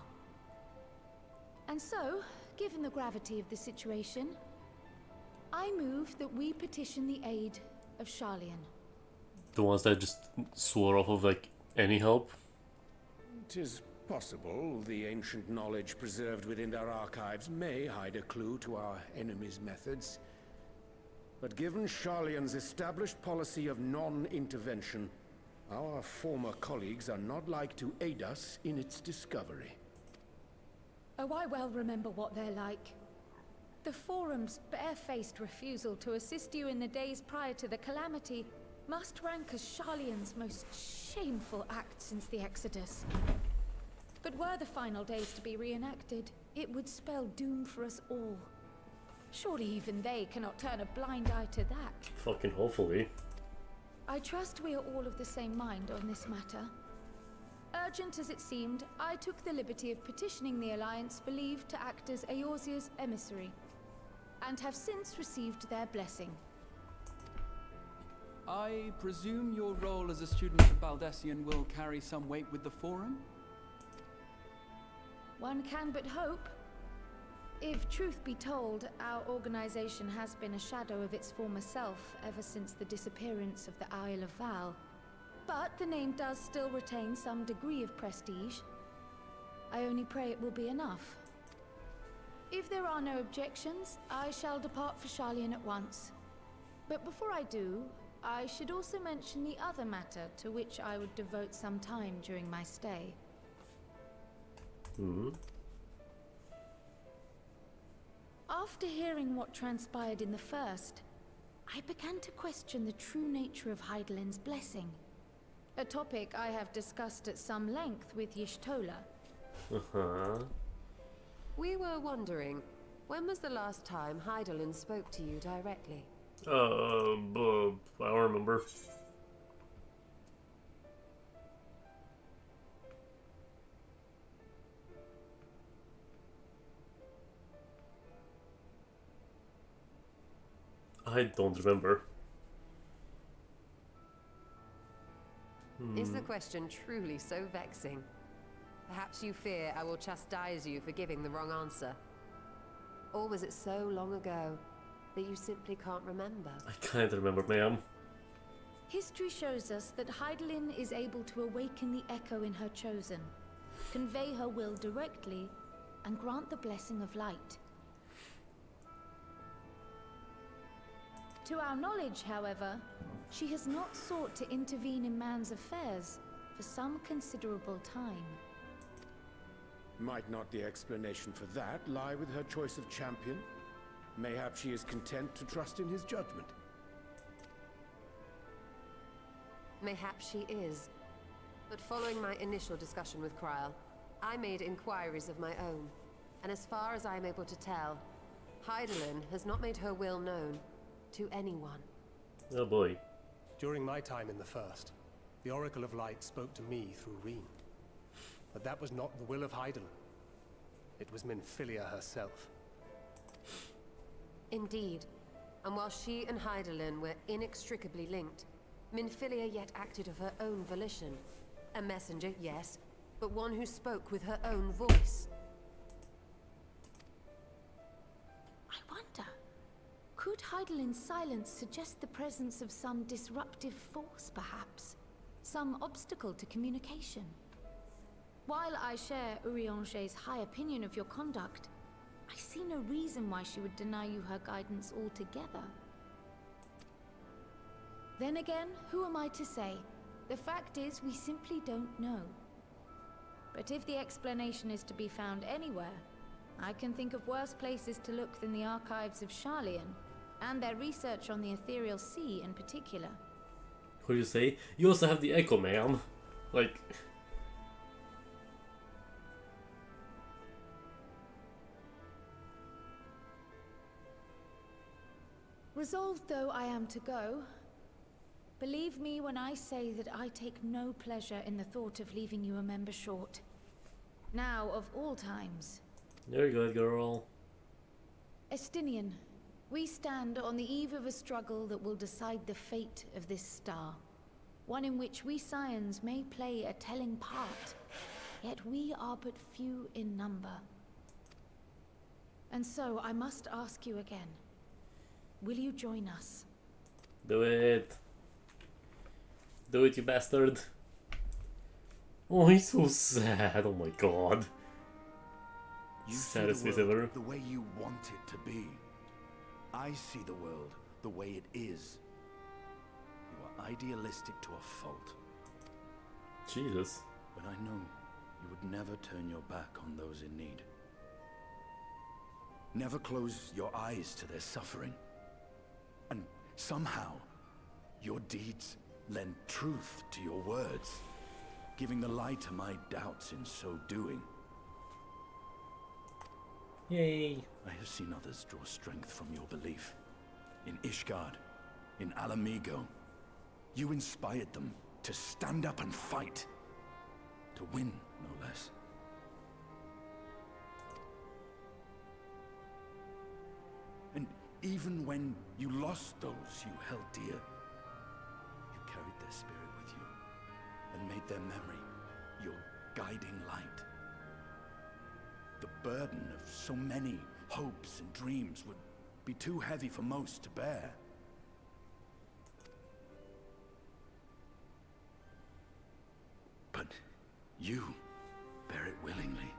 And so, given the gravity of the situation, I move that we petition the aid of Sharlayan.
The ones that just swore off of like any help?
'Tis possible the ancient knowledge preserved within our archives may hide a clue to our enemy's methods. But given Sharlayan's established policy of non-intervention, our former colleagues are not like to aid us in its discovery.
Oh, I well remember what they're like. The Forum's barefaced refusal to assist you in the days prior to the calamity must rank as Sharlayan's most shameful act since the Exodus. But were the final days to be reenacted, it would spell doom for us all. Surely even they cannot turn a blind eye to that.
Fucking hopefully.
I trust we are all of the same mind on this matter. Urgent as it seemed, I took the liberty of petitioning the Alliance for leave to act as Eorzea's emissary, and have since received their blessing.
I presume your role as a student of Baldessian will carry some weight with the Forum?
One can but hope. If truth be told, our organization has been a shadow of its former self ever since the disappearance of the Isle of Val. But the name does still retain some degree of prestige. I only pray it will be enough. If there are no objections, I shall depart for Sharlayan at once. But before I do, I should also mention the other matter to which I would devote some time during my stay. After hearing what transpired in the first, I began to question the true nature of Hydalin's blessing. A topic I have discussed at some length with Y'shtola.
Uh-huh.
We were wondering, when was the last time Hydaelyn spoke to you directly?
I don't remember. I don't remember.
Is the question truly so vexing? Perhaps you fear I will chastise you for giving the wrong answer. Or was it so long ago that you simply can't remember?
I can't remember, ma'am.
History shows us that Hydaelyn is able to awaken the echo in her chosen, convey her will directly, and grant the blessing of light. To our knowledge, however, she has not sought to intervene in man's affairs for some considerable time.
Might not the explanation for that lie with her choice of champion? Mayhap she is content to trust in his judgment.
Mayhaps she is. But following my initial discussion with Krile, I made inquiries of my own. And as far as I am able to tell, Hydaelyn has not made her will known to anyone.
Oh boy.
During my time in the First, the Oracle of Light spoke to me through Reen. But that was not the will of Hydaelyn. It was Minfilia herself.
Indeed. And while she and Hydaelyn were inextricably linked, Minfilia yet acted of her own volition. A messenger, yes, but one who spoke with her own voice.
I wonder, could Hydaelyn's silence suggest the presence of some disruptive force, perhaps? Some obstacle to communication? While I share Urianger's high opinion of your conduct, I see no reason why she would deny you her guidance altogether. Then again, who am I to say? The fact is, we simply don't know. But if the explanation is to be found anywhere, I can think of worse places to look than the archives of Sharlayan, and their research on the Ethereal Sea in particular.
What do you say? You also have the Echo, ma'am. Like...
Resolved though I am to go, believe me when I say that I take no pleasure in the thought of leaving you a member short. Now, of all times.
Very good, girl.
Estinian, we stand on the eve of a struggle that will decide the fate of this star. One in which we Scions may play a telling part, yet we are but few in number. And so I must ask you again. Will you join us?
Do it. Do it, you bastard. Oh, he's so sad. Oh my god.
You
Saddest
see
face
the world
ever.
the way you want it to be. I see the world the way it is. You are idealistic to a fault.
Jesus.
But I know you would never turn your back on those in need. Never close your eyes to their suffering. And somehow, your deeds lend truth to your words, giving the lie to my doubts in so doing.
Yay.
I have seen others draw strength from your belief. In Ishgard, in Alamigo. You inspired them to stand up and fight. To win, no less. And even when you lost those you held dear, you carried their spirit with you and made their memory your guiding light. The burden of so many hopes and dreams would be too heavy for most to bear. But you bear it willingly,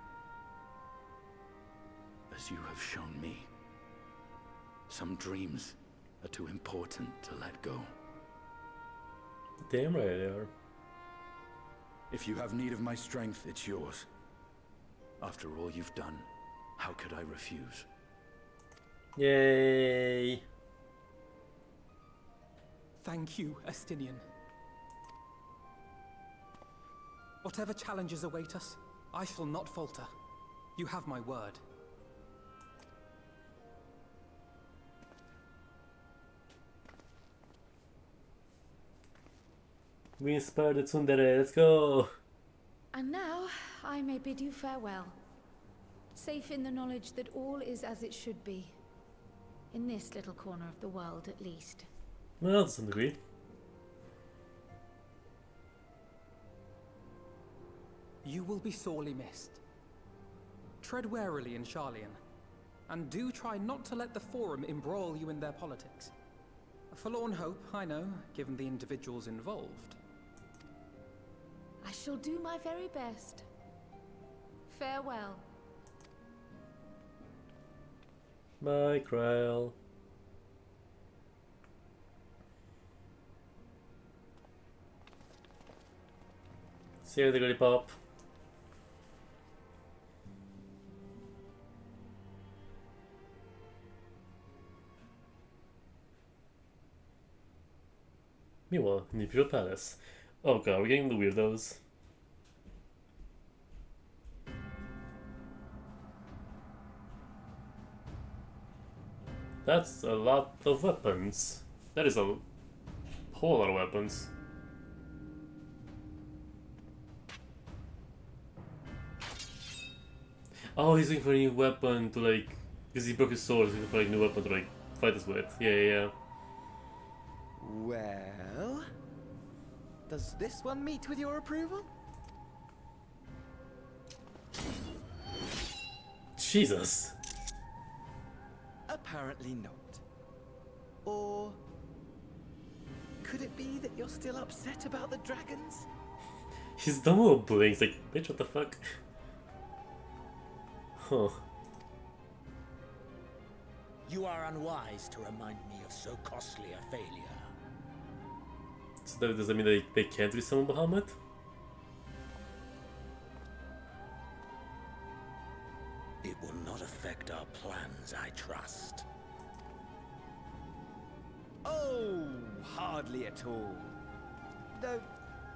as you have shown me. Some dreams are too important to let go.
Damn right they are.
If you have need of my strength, it's yours. After all you've done, how could I refuse?
Yay!
Thank you, Estinian. Whatever challenges await us, I shall not falter. You have my word.
We inspired the tsundere, let's go!
And now, I may bid you farewell. Safe in the knowledge that all is as it should be. In this little corner of the world, at least.
Well, to some degree.
You will be sorely missed. Tread warily in Charlian, and do try not to let the Forum embroil you in their politics. A forlorn hope, I know, given the individuals involved.
I shall do my very best. Farewell.
Bye, Kryl. See you, the Gully Pop. Meanwhile, in the Imperial Palace. Oh god, we're getting the weirdos. That's a lot of weapons. That is a whole lot of weapons. Oh, he's looking for a new weapon to like... Because he broke his sword, he's looking for like a new weapon to like fight us with. Yeah.
Well... Does this one meet with your approval?
Jesus.
Apparently not. Or... could it be that you're still upset about the dragons?
His dumb little blinks like, bitch, what the fuck? Huh.
You are unwise to remind me of so costly a failure.
So does that mean they can't resummon Bahamut?
It will not affect our plans, I trust.
Oh, hardly at all. Though,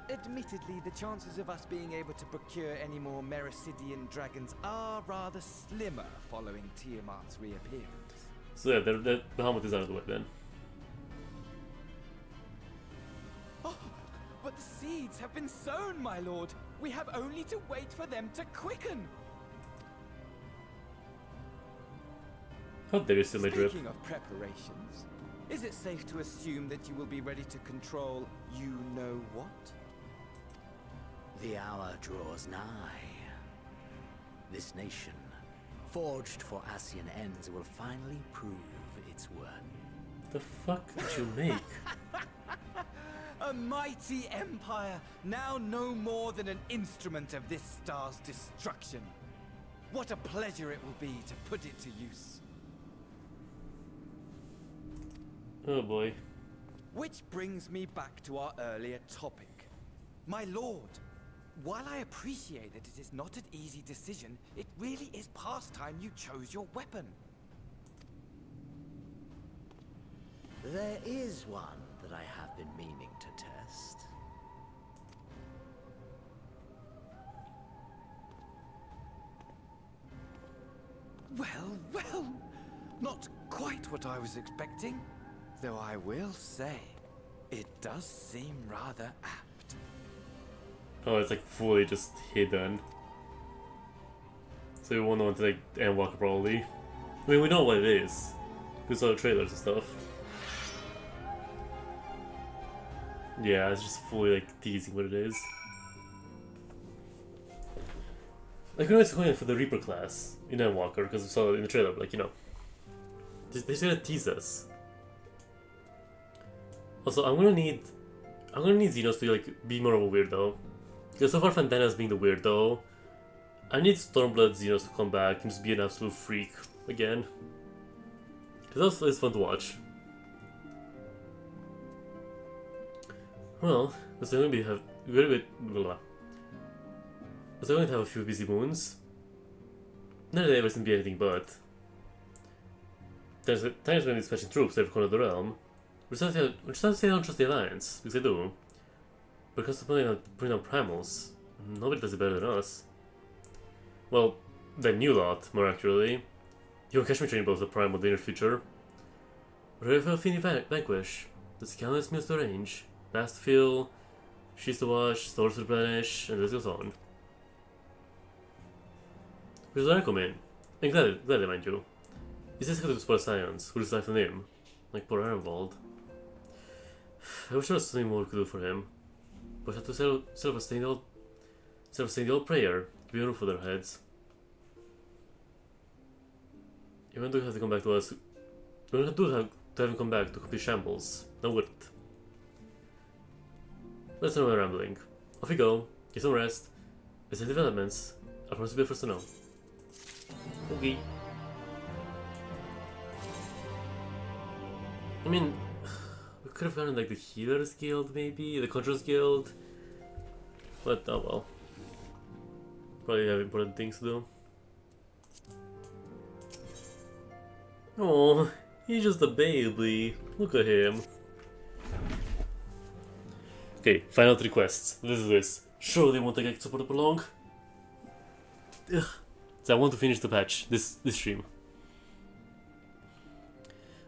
admittedly, the chances of us being able to procure any more Mericidian dragons are rather slimmer following Tiamat's reappearance.
So yeah, the Bahamut is out of the way then.
Oh, but the seeds have been sown, my lord. We have only to wait for them to quicken.
How dare you steal my drip?
Speaking of preparations, is it safe to assume that you will be ready to control you-know-what?
The hour draws nigh. This nation, forged for Ascian ends, will finally prove its worth.
The fuck did you make?
A mighty empire, now no more than an instrument of this star's destruction. What a pleasure it will be to put it to use.
Oh boy.
Which brings me back to our earlier topic. My lord, while I appreciate that it is not an easy decision, it really is past time you chose your weapon.
There is one that I have been meaning to test.
Well, not quite what I was expecting. Though I will say, it does seem rather apt.
Oh, it's like fully just hidden. So we won't know until like Endwalker probably. I mean, we know what it is. We saw the trailers and stuff. Yeah, it's just fully like teasing what it is. Like we know it's going for the Reaper class in Endwalker because we saw it in the trailer, but like, you know. They're just gonna tease us. Also, I'm gonna need Xenos to like be more of a weirdo. Because so far Fantana's being the weirdo. I need Stormblood Xenos to come back and just be an absolute freak again. Because that's fun to watch. Well, so we're going to have a few busy moons. Not that ever seem to be anything but. Time's going to be dispatching troops to every corner of the realm. Which doesn't say I don't trust the Alliance, because I do. Because of putting on primals, Nobody does it better than us. Well, than you lot, more accurately. You will catch me training both the prime of the near future. Refer Vanquish. The countless meals to arrange. Baths to fill, sheets to wash, stores to replenish, and this goes on. Where's the come in? And gladly, mind you. He's just going to spoil science, who is life in him. Like poor Ironwald. I wish there was something more we could do for him. But I had to self-sustain the old prayer, give a roof for their heads. Even though you have to come back to us, we don't do have to have him come back to complete shambles. No good. That's not my rambling. Off we go, get some rest. As in developments, I promise to be the first to know. Okay. I mean, we could have gotten like the Healers Guild maybe, the Conjurers Guild. But oh well. Probably have important things to do. Oh, he's just a baby. Look at him. Okay, final 3 quests. This is this. Surely won't take support for long. Ugh. So I want to finish the patch, this stream.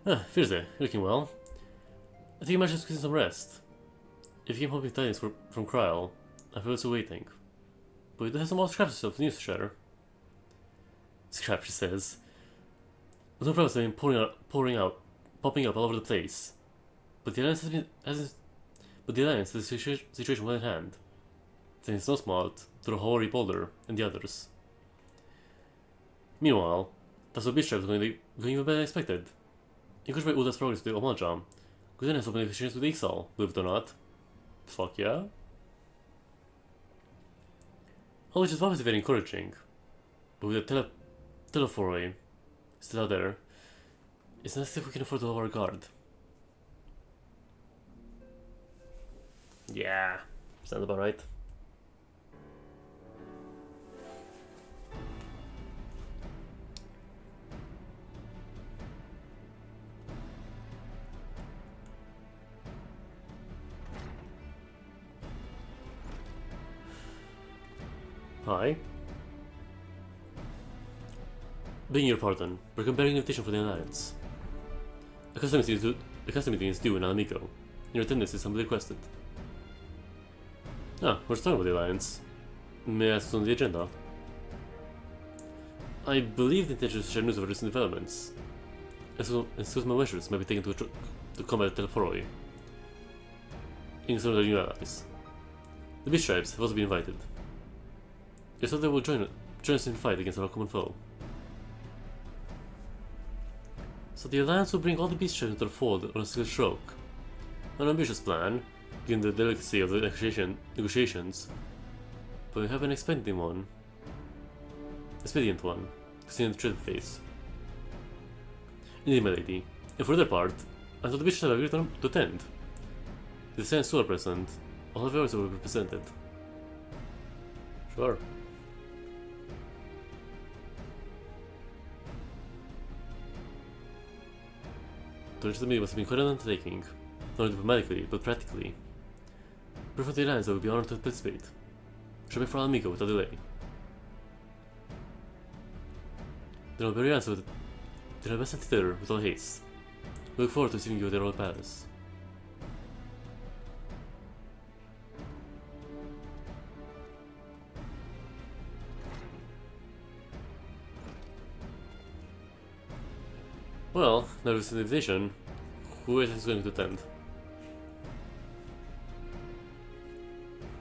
Ah, Thursday, looking well. I think you might just get some rest. If you keep hoping tidings from Kryl, I feel also waiting. But you do have some more scraps of news to share. Scrap, she says. There's no problems have been popping up all over the place. But the Alliance has the situation well in hand. Thanks to Snowsmart, through Hori Boulder, and the others. Meanwhile, Tasso Bishop is going even better than expected. Encouraged by Uda's progress with the Omaja, Guden has opened negotiations with the Ixal, believe it or not. Fuck yeah. All which is obviously very encouraging. But with the Teleforay still out there, it's not as if we can afford to lower our guard. Yeah, sounds about right. Hi. Begging your pardon, we're comparing an invitation for the Alliance. A custom meeting is due in Alamico. Your attendance is humbly requested. Ah, we're starting with the Alliance. May I ask what's on the agenda? I believe the intention is to share news of recent developments. And so my measures might be taken to combat Teleforoi. In some of the new allies. The Beast Tribes have also been invited. They thought they will join us in the fight against our common foe. So the Alliance will bring all the Beast Tribes into the fold on a single stroke. An ambitious plan, given the delicacy of the negotiations, but we have an expedient one, considering the threat we face. Indeed, my lady, and for their part, I thought the Beast Tribes have agreed to attend. The Science Soul are present, all of ours will be represented. Sure. To reach the meeting must have been quite an undertaking, not only diplomatically, but practically. Pray for the Alliance I would be honored to participate. Show me for Alamico without delay. Then I'll bury your answer to the best thither with all haste. We look forward to receiving you at the Royal Palace. Well, now with the invitation, who is going to attend?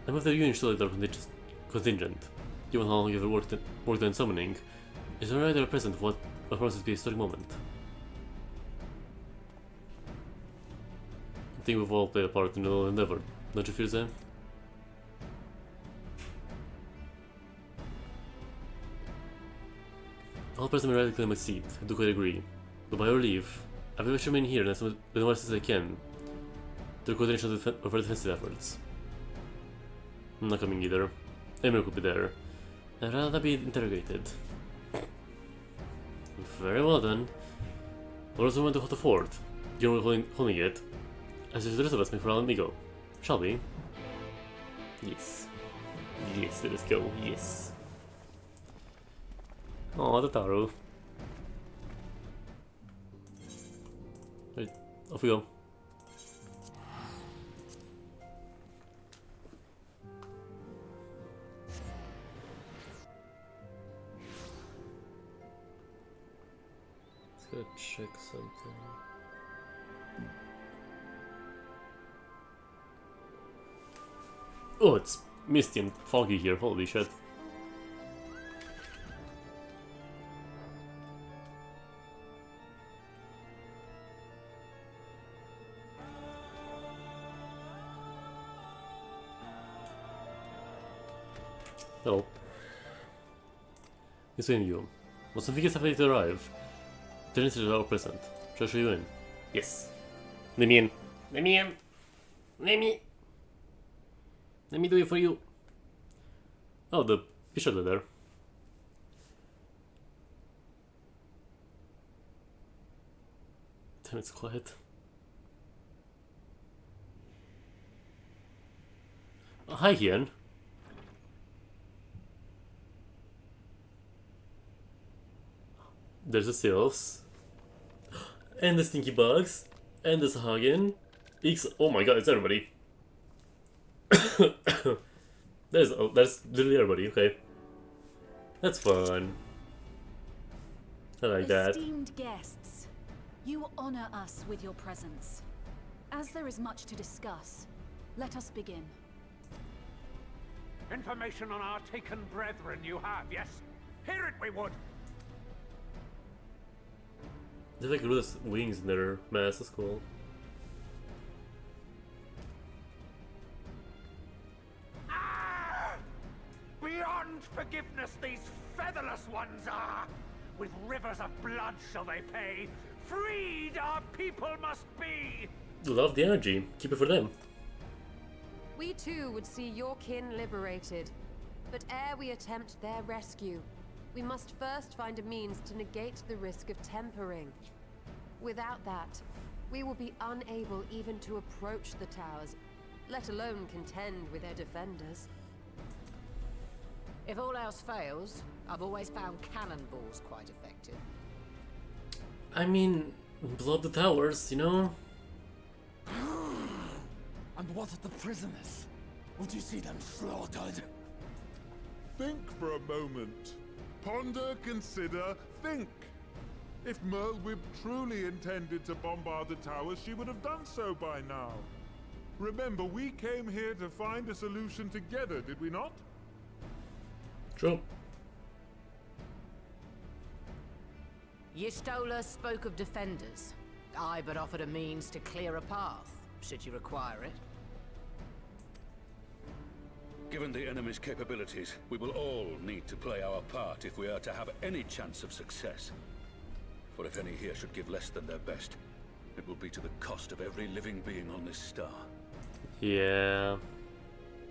I'm of the Union Solidar contingent. Given how long you have worked in summoning, is already represent what promises to be a historic moment. I think we've all played a part in the little endeavor, don't you feel the same? I'll present me radically my seat, I do quite agree. But by your leave, I will remain here as much as I can to the coordination of our defensive efforts. I'm not coming either. Emir could be there. I'd rather not be interrogated. Very well then. We're also going to hold the fort. You're holding it, as the rest of us make for Alamigo. Shall we? Yes. Yes, let us go. Yes. Oh, the Taro. Right, off we go. Let's go check something. Oh, it's misty and foggy here. Holy shit. Hello. It's in you. Mozambique have to arrive. Turn into our present. Shall I show you in? Yes. Let me in. Let me in. Let me. Let me do it for you. Oh, the bishop are there. Damn, it's quiet. Oh, hi, Ian. There's the sylphs. And the stinky bugs. And the Sahagin. Oh my god, it's everybody. That's literally everybody, okay. That's fun. I like that.
Esteemed guests, you honor us with your presence. As there is much to discuss, let us begin.
Information on our taken brethren you have, yes? Hear it we would!
They have like really wings in their mask, that's cool.
Beyond forgiveness these featherless ones are! With rivers of blood shall they pay! Freed our people must be!
Love the energy. Keep it for them.
We too would see your kin liberated. But ere we attempt their rescue, we must first find a means to negate the risk of tempering. Without that, we will be unable even to approach the towers, let alone contend with their defenders.
If all else fails, I've always found cannonballs quite effective.
I mean, blow up the towers, you know?
And what of the prisoners? Would you see them slaughtered?
Think for a moment. Ponder, consider, think. If Merlwyb truly intended to bombard the towers, she would have done so by now. Remember, we came here to find a solution together, did we not?
True.
Y'shtola spoke of defenders. I but offered a means to clear a path, should you require it.
Given the enemy's capabilities, we will all need to play our part if we are to have any chance of success. For if any here should give less than their best, it will be to the cost of every living being on this star.
Yeah.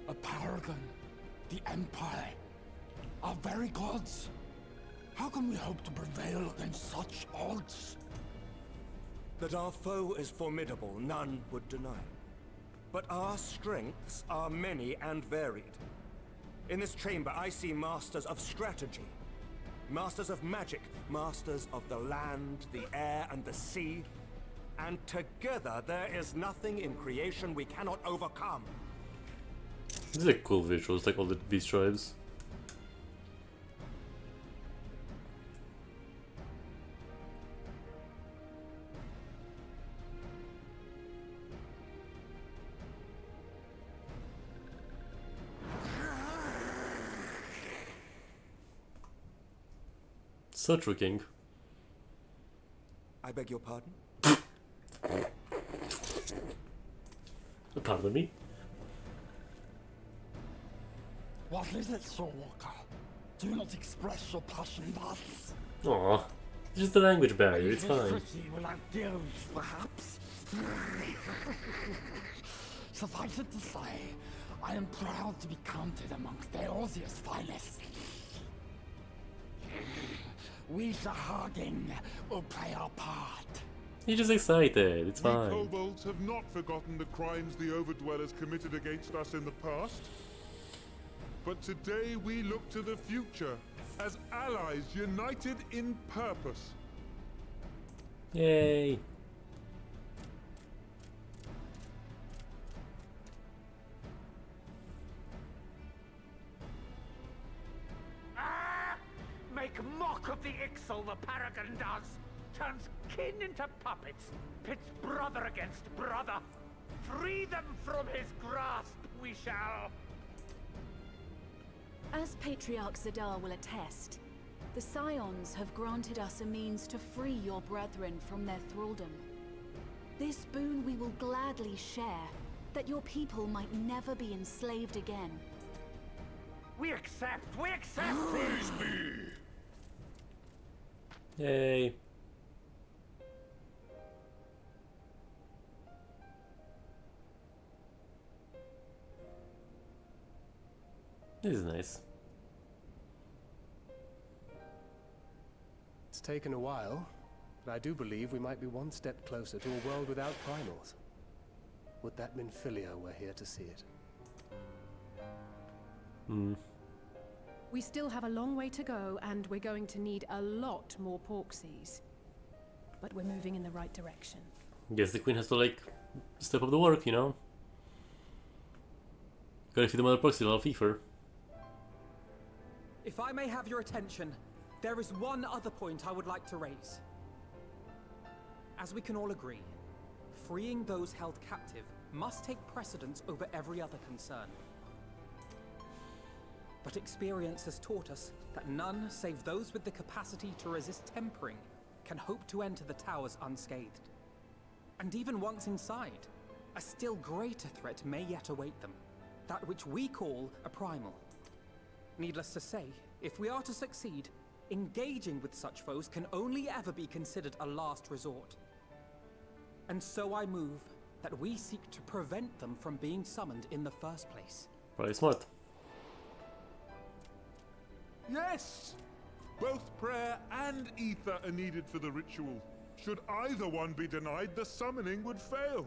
A paragon. The Empire. Our very gods. How can we hope to prevail against such odds?
That our foe is formidable, none would deny. But our strengths are many and varied. In this chamber, I see masters of strategy, masters of magic, masters of the land, the air, and the sea. And together, there is nothing in creation we cannot overcome.
These are cool visuals, like all the beast tribes. So true, King.
I beg your pardon?
Pardon me?
What is it, Soulwalker? Do you not express your passion thus?
Aw, it's just a language barrier, it's fine.
Pretty without gills, perhaps? Suffice it to say, I am proud to be counted amongst Eorzea's finest. We Sahagin will play our part.
He's just excited, it's
We
fine.
kobolds have not forgotten the crimes the Overdwellers committed against us in the past. But today we look to the future as allies united in purpose.
Yay!
Make mock of the Ixal, the Paragon does! Turns kin into puppets, pits brother against brother. Free them from his grasp, we shall!
As Patriarch Zadar will attest, the Scions have granted us a means to free your brethren from their thraldom. This boon we will gladly share, that your people might never be enslaved again.
We accept! We accept!
Praise me!
Yay! This is nice.
It's taken a while, but I do believe we might be one step closer to a world without primals. Would that Minfilia were here to see it.
We still have a long way to go, and we're going to need a lot more Porksies. But we're moving in the right direction.
Guess the Queen has to, like, step up the work, you know? Gotta feed the mother proxy a lot of FIFA.
If I may have your attention, there is one other point I would like to raise. As we can all agree, freeing those held captive must take precedence over every other concern. But experience has taught us that none save those with the capacity to resist tempering can hope to enter the towers unscathed. And even once inside, a still greater threat may yet await them, that which we call a primal. Needless to say, if we are to succeed, engaging with such foes can only ever be considered a last resort. And so I move that we seek to prevent them from being summoned in the first place.
Probably smart.
Yes! Both prayer and ether are needed for the ritual. Should either one be denied, the summoning would fail.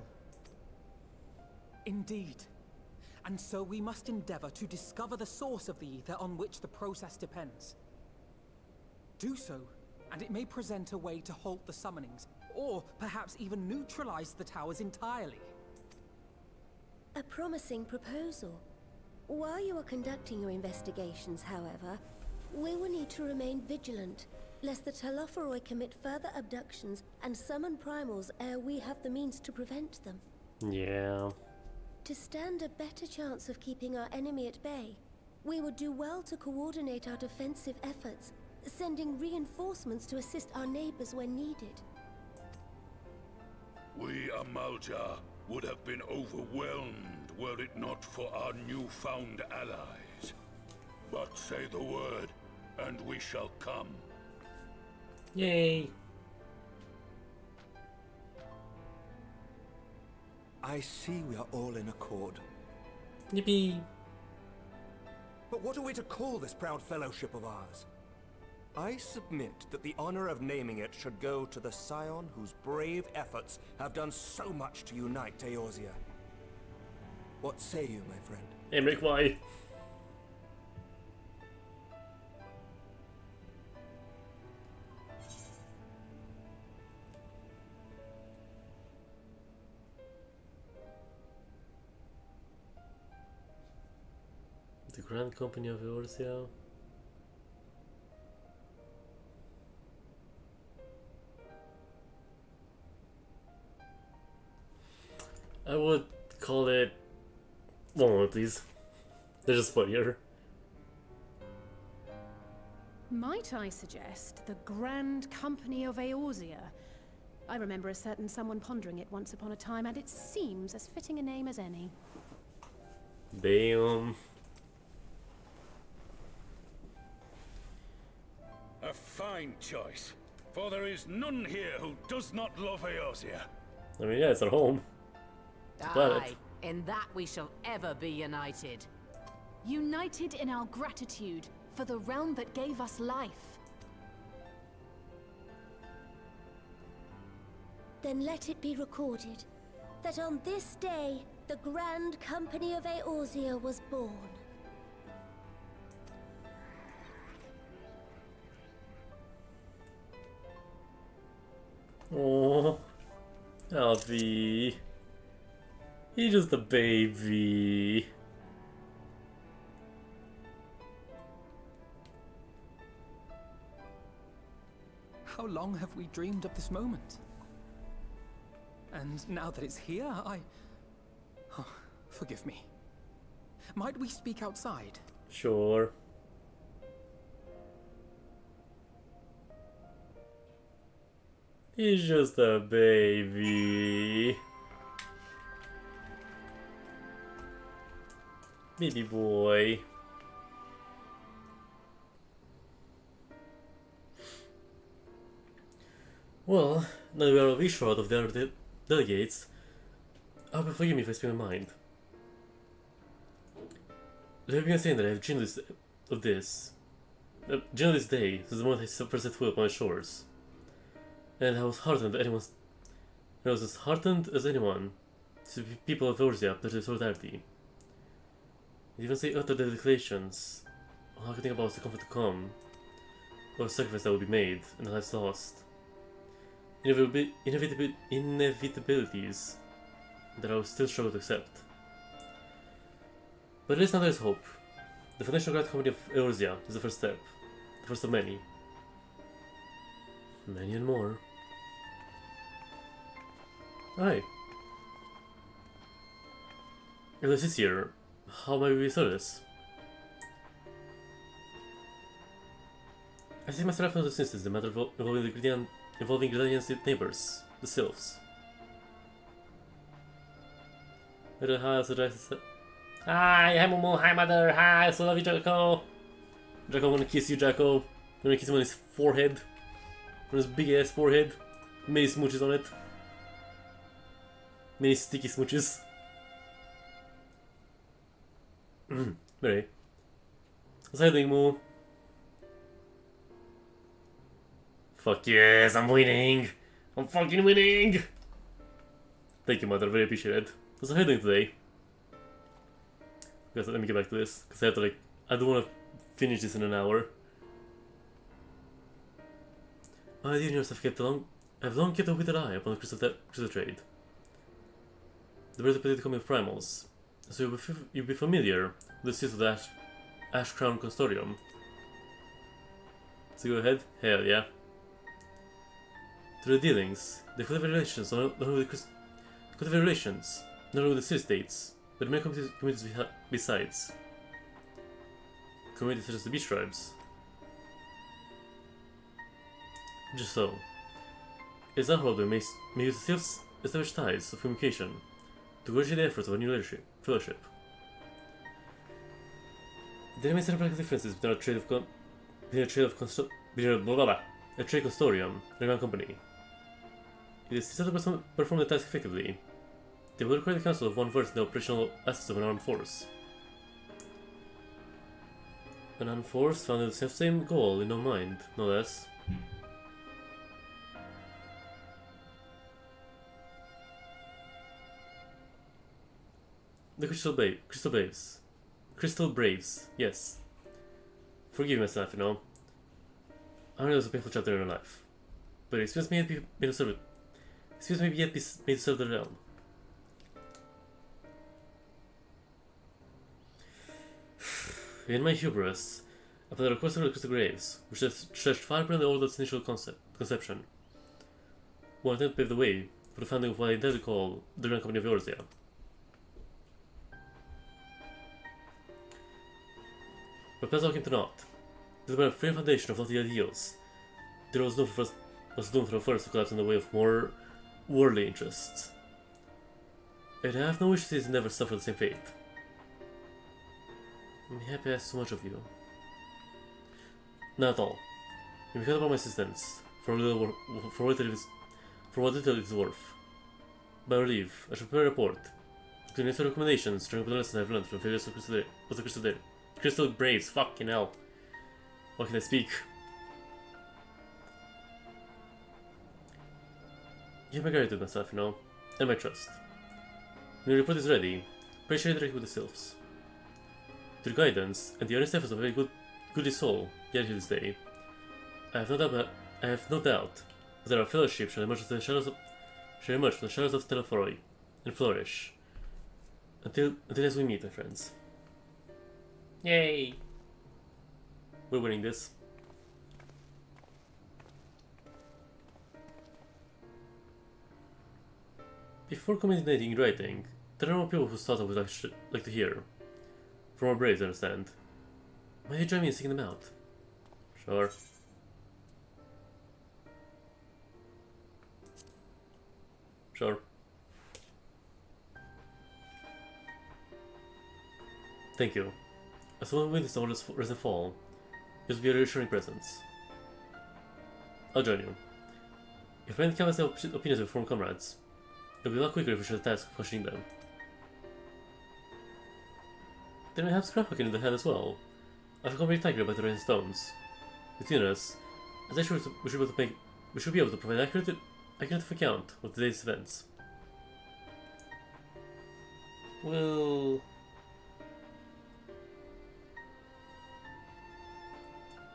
Indeed. And so we must endeavor to discover the source of the ether on which the process depends. Do so, and it may present a way to halt the summonings, or perhaps even neutralize the towers entirely.
A promising proposal. While you are conducting your investigations, however, we will need to remain vigilant, lest the Telophoroi commit further abductions and summon primals ere we have the means to prevent them.
Yeah.
To stand a better chance of keeping our enemy at bay, we would do well to coordinate our defensive efforts, sending reinforcements to assist our neighbors when needed.
We Amalja would have been overwhelmed were it not for our newfound allies. But say the word, and we shall come.
Yay!
I see we are all in accord.
Yippee!
But what are we to call this proud fellowship of ours? I submit that the honor of naming it should go to the scion whose brave efforts have done so much to unite Eorzea. What say you, my friend?
Emmerich, why? The Grand Company of Eorzea. I would call it... One moment, please. They're just funnier.
Might I suggest the Grand Company of Eorzea? I remember a certain someone pondering it once upon a time, and it seems as fitting a name as any.
Damn.
A fine choice, for there is none here who does not love Eorzea.
I mean, yeah, it's our home. It's a planet.
Aye, in that we shall ever be united.
United in our gratitude for the realm that gave us life.
Then let it be recorded that on this day, the Grand Company of Eorzea was born.
Oh, Alfie. He's just a baby.
How long have we dreamed of this moment? And now that it's here, oh, forgive me. Might we speak outside?
Sure. He's just a baby. Baby boy. Well, now we are a wish short of the other delegates. Forgive me if I speak my mind. Let me begin saying that I have dreamed of this. Dreamed this day since the moment I first set foot upon the shores. And I was heartened I was as heartened as anyone to the people of Eorzea after their solidarity. Even say utter their declarations, all I could think about was the comfort to come, or the sacrifice that would be made, and the lives lost. Inevitabilities that I would still struggle to accept. But at least now there is hope. The Foundation of Grand Company of Eorzea is the first step, the first of many. Many and more. Hi. If this is here, how might we start this? I see myself in this instance the matter involving Gridanian's neighbors, the Sylphs. Hi, hi Momo, hi mother, hi, I so love you, Draco. Draco, I wanna kiss you, Draco. I wanna kiss him on his forehead. On his big ass forehead. Many smooches on it. Many sticky smooches. Very. What's happening, Moo? Fuck yes, I'm winning! I'm fucking winning! Thank you, mother, very appreciated. What's happening today? Guys, let me get back to this, because I have to I don't want to finish this in an hour. My dear nurse, I've long kept a withered eye upon the crystal trade. The birds of the coming of primals, so you'll be familiar with the seat of the Ash Crown Constorium. So go ahead? Hell yeah. Through the dealings, they cultivate relations not only with the city states, but many communities besides. Communities such as the beach tribes. Just so. It's our hope that may use the Sylphs establish ties of communication to encourage the efforts of a new fellowship. There remain certain practical differences between a trade constorium and a grand company. It is set to perform the task effectively. They will require the council of one versed in the operational aspects of an armed force. An armed force found the same goal in no mind, no less. The Crystal Braves, yes. Forgive myself, you know. I know it was a painful chapter in your life, but experience may yet be made to serve it. Experience may yet be made to serve the realm. In my hubris, I played a course of the Crystal Graves, which has stretched far beyond the oldest initial conception. One attempt to pave the way for the founding of what I dare to call the Grand Company of Eorzea. But plans all came to naught. They were a frail foundation of lofty ideals. There was doomed from the first to collapse in the way of more worldly interests. And I have no wish to see his endeavors suffer the same fate. I'm happy I asked so much of you. Not at all. You may count upon my assistance for what little it is worth. By your leave, I shall prepare a report, including necessary recommendations during the lessons I have learned from failures of the Crystal Braves. Fucking hell. What can I speak? You have my gratitude, myself, you know, and my trust. When your report is ready, pray share it directly with the Sylphs. Through guidance and the earnest efforts of a very good soul gathered here this day, I have no doubt There are fellowship shall emerge from the shadows of Teleforoy and flourish. Until as we meet, my friends. Yay! We're winning this. Before communicating in writing, there are more people whose thoughts I would like to hear. From our braves, I understand. Might you join me in seeking them out? Sure. Sure. Thank you. As someone witnessed all this rise and fall, this will be a reassuring presence. I'll join you. If men canvass the opinions of former comrades, it will be a lot quicker if we share the task of questioning them. Then we have Scrapbook in the hand as well. I shall accompany Tiger by the Rain Stones. Between us, as I should we should be able to provide accurate account of today's events. Well,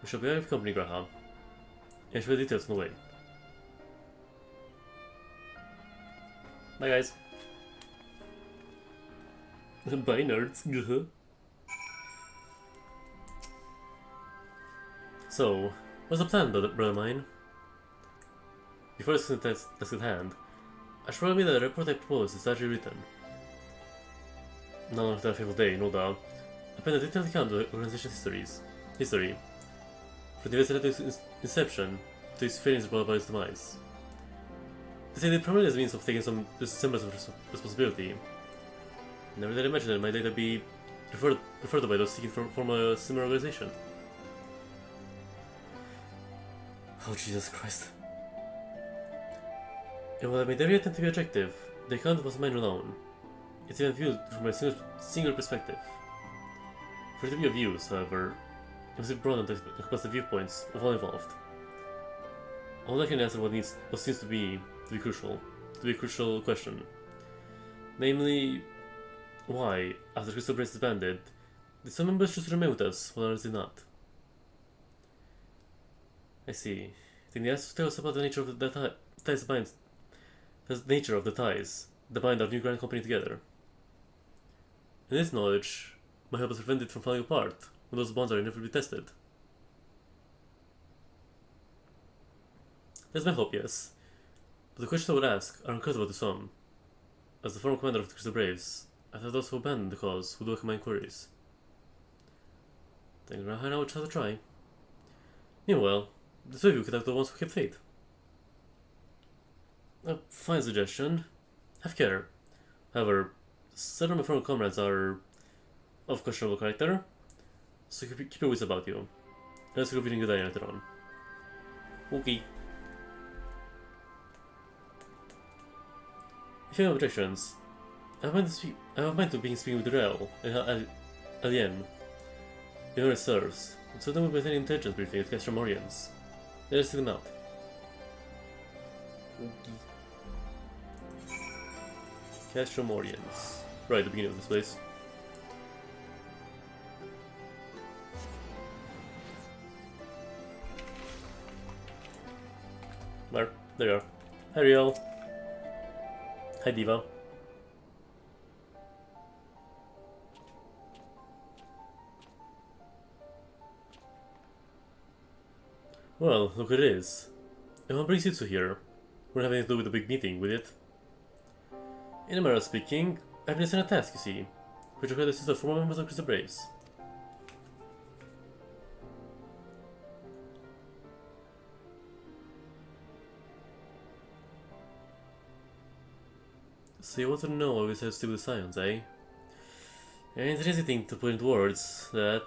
we shall be out of company, Graham, and share details on the way. Bye, guys. Bye, nerds. So, what's the plan, brother mine? Before discussing the task at hand, I should probably that the report I propose is largely written. Now, after a fateful day, no doubt, I pen a detailed account of the organization's history, from the events to its inception to its failings brought about its demise. They say it primarily as a means of taking some semblance of responsibility. Never did I imagine that it might later be referred to by those seeking to form a similar organization. Oh, Jesus Christ. And while I made every attempt to be objective, the account was mine alone. It's even viewed from a single perspective. For it to be of use, however, it must be broadened to encompass the viewpoints of all involved. All I can answer what seems to be a crucial question. Namely, why, after Crystal Brace disbanded, did some members choose to remain with us while others did not? I see. Then the answer tells us about the nature of the ties that bind our new grand company together. And this knowledge might help us prevent it from falling apart when those bonds are inevitably tested. That's my hope, yes. But the questions I would ask are uncomfortable to some. As the former commander of the Crystal Braves, I thought those who abandoned the cause would welcome my inquiries. Then I would have to try. Meanwhile, the two of you could have the ones who kept faith. A fine suggestion. Have care. However, certain of my former comrades are of questionable character, so keep your wits about you. Let's go reading the diary later on. Okay. If you have objections, I have mind to being speaking with Rel and Alien. You know it serves, and so then we'll be attending intelligence briefing at Castramorians. Let us see them out. Okay. Castramorians. Right at the beginning of this place. There you are. Hi, Riel. Hi, Diva. Well, look what it is. If one brings you two here, we're having to do with a big meeting, with it. In a manner of speaking, I've been assigned a task, you see, which requires the assistance of former members of Crystal Braves. So you want to know why we decided to stick with the science, eh? And it's an easy thing to put into words, that...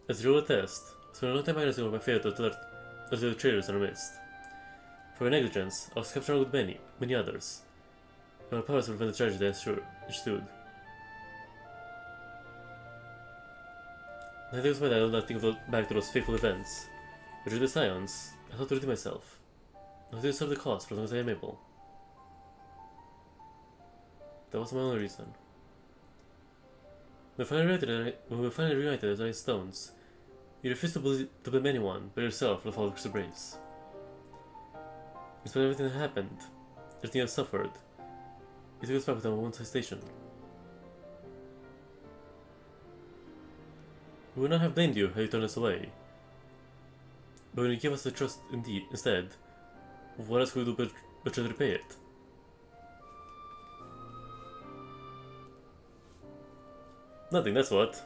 As a real test, I spent a long time analyzing what my failure to alert the traitors in our midst. For my negligence, I was kept around with many others, and my powers to prevent the tragedy ensued. And I think it's why I do not think back to those fateful events, but with the science, I thought to redeem myself. I will serve the cause for as long as I am able. That was my only reason. When we finally reunited as Iron Stones, you refused to blame anyone but yourself for the fall of Crystal Braves. Despite everything that happened, everything I've suffered, you took us back without one hesitation. We would not have blamed you had you turned us away. But when you gave us the trust instead, what else could we do but try to repay it? Nothing, that's what.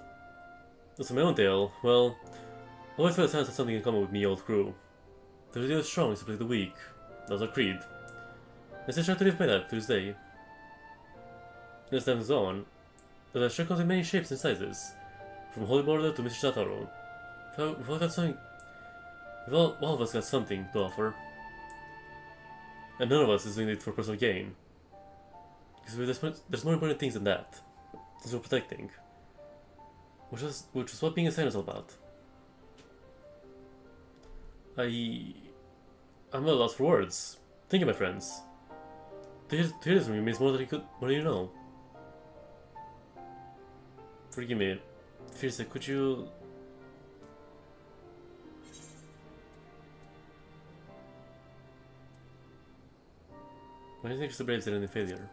As for my own tale, well, I always felt the Silence had something in common with me old crew. The idea was strong is to play the weak. That was our creed. I still try to live by that to this day. And as time goes on, the share comes in many shapes and sizes, from Holy Border to Mr. Shataro. All of us got something to offer. And none of us is doing it for personal gain. Because there's more important things than that. Things we're protecting. Which is what being a Silence is all about. I'm at a loss for words. Thank you, my friends. To hear this from you means more than you know. Forgive me. Fierce, could you... Why do you think the Braves did any failure?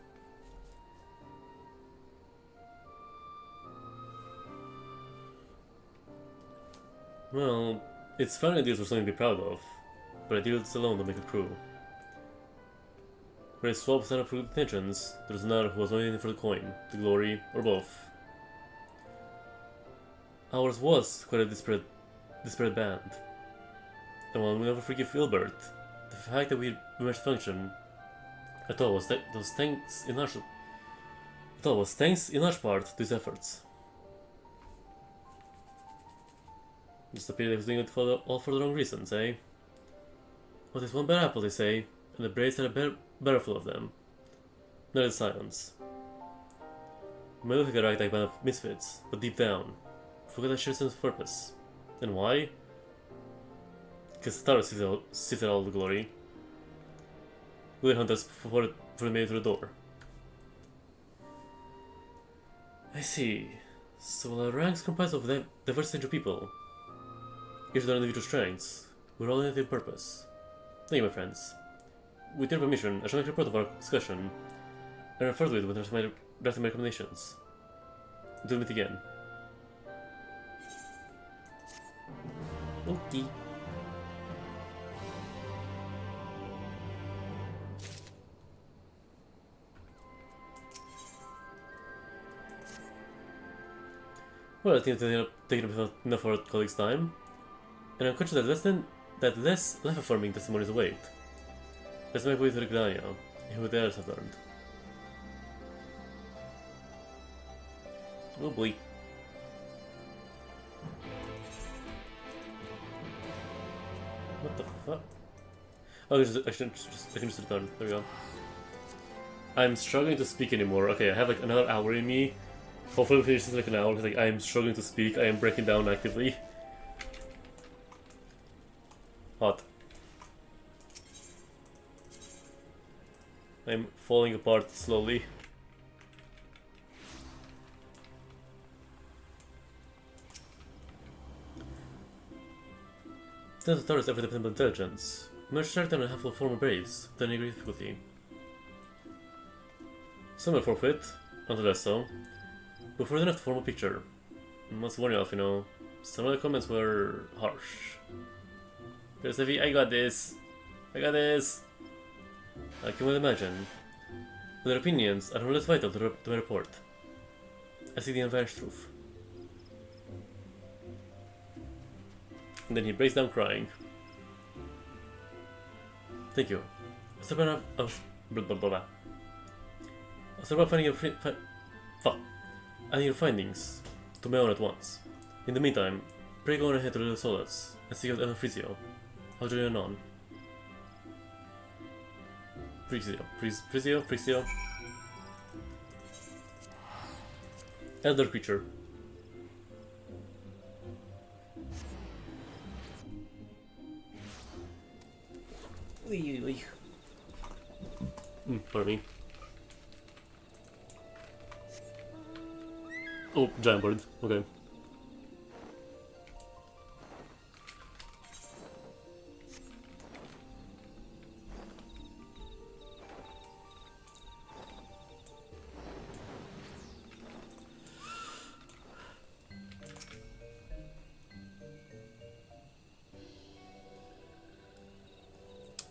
Well, it's fine ideas for something to be proud of, but ideals alone don't make a crew. Where a swap signed up for good intentions, there's another who was only in for the coin, the glory, or both. Ours was quite a disparate band. And while we'll never forgive Wilbert, the fact that we managed to function at all was thanks in large part to his efforts. Just appeared he was doing it all for the wrong reasons, eh? What is one bad apple, they say, and the Braves had a barrelful of them. Not in silence. We may look like a ragtag band of misfits, but deep down, we forgot a shared sense of purpose. And why? Because Taro sits at all the glory. We hunt us before they made it to the door. I see. So our ranks comprised of diverse range of people. Each with their individual strengths, we're all in the same purpose. Thank you, my friends. With your permission, I shall make a report of our discussion and refer to it when I draft my recommendations. Until we meet again. Okay. Well, I think I've taken up enough of our colleagues' time, and I'm conscious that less life-affirming testimonies await. Let's make way to the Grania, and what the others have learned. Oh boy. What the fuck? Oh, I can just return. There we go. I'm struggling to speak anymore. Okay, I have like another hour in me. Hopefully we'll finish this in like an hour, because like, I am struggling to speak. I am breaking down actively. Hot. I'm falling apart slowly. Since the Taurus ever dependent on intelligence, merged certain and handful of former Braves without any great difficulty. Some will forfeit, none the less so, but for enough to form a picture. I must warn you off, you know, some of the comments were harsh. There's heavy, I got this! I got this! I can well imagine. But their opinions are no less vital to my report. I see the unvarnished truth. And then he breaks down crying. Thank you. I was about finding adding your findings to my own at once. In the meantime, pray go on ahead to Little Solace and seek out Elder Frizio. I'll join you anon. Frizio. Elder creature. Pardon me. Oh, giant bird. Okay.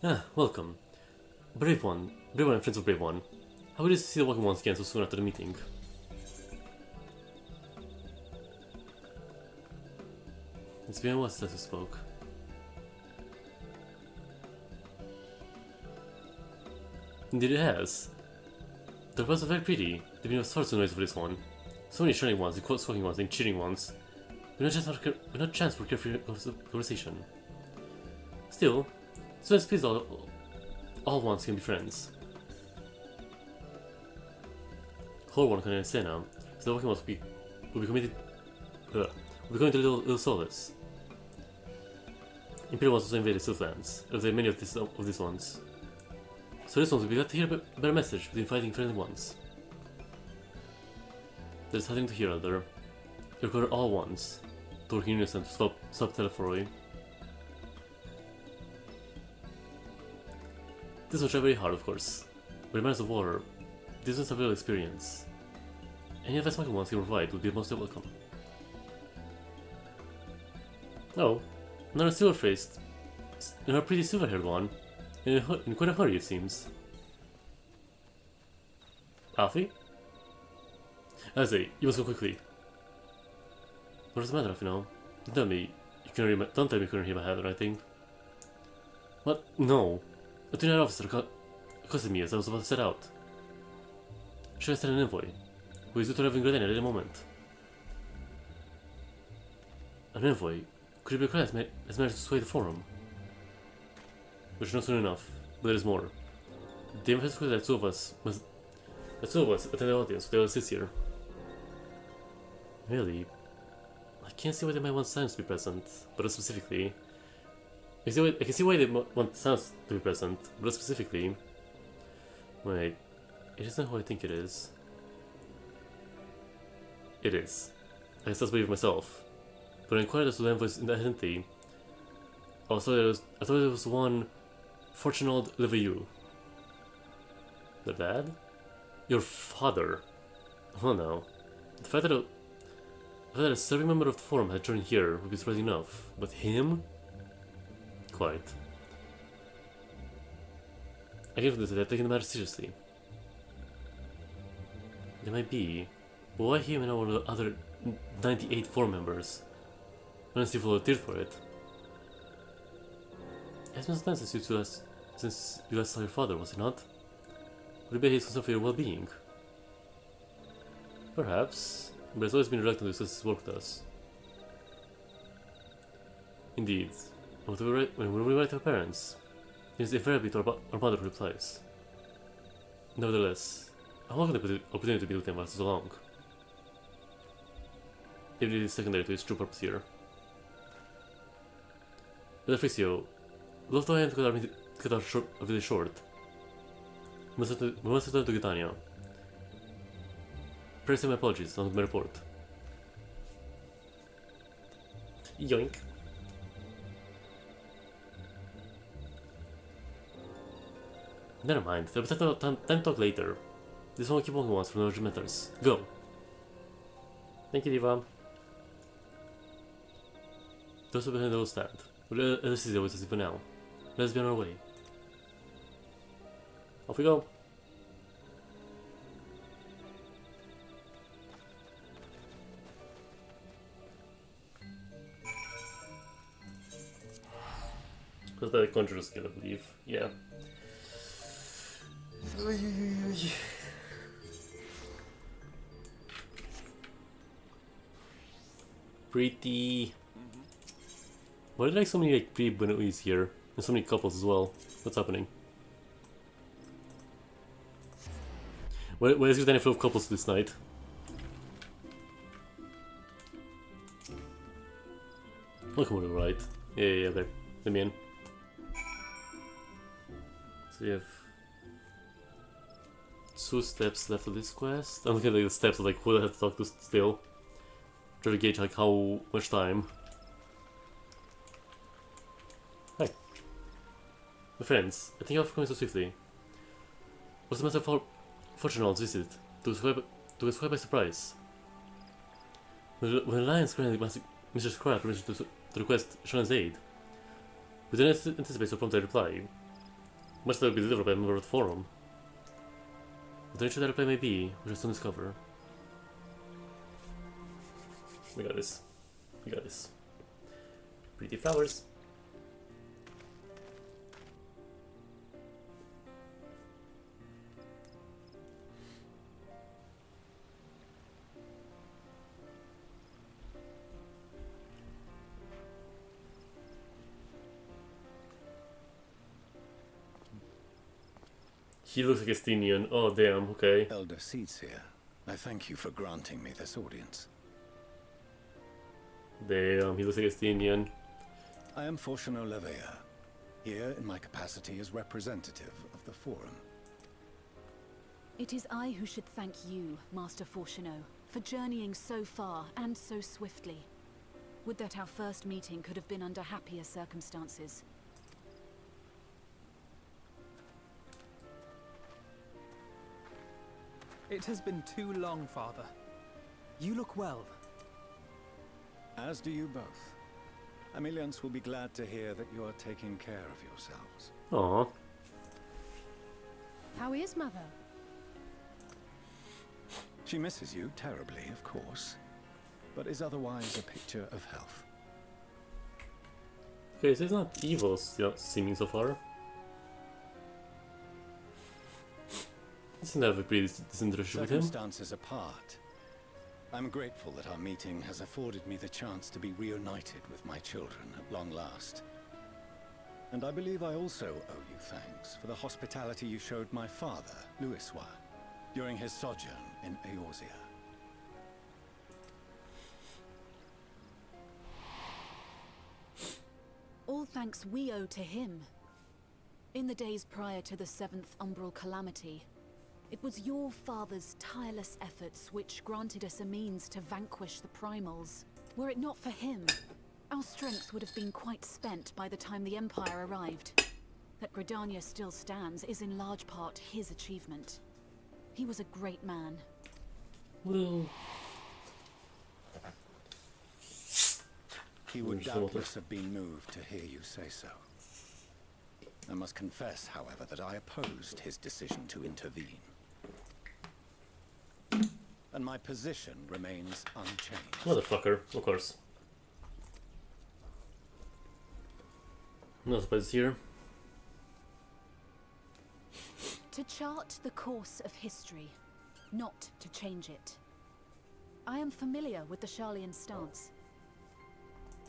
Ah, welcome. Brave One and friends of Brave One. How would you see the Walking Ones again so soon after the meeting? It's been a while since we spoke. Indeed it has. The birds are very pretty. They've been a source of noise for this one. So many shining ones, and squawking ones, and cheering ones. We're not chance for carefree conversation. Still, so let's please all ones can be friends. Whole one can understand now, so the Walking Ones will be committed. Will be going to little solace. Imperial ones also invaded Southlands. There are many of these ones. So this ones will be glad to hear a better message between fighting friendly ones. There's nothing to hear, Elder. You require all ones to work in unison to stop Telephoroy. This will try very hard, of course. But in matters of war, these ones have real experience. Any advice Walking Ones can provide would be most welcome. Oh, another silver-faced, and a pretty silver-haired one, in quite a hurry it seems. Alfie? I say, you must go quickly. What does it matter if you know? Don't tell me you couldn't hear my head or anything. What? No. A 29 officer accosted me as I was about to set out. Should I send an envoy? Who is due to arrive in Gradania at any moment? An envoy? Could it be a class has managed to sway the forum? We should know soon enough, but there is more. The aim has that two of us attend the audience, they will assist here. Really? I can't see why they might want Sans to be present, but specifically. I can see why they want Sans to be present, but specifically. Wait, it isn't who I think it is. It is. I can still believe myself. But I inquired as to the envoy's identity. I thought it was one Fortunald Leviou. The dad? Your father? Oh no. The fact that a serving member of the forum had joined here would be surprising enough. But him? Quite. I give this that they're taking the matter seriously. They might be, but why him and not one of the other 98 forum members? Honestly, volunteered for it. It's been some time since you last saw your father, was it not? Would it be his concern for your well-being? Perhaps, but he's always been reluctant to discuss his work with us. Indeed, when we write to our parents, it is invariably to our mother who replies. Nevertheless, I welcome the opportunity to be with him while so long. Even if it is secondary to his true purpose here. But Frixio, love to I am to cut our really short. We must return to Gitania. Please send my apologies on my report. Yoink. Never mind, there'll be time to talk later. This one will keep Walking Ones from urgent matters. Go! Thank you, Diva. Those who behind the old stand. But LSC is always as for now. Let's be on our way. Off we go. That's by the conjurer skill, I believe. Yeah. Pretty. Why are there like so many like pretty Benois here? And so many couples as well. What's happening? Why is there any full of couples this night? Welcome to the right. Yeah, okay. Let me in. So we have 2 steps left of this quest. I'm looking at like, the steps of like who I have to talk to still. Try to gauge like how much time. Hi. My friends, I think you have coming so swiftly. What's the matter for Fortunal's visit? To us quite by surprise. When the Alliance granted Mr. Scrap permission to request Sean's aid, we didn't anticipate so prompt a reply. Much that will be delivered by a member of the Forum. But the nature that reply may be, we shall soon discover. We got this. We got this. Pretty flowers. He looks like a Estinian. Oh damn, okay.
Elder Seeds here. I thank you for granting me this audience.
Damn, he looks like a Estinian.
I am Fortuno Levea, here in my capacity as representative of the Forum.
It is I who should thank you, Master Fortuno, for journeying so far and so swiftly. Would that our first meeting could have been under happier circumstances.
It has been too long, Father. You look well.
As do you both. Ameliance will be glad to hear that you are taking care of yourselves.
Aww.
How is Mother?
She misses you terribly, of course, but is otherwise a picture of health.
Okay, so he's not evil, seeming so far. He seems to have a pretty decent relationship with him.
Circumstances apart, I'm grateful that our meeting has afforded me the chance to be reunited with my children at long last. And I believe I also owe you thanks for the hospitality you showed my father, Louisois, during his sojourn in Eorzea.
All thanks we owe to him. In the days prior to the 7th Umbral Calamity, it was your father's tireless efforts which granted us a means to vanquish the Primals. Were it not for him, our strength would have been quite spent by the time the Empire arrived. That Gridania still stands is in large part his achievement. He was a great man.
Well...
He would doubtless have been moved to hear you say so. I must confess, however, that I opposed his decision to intervene. And my position remains unchanged.
Motherfucker, of course. No surprises here.
To chart the course of history, not to change it. I am familiar with the Sharlayan stance.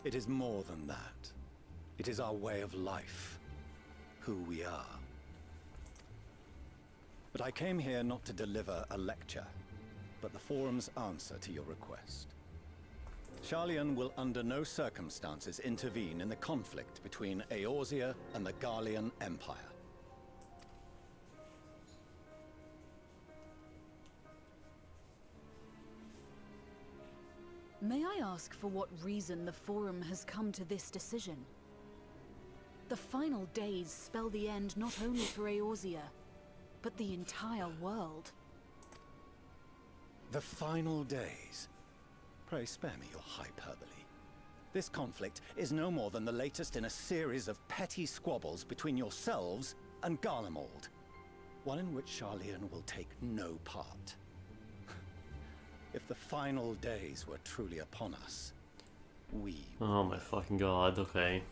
It is more than that. It is our way of life. Who we are. But I came here not to deliver a lecture, but the Forum's answer to your request. Sharlayan will under no circumstances intervene in the conflict between Eorzea and the Garlean Empire.
May I ask for what reason the Forum has come to this decision? The final days spell the end not only for Eorzea, but the entire world.
The final days? Pray spare me your hyperbole. This conflict is no more than the latest in a series of petty squabbles between yourselves and Garlemald. One in which Sharlayan will take no part. If the final days were truly upon us, we...
Oh my fucking god, okay.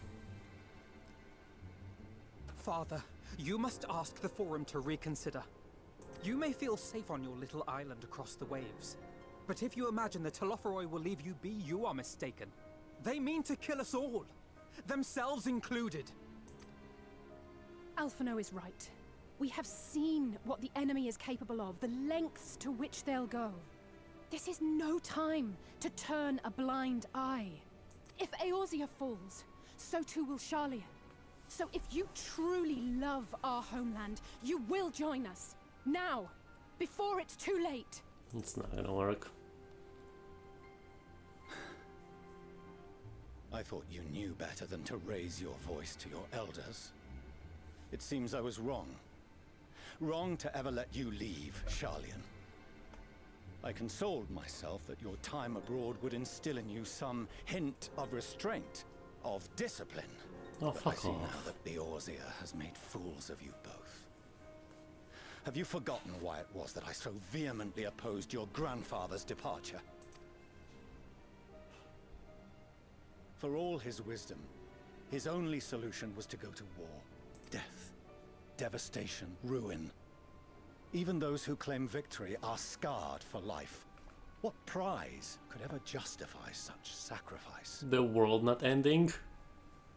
Father, you must ask the Forum to reconsider. You may feel safe on your little island across the waves, but if you imagine the Telophoroi will leave you be, you are mistaken. They mean to kill us all, themselves included.
Alphino is right. We have seen what the enemy is capable of, the lengths to which they'll go. This is no time to turn a blind eye. If Eorzea falls, so too will Sharlayan. So if you truly love our homeland, you will join us. Now, before it's too late.
It's not gonna work.
I thought you knew better than to raise your voice to your elders. It seems I was wrong. Wrong to ever let you leave, Sharlayan. I consoled myself that your time abroad would instill in you some hint of restraint, of discipline.
Oh,
but
fuck
I see
off.
now that Eorzea has made fools of you both. Have you forgotten why it was that I so vehemently opposed your grandfather's departure? For all his wisdom, his only solution was to go to war. Death, devastation, ruin. Even those who claim victory are scarred for life. What prize could ever justify such sacrifice?
The world not ending?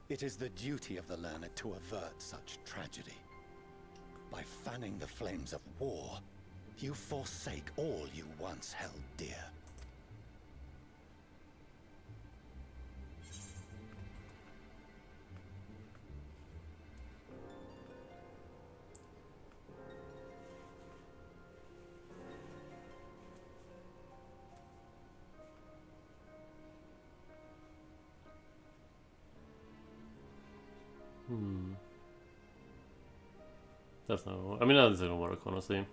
It is the duty of the learned to avert such tragedy. By fanning the flames of war, you forsake all you once held dear.
That's not gonna work. I mean, that isn't gonna work, honestly.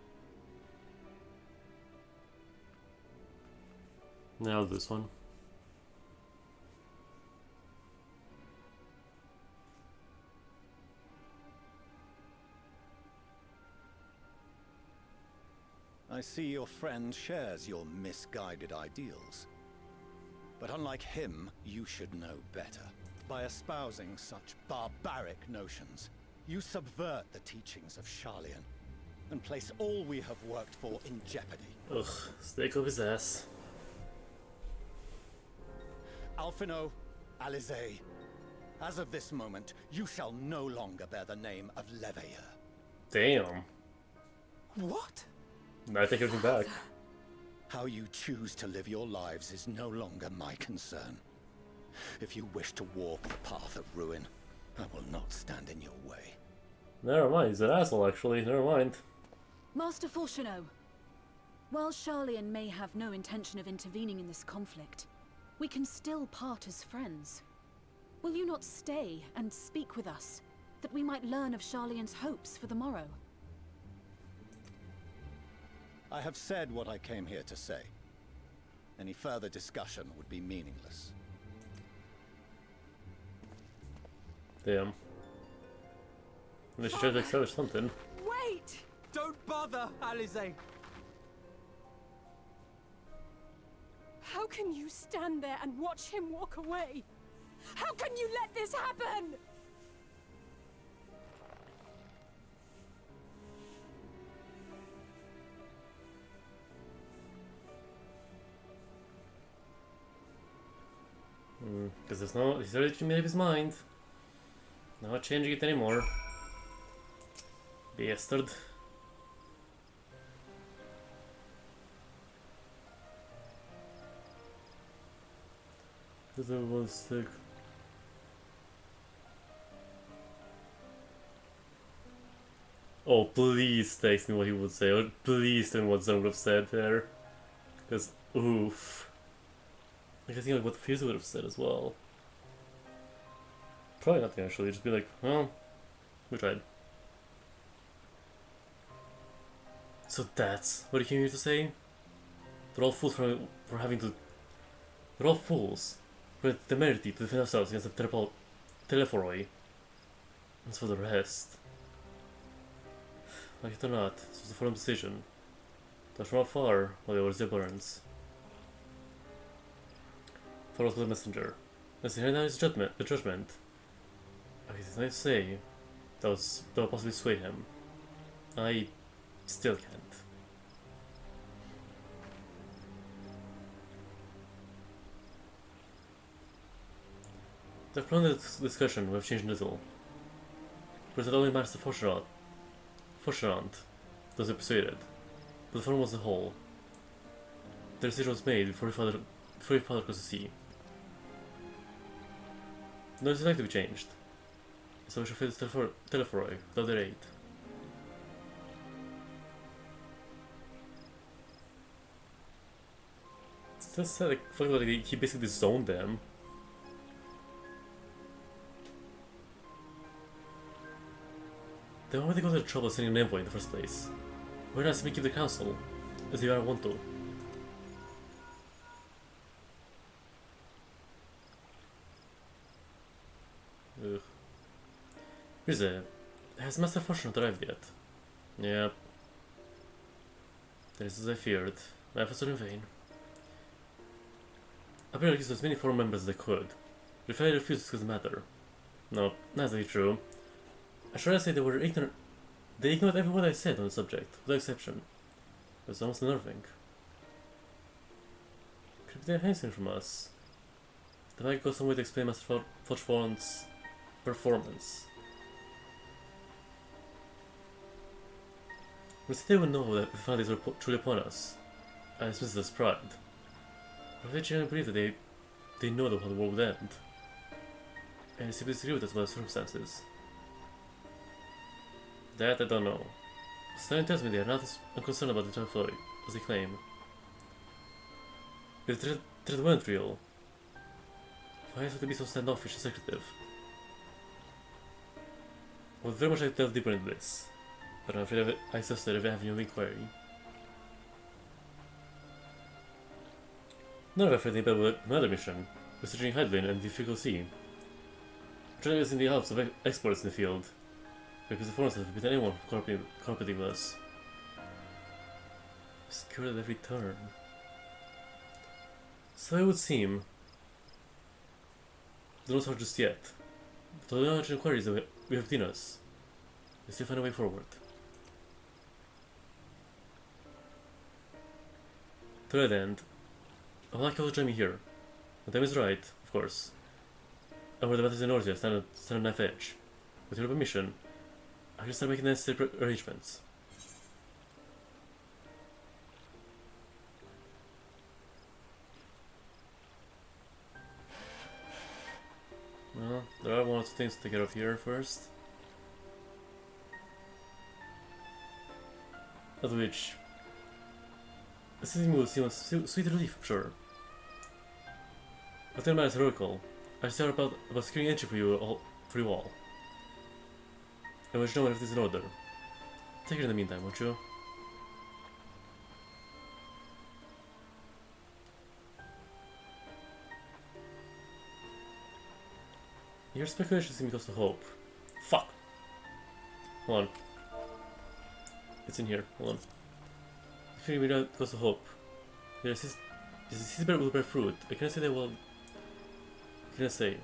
Now this one.
I see your friend shares your misguided ideals. But unlike him, you should know better. By espousing such barbaric notions, you subvert the teachings of Sharlayan and place all we have worked for in jeopardy.
Ugh, snake up his ass.
Alphino, Alizé, as of this moment, you shall no longer bear the name of Leveilleur.
Damn.
What?
I take everything back.
How you choose to live your lives is no longer my concern. If you wish to walk the path of ruin, I will not stand in your way.
Never mind, he's an asshole actually, never mind.
Master Fourcheneau, while Sharlayan may have no intention of intervening in this conflict, we can still part as friends. Will you not stay and speak with us, that we might learn of Sharlayan's hopes for the morrow?
I have said what I came here to say. Any further discussion would be meaningless.
Damn. They should try to establish something.
Wait! Don't bother, Alizé.
How can you stand there and watch him walk away? How can you let this happen?
Because there's no, he's already made up his mind. Not changing it anymore. Bastard. This was sick. Oh, please text me what he would say, or please tell me what Zone would have said there. Because, oof. I can think like what Fuse would have said as well. Probably nothing actually, just be like, well, we tried. So that's what he came here to say? They're all fools for having to... They're all fools for the temerity to defend ourselves against the Telephoroi. As for the rest... Like it or not, this was a firm decision. Touch from afar while they were the burns. Follows the messenger. As he heard now his judgment, I can say that will possibly sway him. I still can't. The plan of this discussion will have changed little. But it only matters to Fortunant those who persuaded, but the form was a whole. The decision was made before he father crossed the sea. No decision like to be changed, so we shall face Telephoroi without their aid. It's just like, he basically zoned them. Then why would they go to the trouble of sending an envoy in the first place? Why not simply keep the council, as they are want to? Ugh. Here's has Master Fortune not arrived yet? Yep. That is as I feared. My efforts are in vain. I better use as many forum members as I could. But if I refuse, it doesn't matter. No, not exactly true. I should say they were ignorant. They ignored every word I said on the subject, without exception. It was almost unnerving. Could they hide something from us? That might go some way to explain Master Fortune's performance. But they would know that the findings were truly upon us. I dismiss it as pride. But they genuinely believe that they know that how the world would end. And they simply disagree with us about the circumstances. That I don't know. Stalin tells me they are not as unconcerned about the Temple as they claim. If the threat weren't real, why would they be so standoffish and secretive? I would very much like to delve deeper into this, but I'm afraid I exhausted every avenue of inquiry. None of our afraid about with another mission, researching Hydaelyn and the Difficult Sea. Trying us in the helps of experts in the field, because the foreigners have beaten anyone cooperating with us. Scared at every turn. So it would seem. The notes are just yet. But all the knowledge and inquiries that we have within us, we still find a way forward. To that end, I would like you all to join me here. The time is right, of course. And where the matters in order stand on knife edge. With your permission, I can start making the necessary arrangements. Well, there are one or two things to take care of here first. Of which, assisting will seem a sweet relief, I'm sure. But then man is heroical. I should say about securing entry for you all. I wish know when everything's in order. Take it in the meantime, won't you? Your speculations seem close to hope. Fuck! Hold on. It's in here, hold on. If you really close to hope. Yes, this will bear fruit. I cannot say that well. I cannot say.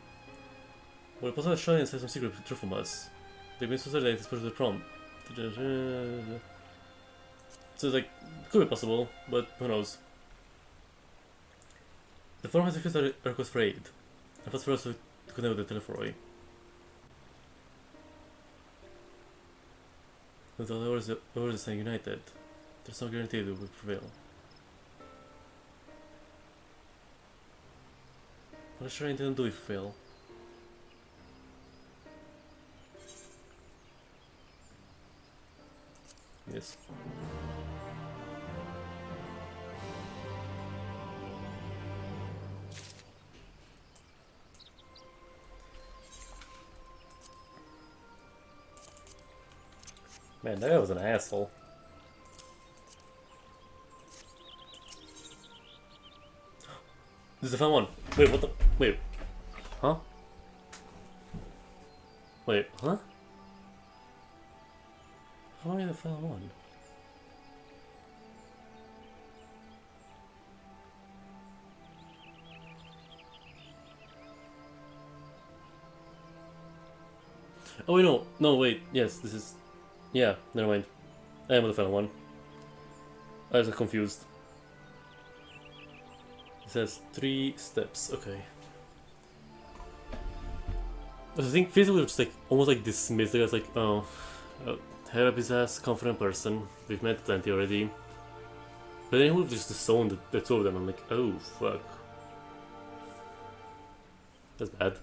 Well, possibly Australians have some secret truth from us. They've been so certain that it's part of the prompt. So it's like, it could be possible, but who knows. The forum has refused our request for aid. And fast for us to connect with the Telephoroy. With all the orders are united, there's no guarantee that we will prevail. What should I intend to do if we fail? Yes. Man, that guy was an asshole. This is the fun one. Wait, what the? Wait. Huh? Wait, huh? How am I the final one? Oh wait, no. No, wait. Yes, this is... Yeah, never mind. I am the final one. I was confused. It says 3 steps. Okay. I think physically was just like almost like dismissed. I was like, oh, have a business confident person. We've met plenty already. But then he moved just disowned the two of them. I'm like, oh fuck. That's bad.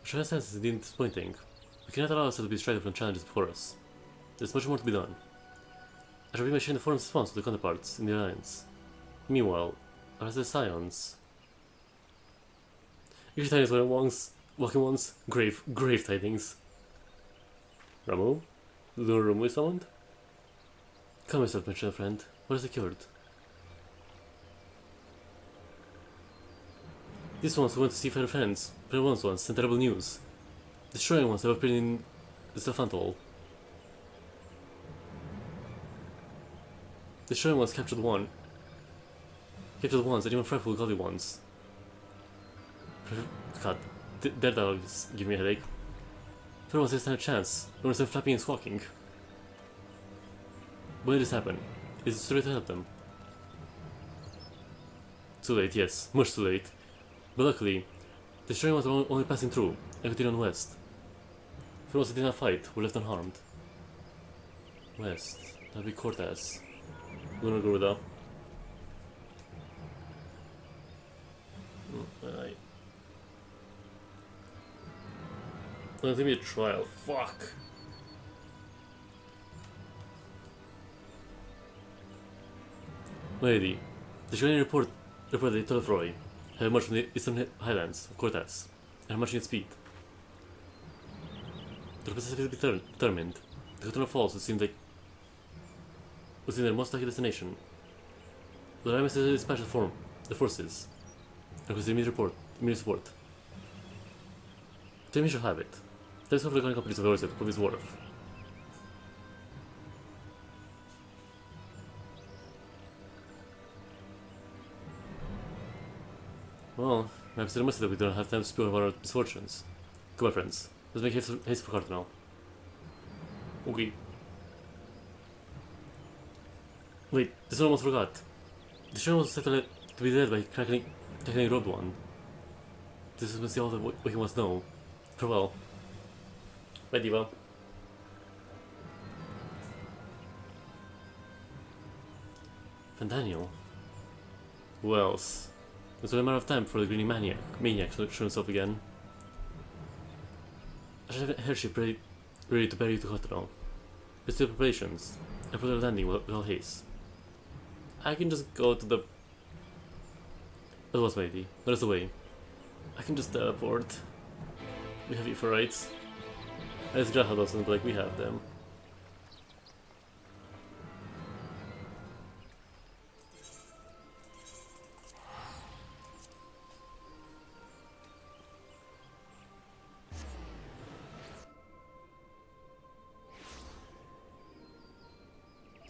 Shadow's sense is indeed disappointing. We cannot allow ourselves to be distracted from challenges before us. There's much more to be done. I shall be sharing the forum's response to the counterparts in the Alliance. Meanwhile, as the Scions. Each tidings walking ones, grave tidings. Ramu? Lord Ramu is summoned? Come yourself, my friend. What is secured? These ones who went to see fellow friends, fellow ones sent terrible news. Destroying ones have appeared in the Stefantol. Destroying ones captured one. Captured the ones and even frightful godly ones. God, their dialogues give me a headache. Fellow ones didn't stand a chance. They were still flapping and squawking. When did this happen? Is it too late to help them? Too late, yes, much too late. But luckily, the destroying ones were only passing through and continued on west. For those who did not fight were left unharmed. West, that'd be Cortez. Lunar Garuda. Right. Let's give me a trial. Fuck. Lady, the Shiny reported that Telefroy had emerged from the eastern highlands of Cortez and marching at speed. They were specifically determined. The Cotton Falls was in their most likely destination. The Rhyme is dispatched the forces and was the immediate support. Tell me you shall have it. Tell us of the gun companies of Eorzeal to prove his worth. Well, perhaps it must that we don't have time to speak about our misfortunes. Come on, friends. Let's make haste for Cardinal. Okay. Wait, this one almost forgot. The Sharon was set to be dead by cracking Road One. This must be all that we must know. Farewell. Bye, Diva. Daniel. Who else? It's only a matter of time for the greedy maniac to show himself again. I should have an airship ready to bury you to Cotterell. Let's do preparations and put our landing with all haste. I can just go to the... That was my idea. That is the way. I can just teleport. We have you for rights. As Jaha doesn't, but like we have them.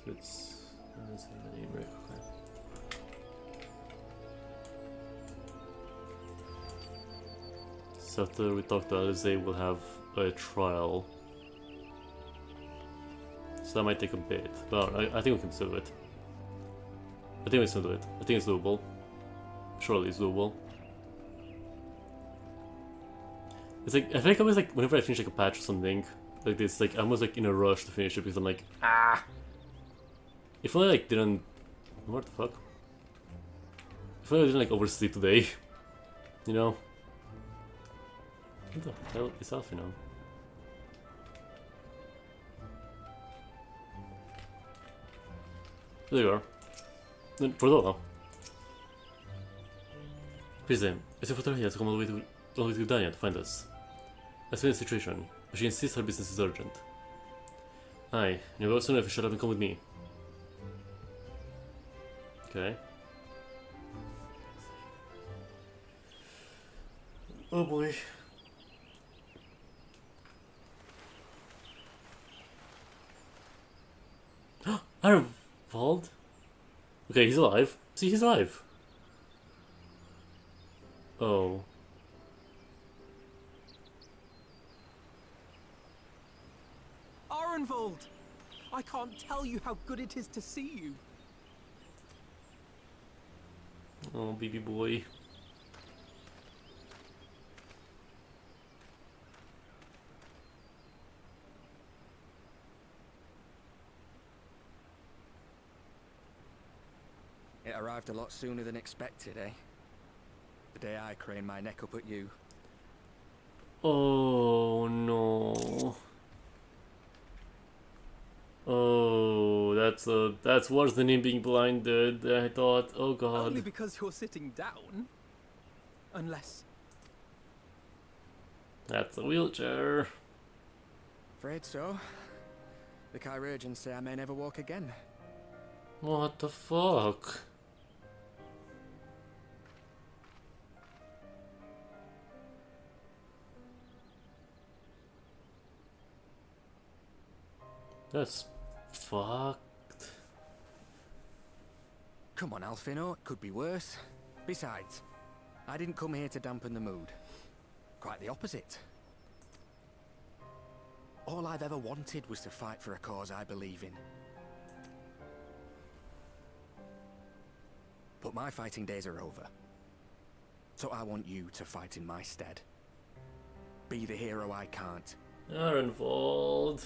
Let's see the name right quick. So after we talk to Alize, we'll have a trial. So that might take a bit, but I think we can still do it. I think we can still do it. I think it's doable. Surely it's doable. It's like, I feel like I was like, whenever I finish like a patch or something like this, like I'm almost like in a rush to finish it because I'm like, ah. If only like didn't, what the fuck? If only I didn't like oversleep today, you know. What the hell is off, you know? There you are. Then for Lola. Please then, it's a photography has come all the way to Dania to find us. I explained the situation, but she insists her business is urgent. Aye, and you'll also know if you shut up and come with me. Okay. Oh boy. Harumachi? Okay, he's alive. See, he's alive. Oh.
Arenvold! I can't tell you how good it is to see you.
Oh, baby boy.
It arrived a lot sooner than expected, eh? The day I craned my neck up at you.
Oh no. Oh, that's worse than him being blinded. I thought, oh god.
Only because you're sitting down. Unless...
That's a wheelchair.
Afraid so. The chirurgeons say I may never walk again.
What the fuck? That's fucked.
Come on, Alfino, it could be worse. Besides, I didn't come here to dampen the mood. Quite the opposite. All I've ever wanted was to fight for a cause I believe in. But my fighting days are over. So I want you to fight in my stead. Be the hero I can't.
Arenvold.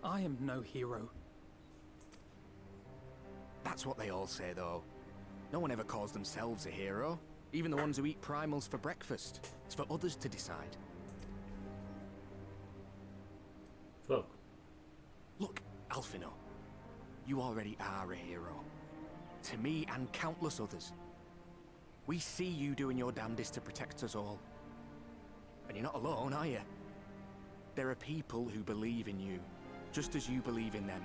I am no hero.
That's what they all say, though. No one ever calls themselves a hero. Even the ones who eat primals for breakfast. It's for others to decide.
Fuck.
Look, Alfino. You already are a hero. To me and countless others. We see you doing your damnedest to protect us all. And you're not alone, are you? There are people who believe in you, just as you believe in them.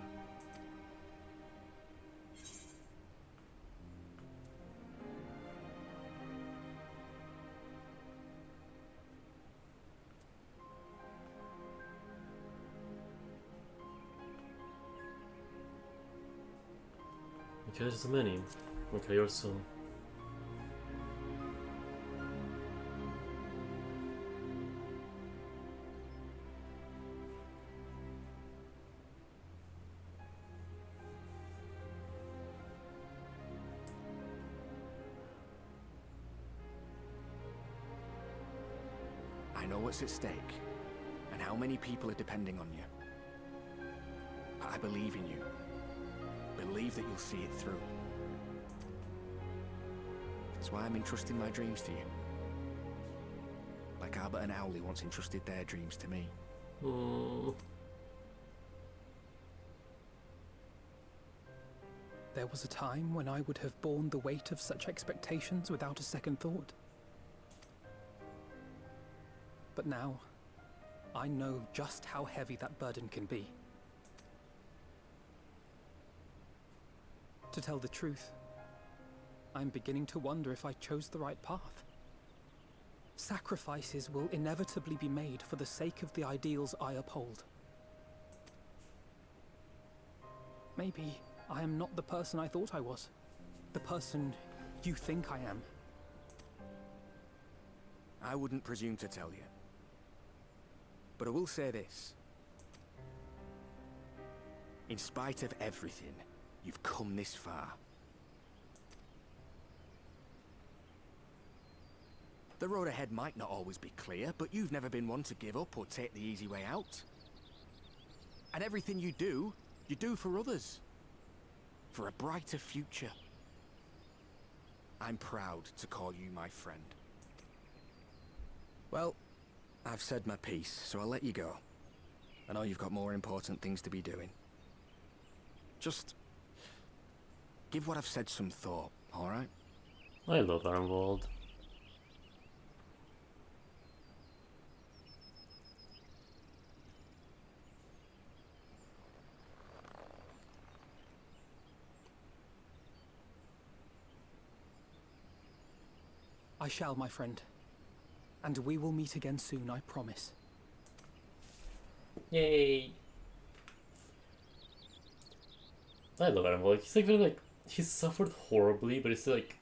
Okay, there's many. Okay, you're soon.
I know what's at stake, and how many people are depending on you. But I believe in you. Believe that you'll see it through. That's why I'm entrusting my dreams to you. Like Albert and Owley once entrusted their dreams to me.
There was a time when I would have borne the weight of such expectations without a second thought. But now, I know just how heavy that burden can be. To tell the truth, I'm beginning to wonder if I chose the right path. Sacrifices will inevitably be made for the sake of the ideals I uphold. Maybe I am not the person I thought I was. The person you think I am.
I wouldn't presume to tell you. But I will say this. In spite of everything, you've come this far. The road ahead might not always be clear, but you've never been one to give up or take the easy way out. And everything you do for others. For a brighter future. I'm proud to call you my friend. Well, I've said my piece, so I'll let you go. I know you've got more important things to be doing. Just give what I've said some thought, alright?
I love Arenvold.
I shall, my friend. And we will meet again soon, I promise.
Yay! I love Arenvold. He's like very like he's suffered horribly, but he's still like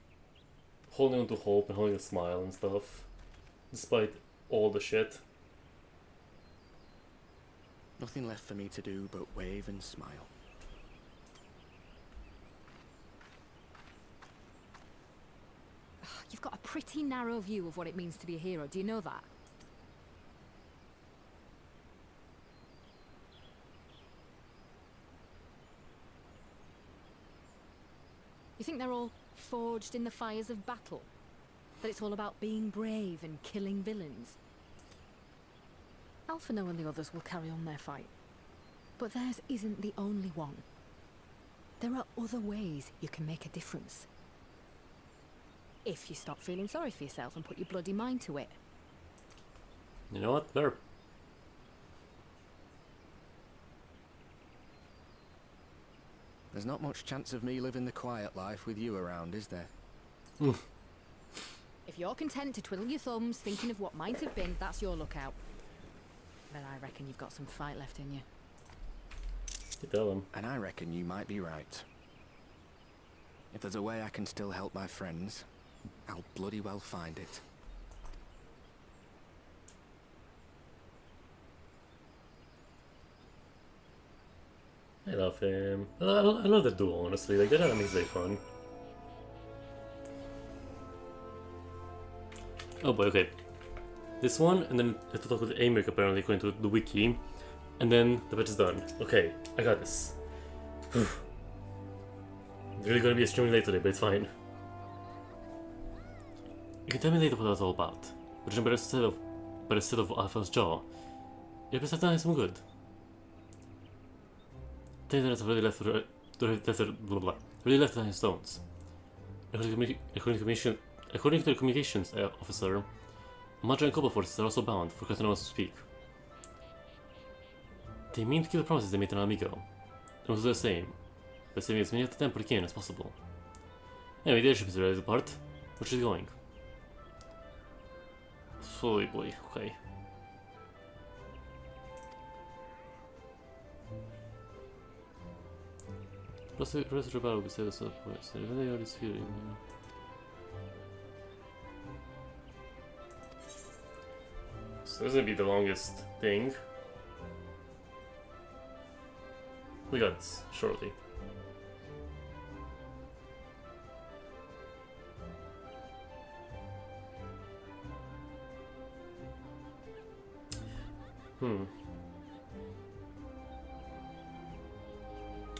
holding on to hope and holding a smile and stuff, despite all the shit.
Nothing left for me to do but wave and smile.
You've got a pretty narrow view of what it means to be a hero. Do you know that? You think they're all forged in the fires of battle? That it's all about being brave and killing villains? Alphino and the others will carry on their fight. But theirs isn't the only one. There are other ways you can make a difference. If you stop feeling sorry for yourself and put your bloody mind to it.
You know what? There.
There's not much chance of me living the quiet life with you around, is there?
If you're content to twiddle your thumbs thinking of what might have been, that's your lookout. But I reckon you've got some fight left in you.
You tell them.
And I reckon you might be right. If there's a way I can still help my friends, I'll bloody well find it.
I love him. I love the duo, honestly. Like, that anime's very fun. Oh boy, okay. This one, and then I have to talk with Amrik apparently, according to the wiki. And then the batch is done. Okay, I got this. It's really gonna be extremely late today, but it's fine. You can tell me later what that's all about. But judging by the set of Alpha's jaw, it appears that some good. 10 minutes have already left behind stones. According to the communications officer, Madra and Cobble forces are also bound for Captain to speak. They mean to keep the promises they made to an amigo. And what they're saying, by saving as many of the temple can as possible. Anyway, the airship is ready to depart. Where she's going? Slowly, boy. Okay. Rest of the battle will be saved as a point. Even they are disputing. So this is gonna be the longest thing. We got this, shortly.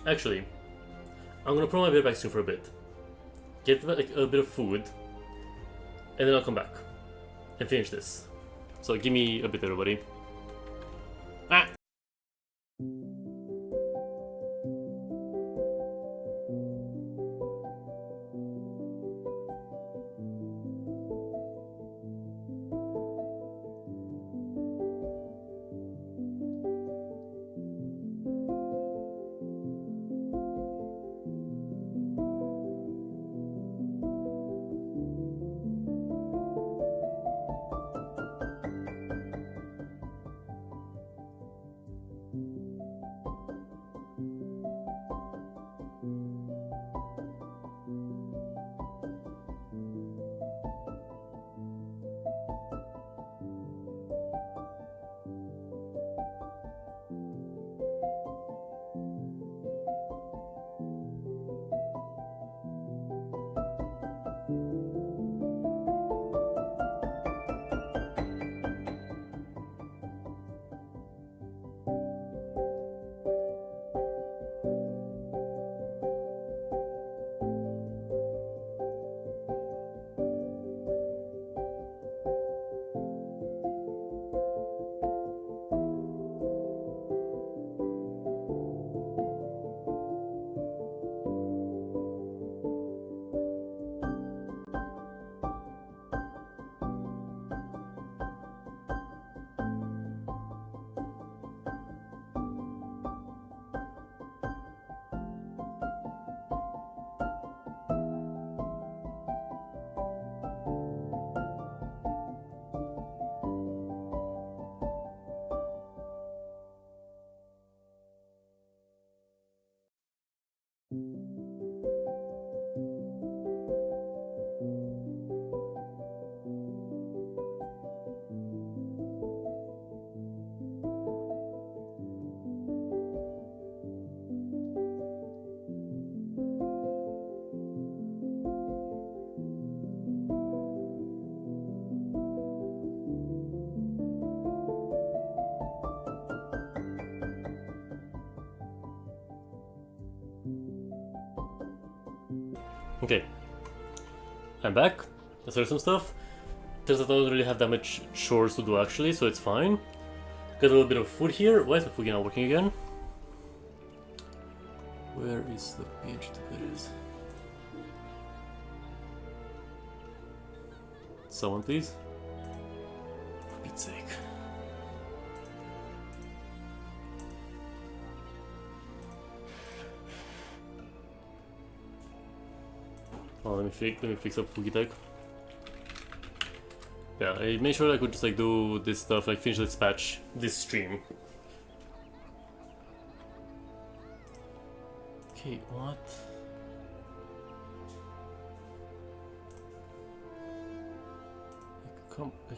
Actually, I'm gonna put my bed back soon for a bit. Get like a bit of food, and then I'll come back and finish this. So give me a bit, everybody. Ah! Okay, I'm back. I started some stuff. Turns out I don't really have that much chores to do actually, so it's fine. Got a little bit of food here. Why is my food not working again? Where is the page? There it is. Someone, please. For Pete's sake. Oh, let me fix up Fugitech. Yeah, I made sure I could just like do this stuff, like finish this patch, this stream. Okay, what?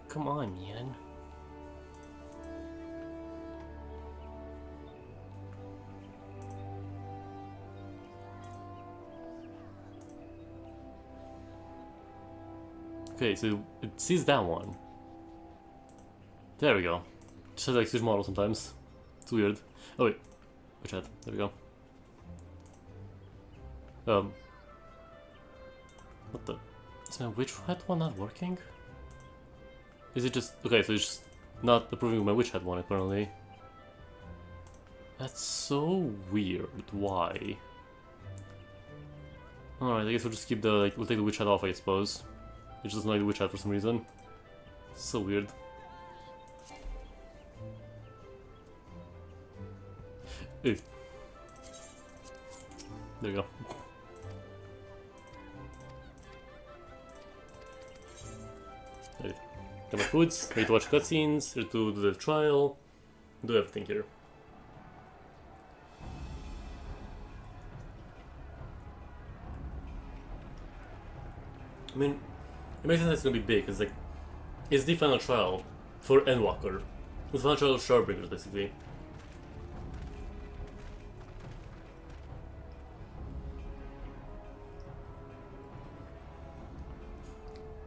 Come on, man. Okay, so it sees that one. There we go. Just has like switch model sometimes. It's weird. Oh wait, which hat? There we go. What the? Is my witch hat one not working? Is it just okay? So it's just not approving of my witch hat one apparently. That's so weird. Why? Alright, I guess we'll just keep the like we'll take the witch hat off, I suppose. It just doesn't like the witch hat for some reason. It's so weird. Ew. There you go. Hey. Got my foods, ready to watch cutscenes, ready to do the trial, do everything here. I mean, it makes sense it's gonna be big, because like, it's the final trial for Endwalker. It's the final trial of Shadowbringers, basically.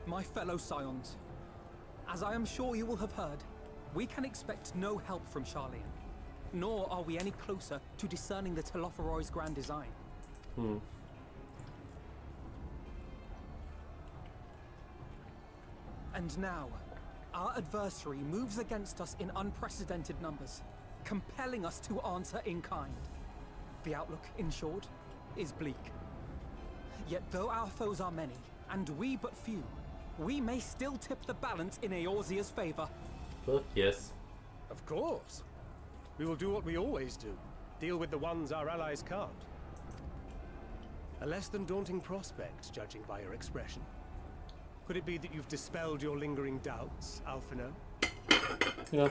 My fellow Scions, as I am sure you will have heard, we can expect no help from Charlian, nor are we any closer to discerning the Telophoroid's grand design. And now, our adversary moves against us in unprecedented numbers, compelling us to answer in kind. The outlook, in short, is bleak. Yet though our foes are many, and we but few, we may still tip the balance in Eorzea's favor.
Fuck yes.
Of course. We will do what we always do. Deal with the ones our allies can't. A less than daunting prospect, judging by your expression. Could it be that you've dispelled your lingering doubts, Alphino?
Yeah.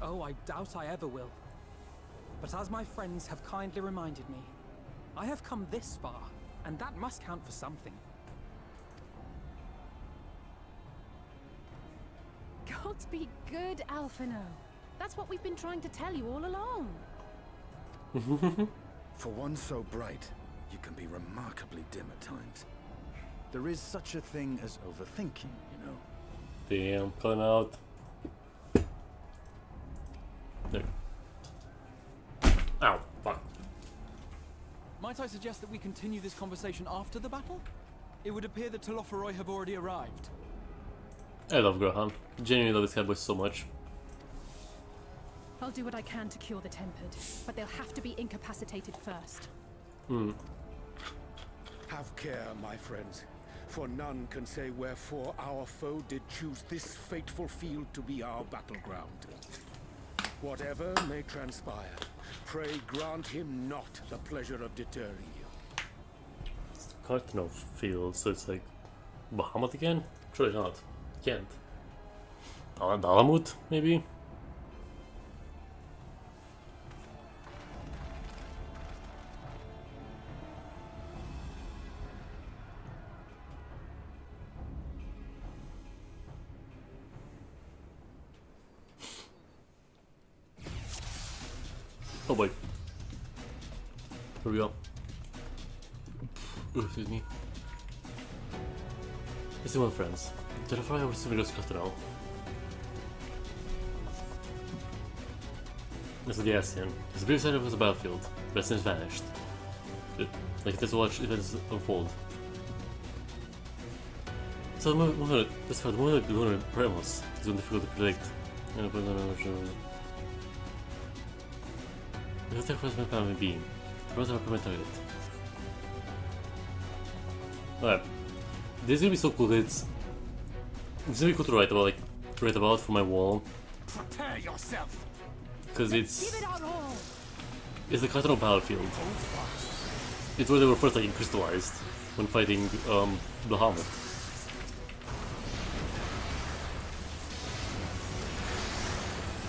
Oh, I doubt I ever will. But as my friends have kindly reminded me, I have come this far, and that must count for something.
Gods be good, Alphino. That's what we've been trying to tell you all along.
For one so bright, you can be remarkably dim at times. There is such a thing as overthinking, you know.
Damn, calling out. There. Ow, fuck.
Might I suggest that we continue this conversation after the battle? It would appear that Telophoroi have already arrived.
I love Graham. Genuinely love this cowboy so much.
I'll do what I can to cure the Tempered, but they'll have to be incapacitated first.
Have care, my friends, for none can say wherefore our foe did choose this fateful field to be our battleground. Whatever may transpire, pray grant him not the pleasure of deterring you.
Cartno field, so it's like Bahamut again? Surely not. Can't. Dalamut, maybe? Oh boy. Here we go. Ooh, excuse me. Let's see my friends. Terrify was super just cut it out. This is the Ascian. It's a brief side of the battlefield, but has since vanished. Like, let's watch events unfold. So the moment the lunar Primus is difficult to predict. The attack was my primary beam. The brothers are my target. Alright. This is gonna be so cool. It's gonna be cool to write about for my wall.
Prepare yourself.
Because it's the Cardinal battlefield. It's where they were first like crystallized when fighting Bahamut.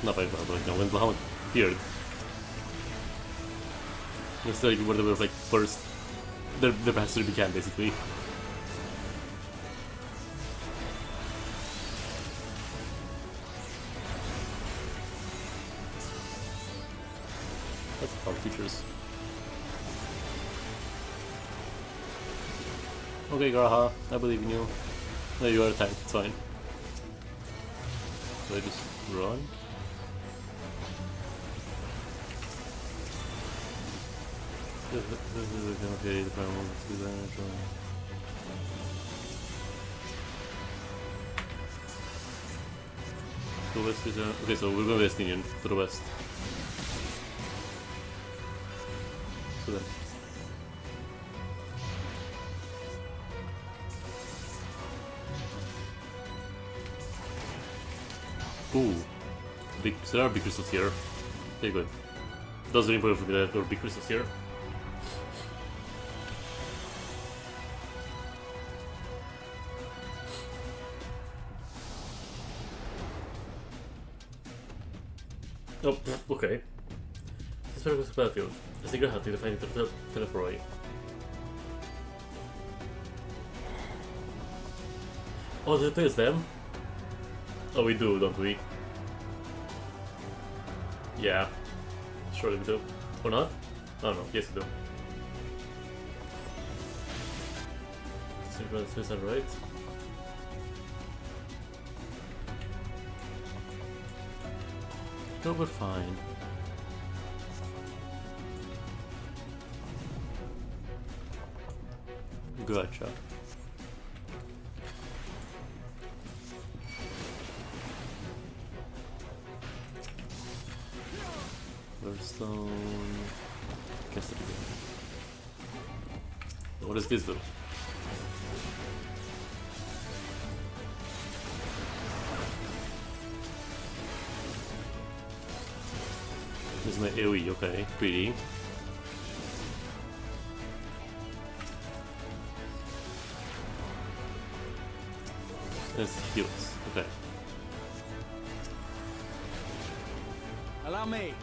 Not fighting Bahamut, like, no, when Bahamut appeared. It's like where they were like first their backstory began basically. That's our features. Okay, Garaha, I believe in you. No, you are a tank, it's fine. Do I just run? Okay, the primal to do that. The west is okay, so we're going West Indian to the west. So then. Ooh, so there are big crystals here. Okay, good. Doesn't really important for me that there are big crystals here. Oh, okay. This is was battlefield. A secret hunting to find the Telephoroid. Oh, did it play as them? Oh, we do, don't we? Yeah. Surely we do. Or not? I don't know. Yes, we do. Is that right? No, we're fine. Gotcha. Stone. Guess it again. What does this do? This is my AoE, okay, pretty. This heals, okay.
Allow me.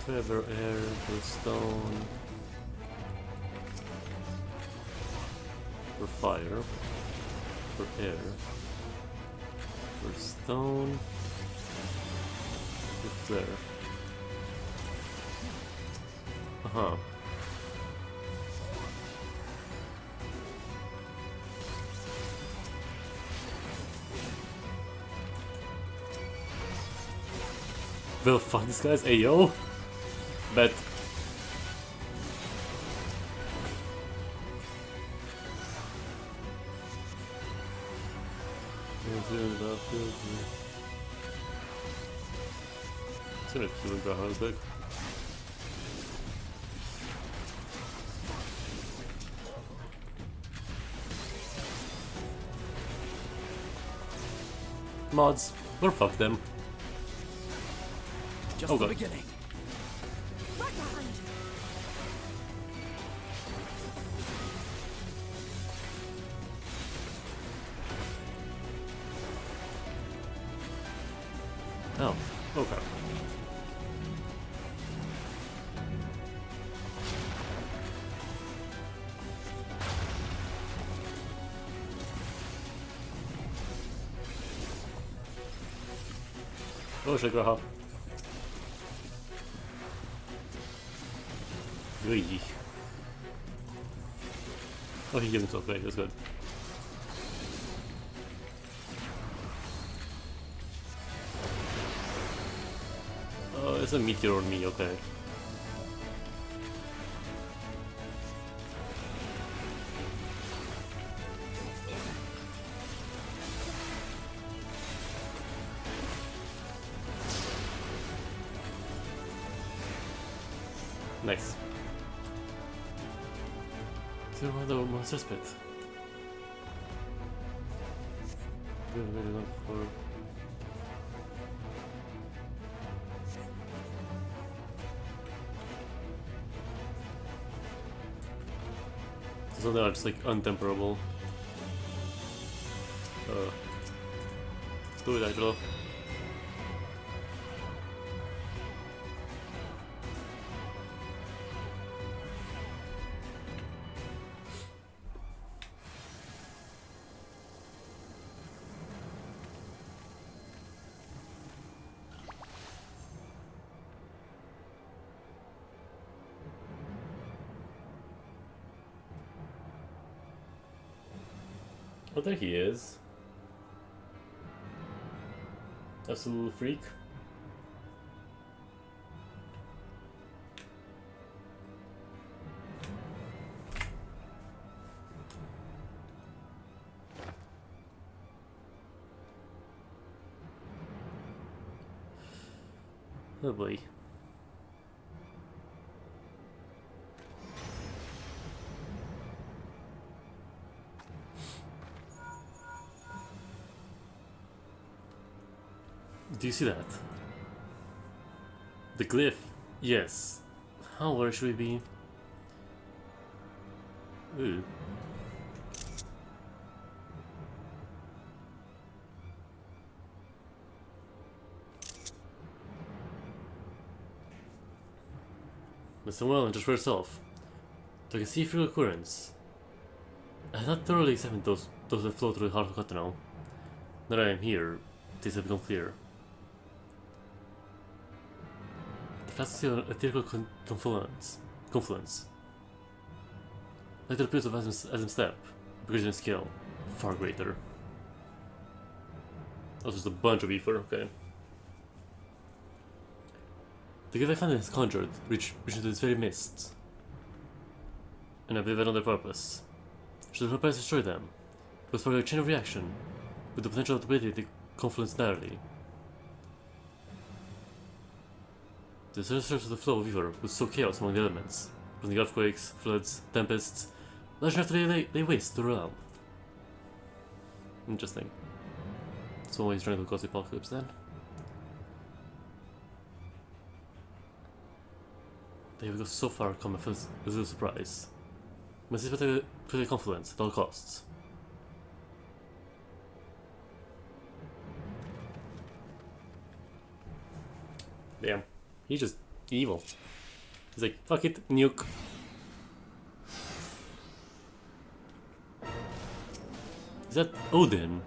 Feather, air, for stone, for fire, for air, for stone, for flare. Uh-huh. Well, fuck this guy's AO. Bet. It's gonna kill the guy real quick. Mods, or fuck them.
Just the beginning.
Oh, okay. Oh, shit, Graha. Oh, he gave himself back, that's good. it's a meteor on me, okay. Nice. So the monster's pit. Really not for. So they are just like untemperable. Do it, Angelo. Oh, there he is. Absolute freak. Oh boy. Do you see that? The glyph? Yes. How where should we be? Ooh. Listen well and just for yourself. So I can see through occurrence. I have not thoroughly examined those that flow through the heart of Cottonelle. Now that I am here, things have become clear. The facts of a theoretical confluence. Like the appearance of Asm Step, because in scale, far greater. Oh, just a bunch of ether, okay. The gift I found is conjured, reach into this very mist. And I believe another purpose. Should the purpose destroy them, it will spark a chain of reaction, with the potential to ability to confluence entirely. The surface of the flow of ether would sow chaos among the elements, causing earthquakes, floods, tempests, large enough to lay waste the realm. Interesting. So he's trying to cause the apocalypse then. They have go so far come as a little surprise. Must protect the confluence at all costs. Damn. He's just evil. He's like, fuck it, nuke. Is that Odin?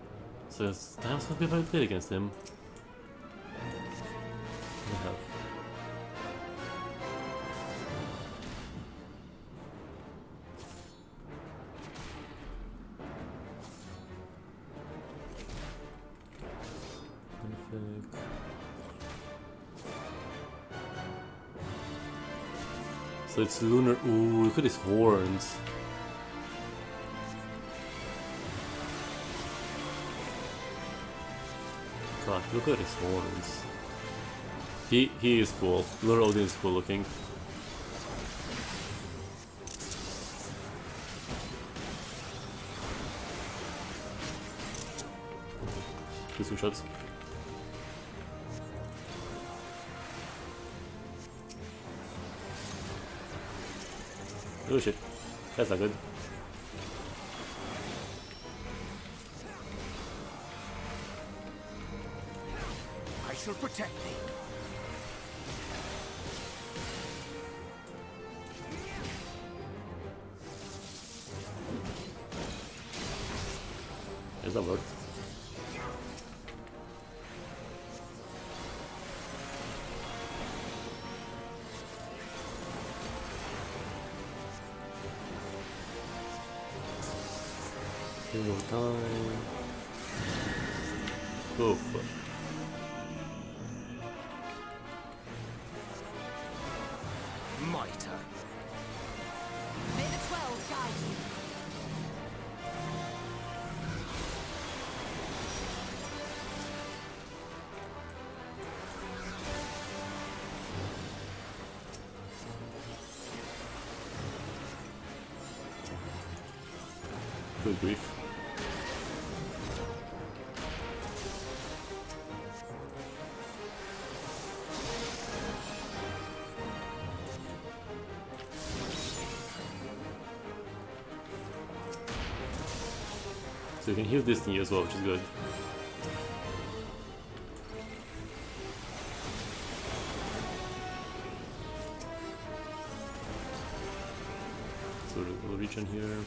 So it's the house gonna be played against him. I have. Perfect. So it's lunar. Ooh, look at his horns. God, look at his horns. He is cool. Lunar Odin is cool looking. Do some shots. Oh shit, that's not good.
I shall protect thee.
Does that work? Single time. Oh fuck. Good grief. So you can heal this thing as well, which is good. So we'll reach in here.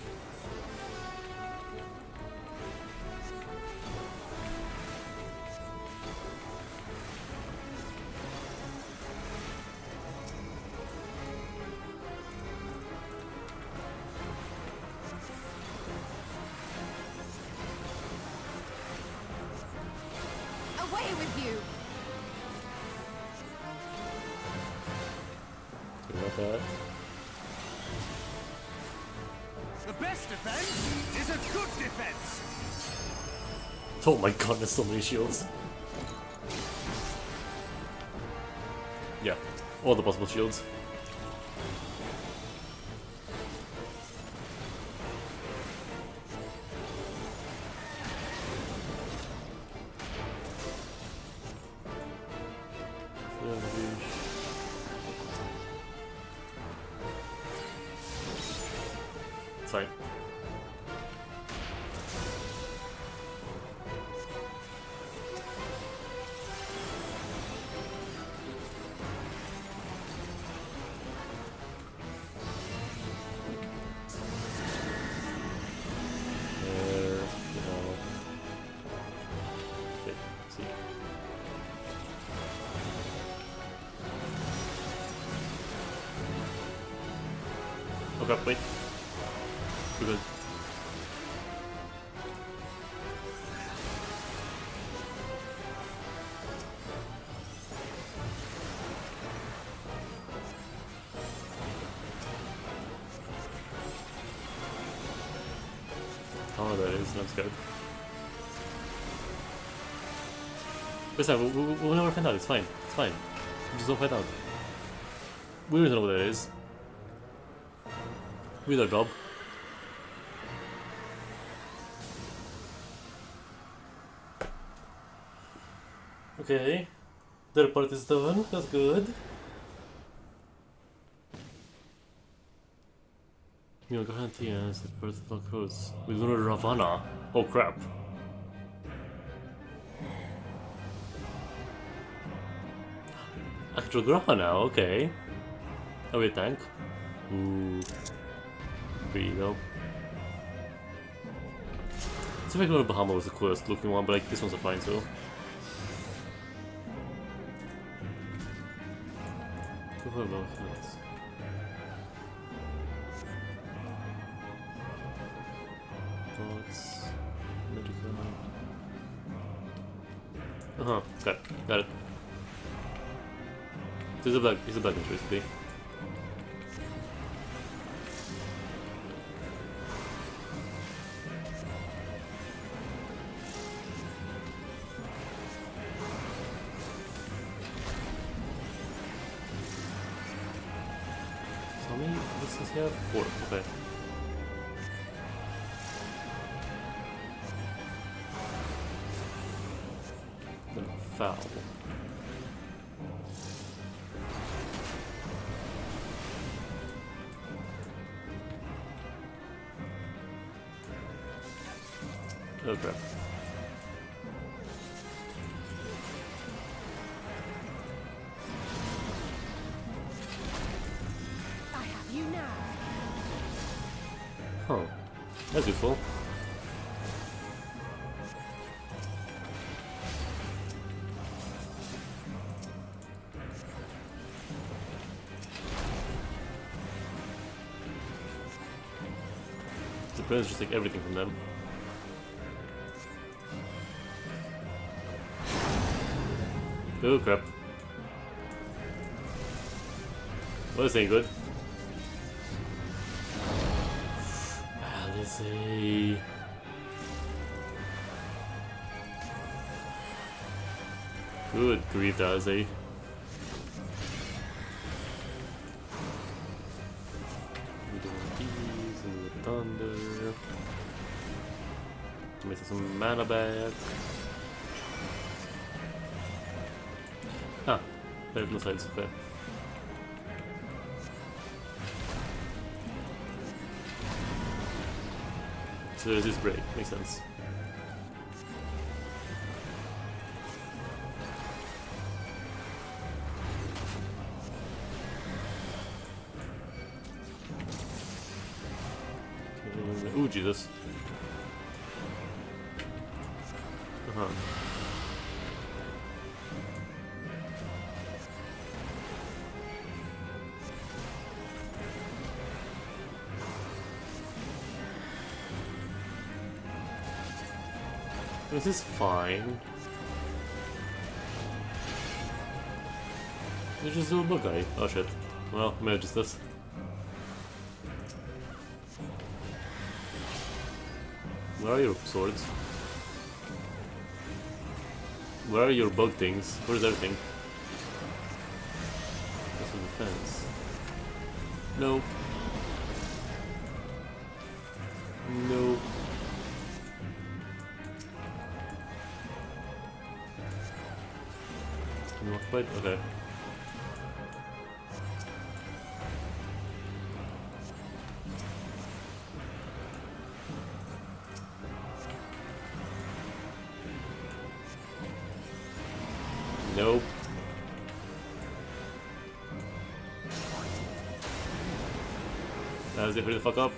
Away with you!
About that.
The best defense is a good defense.
Oh my god, there's so many shields. Yeah, all the possible shields. It's fine. Okay, wait. We're good. Oh, that is. That's good. It's fine. We'll never find out. It's fine. It's fine. Just don't find out. We don't know what that is. We did our job. Okay. Their part is done. That's good. You know, guarantee us the birth of our codes. We go to Ravana. Oh crap. Actual Graha now, okay. Oh wait, tank. Ooh. Pretty dope. It's like Lord Bahama was the coolest looking one, but like this one's a fine too. Go for both heads. Thoughts. Medical. Got it. He's a black basically. How many does he have? 4, okay. Then foul. Oh crap.
I have you now.
Huh. That's useful. The players just take everything from them. Oh crap. Well, this ain't good. Alizé. Good grief, Alizé. We do these and the thunder. Give me some mana back. Ah, there's no sides, okay. So there's this break, makes sense. Ooh, Jesus. Uh-huh. This is fine. There's just a little bug guy. Oh shit. Well, maybe just this. Where are your swords? Where are your bug things? Where's everything? That's a defense. No. No. Not quite? Okay. Nope. That was it, hurry the fuck up.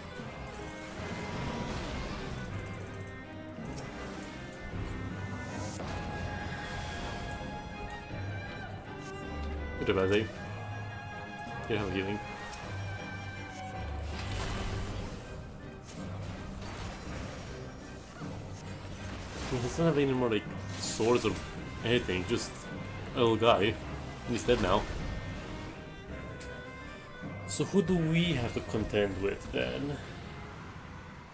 Good job, Azzy. You have healing. He doesn't have any more like swords or anything, just a little guy. He's dead now. So who do we have to contend with then?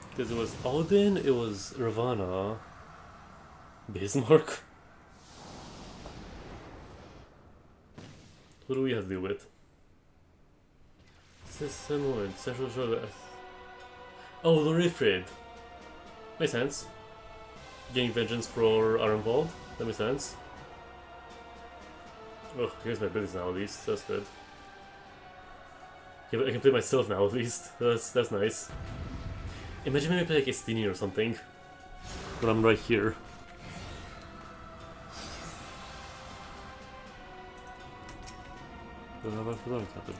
Because it was Odin, it was Ravana, Bismarck. Who do we have to deal with? This is similar. Central Shore. Oh, the Rifrid. Makes sense. Getting vengeance for our involved. That makes sense. Oh, here's my abilities now at least. That's good. Yeah, but I can play myself now at least. That's nice. Imagine maybe I play like Estini or something. When I'm right here.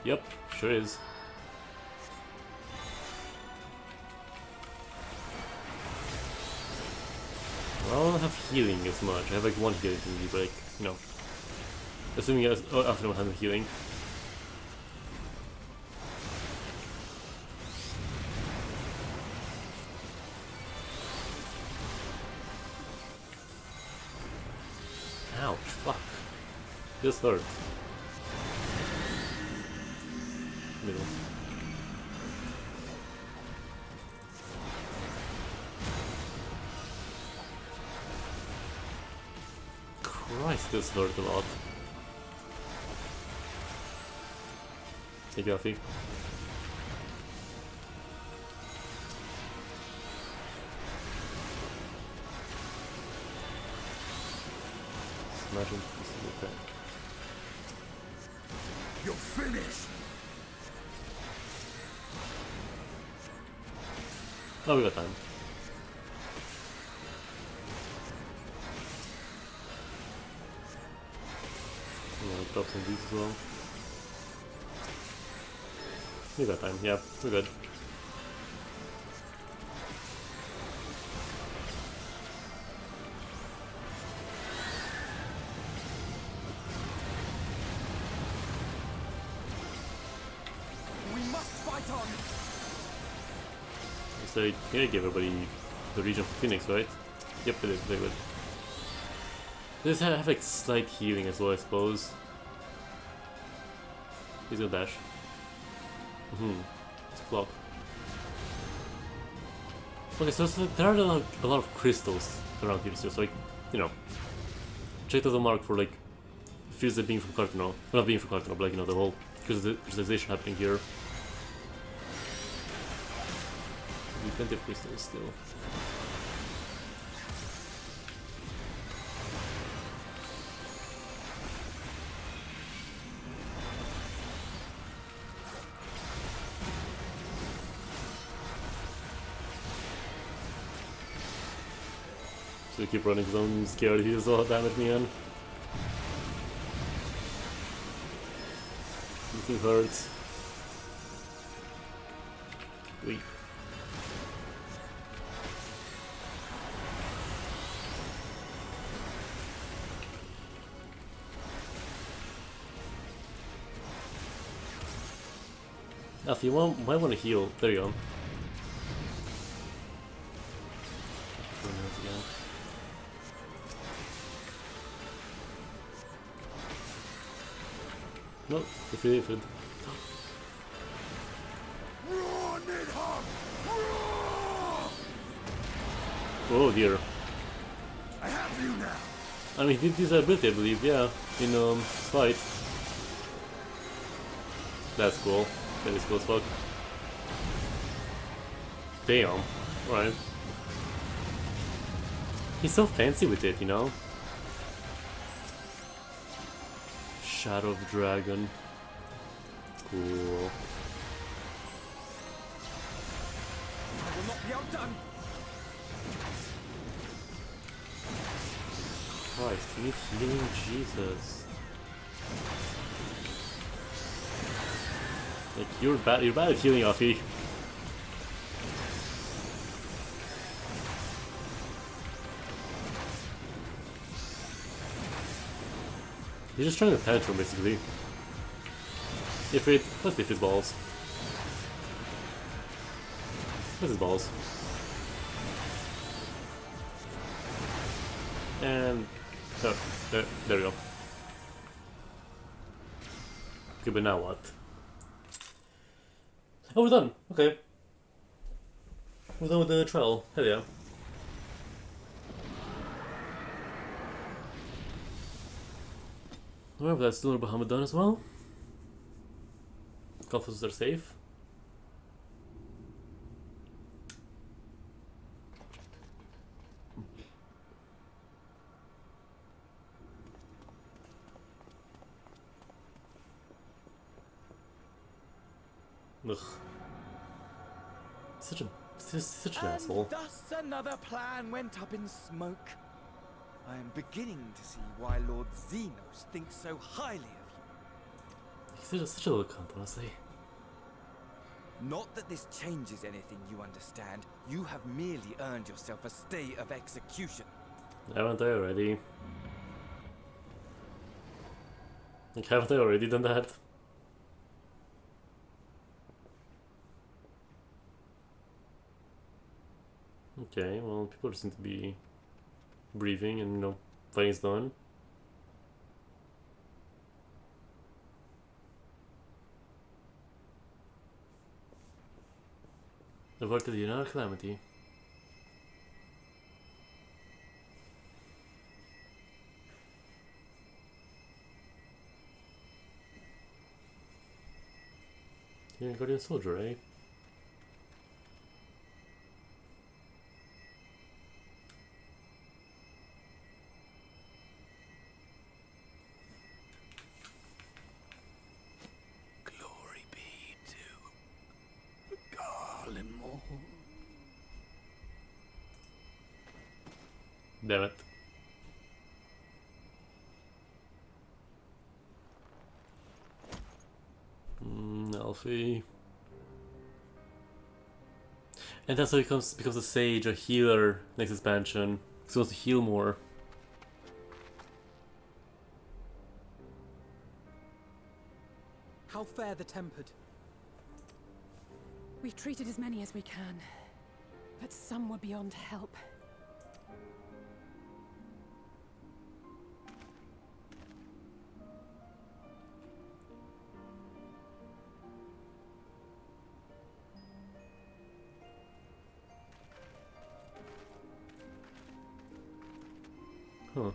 Yep, sure is. Well, I don't have healing as much. I have like one healing thingy, but like, you know. Assuming after I have healing. Ouch, fuck. This hurt. Middle. Christ, this hurt a lot. Hey, Geoffharvey. Imagine this is okay.
You're finished!
Oh, we got time. I'm gonna drop some of these as well. We got time, yeah, we're good.
We must fight on!
So, yeah, give everybody the region for Phoenix, right? Yep, it is, very good. This have like slight healing as well, I suppose. He's gonna dash. It's a clock. Okay, so there are a lot of crystals around here, so like, you know, check out the mark for like feels like being from Cartano. Well, not being from Cartano, but like, you know, the whole crystallization happening here. Plenty of crystals still. So we keep running because I'm scared he does all damage me in. This hurts. Wait. If you might want to heal. There you go. No, defeated. Oh dear.
I have you now.
I mean, he did use that ability, I believe, yeah, in fight. That's cool. That is cool as fuck. Damn. Alright. He's so fancy with it, you know? Shadow of the Dragon. Cool.
I will not be outdone.
Christ, you need healing, Jesus. Like you're bad at healing, Offie. He's just trying to penetrate basically. If it let's lift his balls. Where's his balls? And oh, there we go. Okay, but now what? Oh, we're done. Okay. We're done with the trial. Hell yeah. Alright, that's still Bahamut done as well. Confidence are safe. Ugh. Such an asshole.
Thus another plan went up in smoke. I am beginning to see why Lord Xenos thinks so highly of
He's such a little cunt, honestly.
you. Not that this changes anything, you understand. You have merely earned yourself a stay of execution.
Haven't I already? Like, haven't I already done that? Okay, well, people seem to be breathing and, you know, fighting's done. Averted the another calamity. You're a Guardian Soldier, eh? Damn it. Alfie. And that's how he becomes a sage, a healer next expansion. Because he wants to heal more.
How fare the tempered?
We've treated as many as we can, but some were beyond help.
Huh.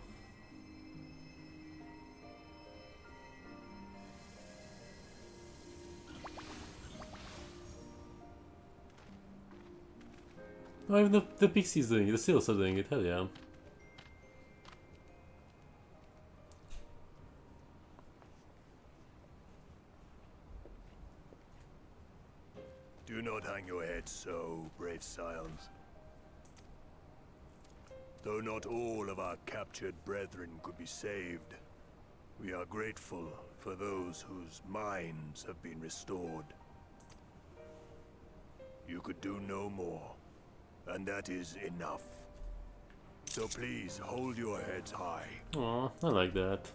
Oh, even the Pixie's doing it, the Seals are doing it, hell yeah.
Do not hang your head so, brave scions. Though not all of our captured brethren could be saved, we are grateful for those whose minds have been restored. You could do no more, and that is enough. So please hold your heads high.
Aw, I like that.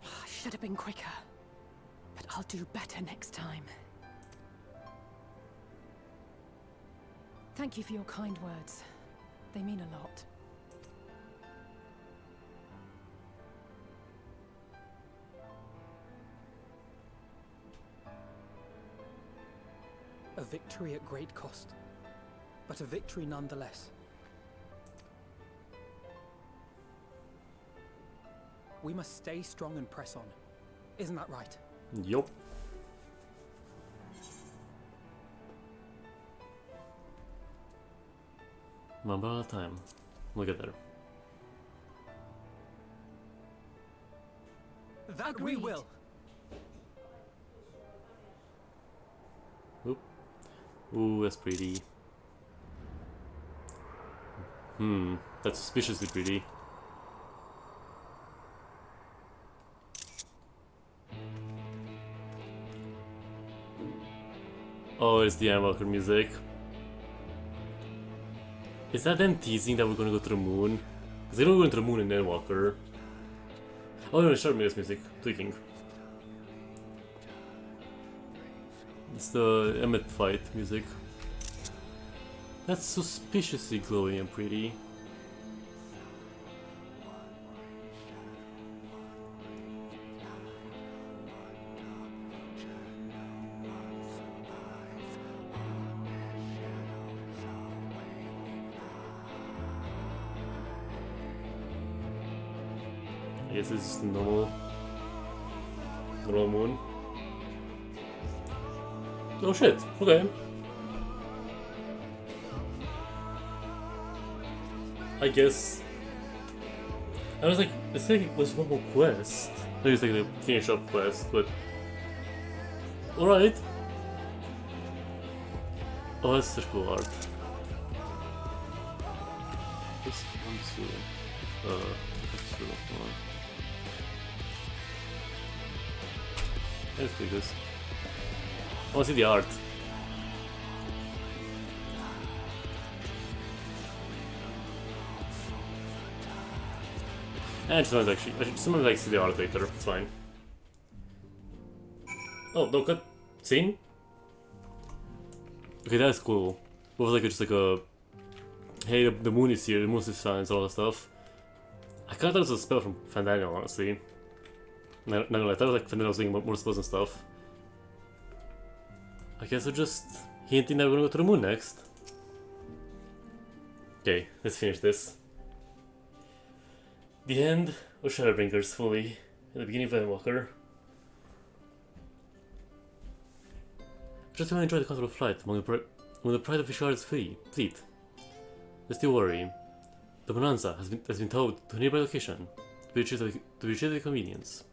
I should have been quicker, but I'll do better next time. Thank you for your kind words. They mean a lot.
A victory at great cost, but a victory nonetheless. We must stay strong and press on. Isn't that right?
Yup. One bar at a time. We'll get there.
That we will.
Oop. Ooh, that's pretty. That's suspiciously pretty. Oh, it's the Ironwalker music. Is that them teasing that we're gonna go to the moon? Because they don't go to the moon in Ironwalker. Oh no, Shadowbringers music. Tweaking. It's the Emmet fight music. That's suspiciously glowy and pretty. I guess it's just a normal moon. Oh shit, okay. I guess I was like, it's like it was one more quest. Maybe it's like the finish up quest, but alright. Oh, that's such cool art. This one too. That's true. Let's do this. I want to see the art. I just want to actually, I just want to like see the art later. It's fine. Oh, no cut scene. Okay, that's cool. It was like just like a, hey, the moon is here, the moon is signs, all that stuff. I kind of thought it was a spell from Fandango, honestly. No, I thought it was like Fandango was doing more spells and stuff. I guess we're just hinting that we're gonna go to the moon next. Okay, let's finish this. The end of Shadowbringers fully, and the beginning of Ironwalker. I just want to enjoy the comfortable flight among the pride of Vishar's fleet. Let's still worry. The Bonanza has been towed to a nearby location to be retrieved with convenience.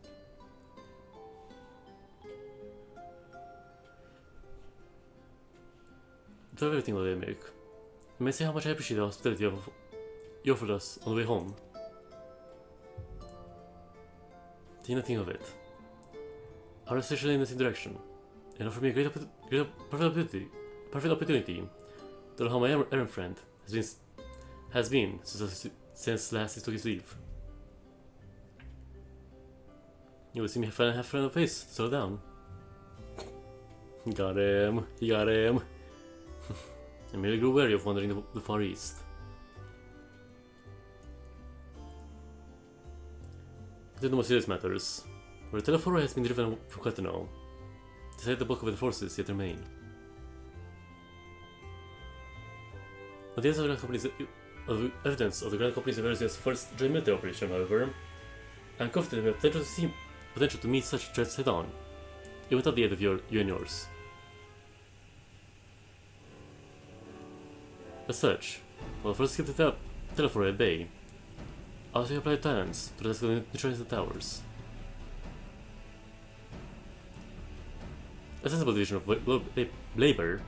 To everything that they make. You may say how much I appreciate the hospitality you offered us on the way home. Think nothing of it. I was essentially in the same direction, and offered me a perfect opportunity to know how my errand friend has been since last he took his leave. You will see me have friend of face, slow down. Got him, he got him. I merely grew wary of wandering the Far East. Then the more serious matters, where the Telephora has been driven for quite a while, despite the bulk of the forces yet remain. On the evidence of the Grand Company's America's first joint military operation, however, I am confident we have potential to meet such threats head-on, even without the aid of you and yours. As such, while first keep the Telephore at bay, also apply talents to neutralize the towers. A sensible division of labor,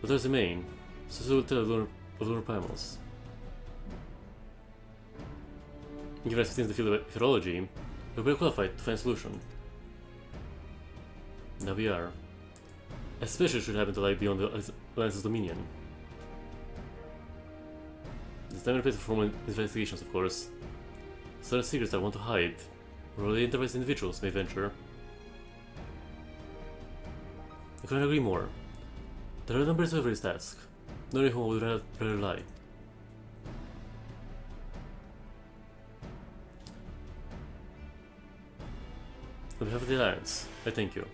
but there's the main, so tell of lunar primals. Given our expertise in the field of meteorology, we're well qualified to find a solution. Now we are. Especially should happen to lie beyond the Alliance's dominion. This time and place for formal investigations, of course. Certain secrets I want to hide, or only enterprise individuals may venture. I couldn't agree more. The right number is over his task. No one would rather lie. On behalf of the Alliance, I thank you.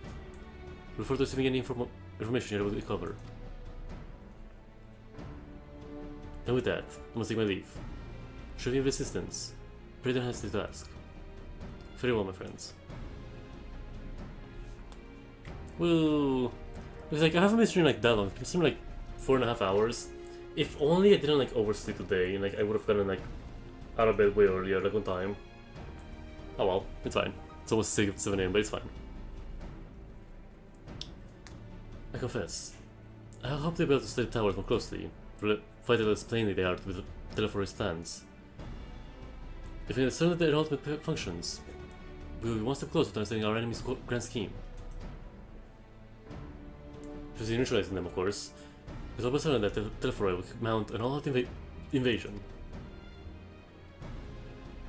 Look forward to receiving any information you're able to cover. And with that, I must take my leave. Should you need assistance, pray don't hesitate to ask. Farewell, my friends. Woo! Looks like I haven't been streaming like that long. I've been streaming like 4.5 hours. If only I didn't like oversleep today, and like I would have gotten like out of bed way earlier, like on time. Oh well, it's fine. It's almost 7 AM, but it's fine. I confess, I hope to be able to study the towers more closely, fight as plainly they are with Telephore's plans. If we understand that their ultimate functions, we will be one step closer to understanding our enemy's grand scheme. Just neutralizing them, of course, it's almost certain that Telephore will mount an all-out invasion.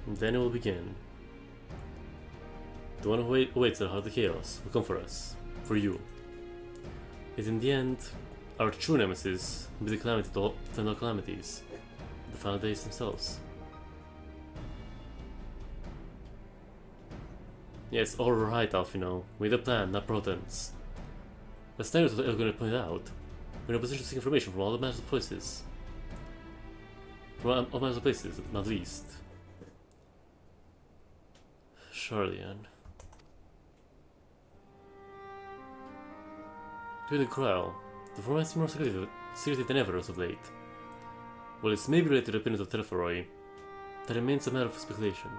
And then it will begin. The one who awaits at the heart of the chaos will come for us, for you. Yet in the end, our true nemesis will be the calamity to all calamities, the final days themselves. Yes, alright, Alfino, we had a plan, not pretense. As Standard was going to point out, we're in a position to seek information from all the matters of places. From all matters of places, not least. Charlian. During the trial, the former is more secretive than ever as of late. While it's maybe related to the opinions of Telephore, that remains a matter of speculation.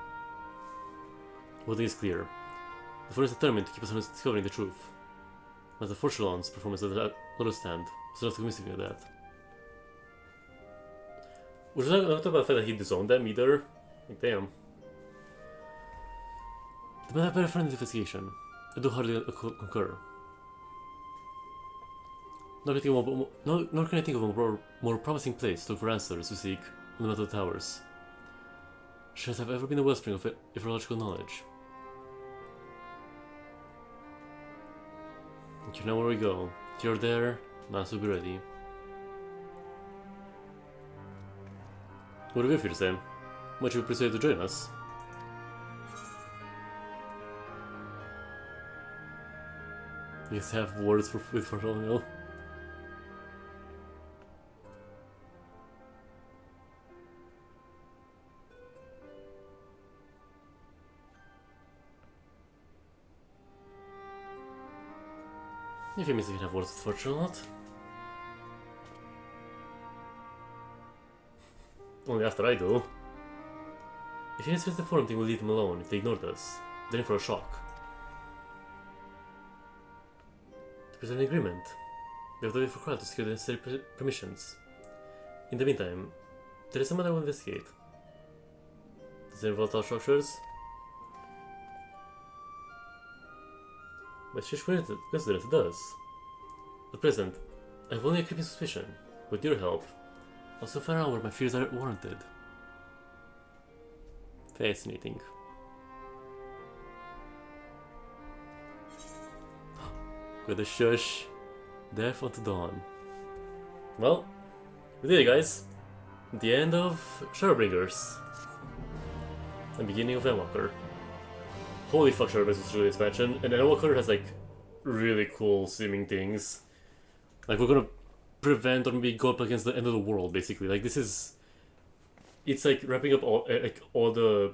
One thing is clear, the former is determined to keep us from discovering the truth. As the Fortulon's performance at the Lotus stand was enough to convince me of that. Which is not about the fact that he disowned them either. Like, damn. The matter of better friendly investigation, I do hardly concur. Nor can I think of a more promising place to look for answers to seek on the Metal Towers. Should have ever been a wellspring of ethological knowledge. You know where we go. You're there, Master will be ready. What do you feel, Sam? Much you persuade to join us? You have words with Colonel. If you miss, you can have words with Fortune or not. Only after I do. If you insist the forum thing will leave them alone if they ignored us, they're in for a shock. There's an agreement. We have to wait for Kral to secure the necessary permissions. In the meantime, there is some other we'll investigate. Does it involve our structures? By sheer coincidence, it does. At present, I have only a creeping suspicion. With your help, I'll soon find out where my fears are warranted. Fascinating. With a shush, death unto dawn. Well, we did it, guys. The end of Shadowbringers. The beginning of Endwalker. Holy fuck, Shadowbringers is really expansion, and Endwalker has like really cool seeming things. Like we're gonna prevent or maybe go up against the end of the world, basically. Like this is, it's like wrapping up all the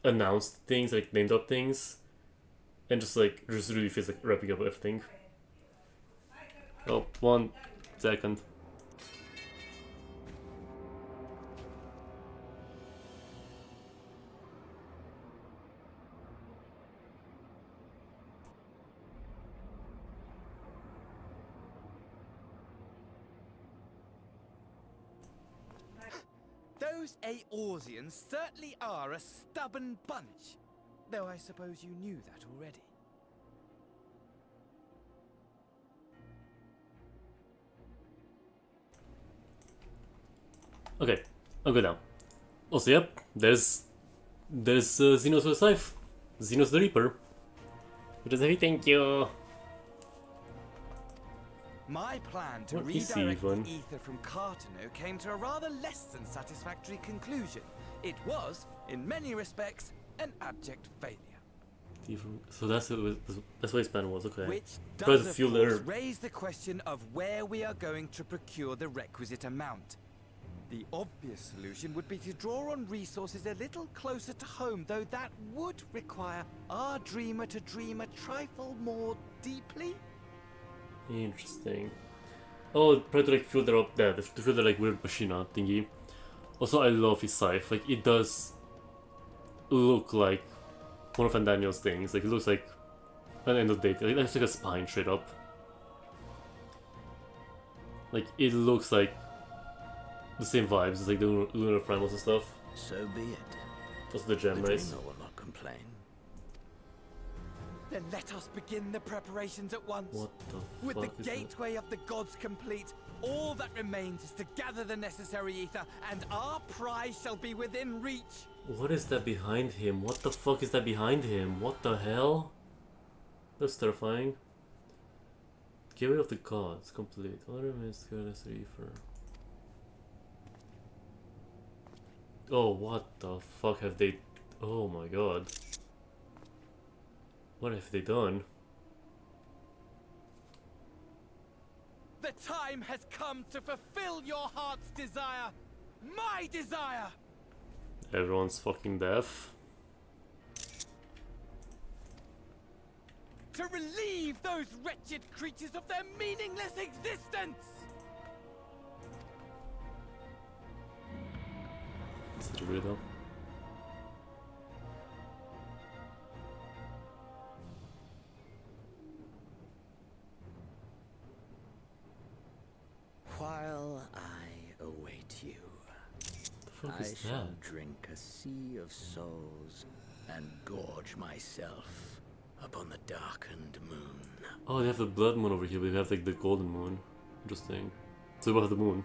announced things, like named up things, and just really feels like wrapping up everything. Oh, 1 second.
Those Eorzeans certainly are a stubborn bunch. Though I suppose you knew that already.
Okay, I'll go down. Also, yep, there's Xenos with a scythe. Xenos the Reaper. Which is heavy, thank you.
My plan to
What is he
redirect the
even?
ether from Cartano came to a rather less than satisfactory conclusion. It was, in many respects, an abject failure.
So that's what his plan was, okay.
Which
Try
does,
to
of
fuel the
course,
herb.
raise the question of where we are going to procure the requisite amount. The obvious solution would be to draw on resources a little closer to home, though that would require our dreamer to dream a trifle more deeply.
Interesting. Oh, try to like filter up that, to filter like weird machina thingy. Also, I love his scythe. Like, it does look like one of Van Daniel's things. Like, it looks like an end of day. Like, it's like a spine straight up. Like, it looks like the same vibes. It's like the lunar primals and stuff.
So be it.
Also, the gem,
The
nice.
dreamer will not complain.
Then let us begin the preparations at once.
What the
With
fuck
the
is that?
gateway of the gods complete, all that remains is to gather the necessary ether, and our prize shall be within reach.
What is that behind him? What the fuck is that behind him? What the hell? That's terrifying. Gateway of the gods complete. All remains to go to Reaper. Oh, what the fuck have they... Oh my god. What have they done?
The time has come to fulfill your heart's desire. My desire!
Everyone's fucking deaf.
To relieve those wretched creatures of their meaningless existence!
Such a weirdo.
While I await you,
fuck
I
is
shall
that?
drink a sea of souls and gorge myself upon the darkened moon.
Oh, they have the blood moon over here, but they have like the golden moon. Interesting. So we have the moon.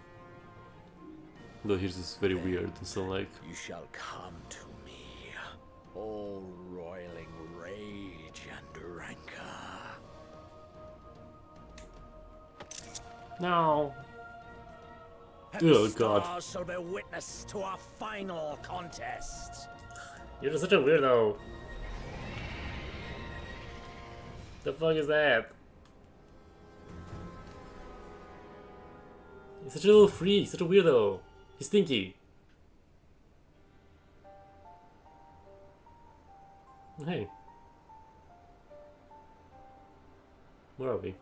Though here's this very weird, so like...
You shall come to me, all roiling rage and rancor.
No.
And
Oh
the
god.
stars shall bear witness to our final contest.
You're just such a weirdo. The fuck is that? He's such a little freak, such a weirdo. He's stinky. Hey. Where are we?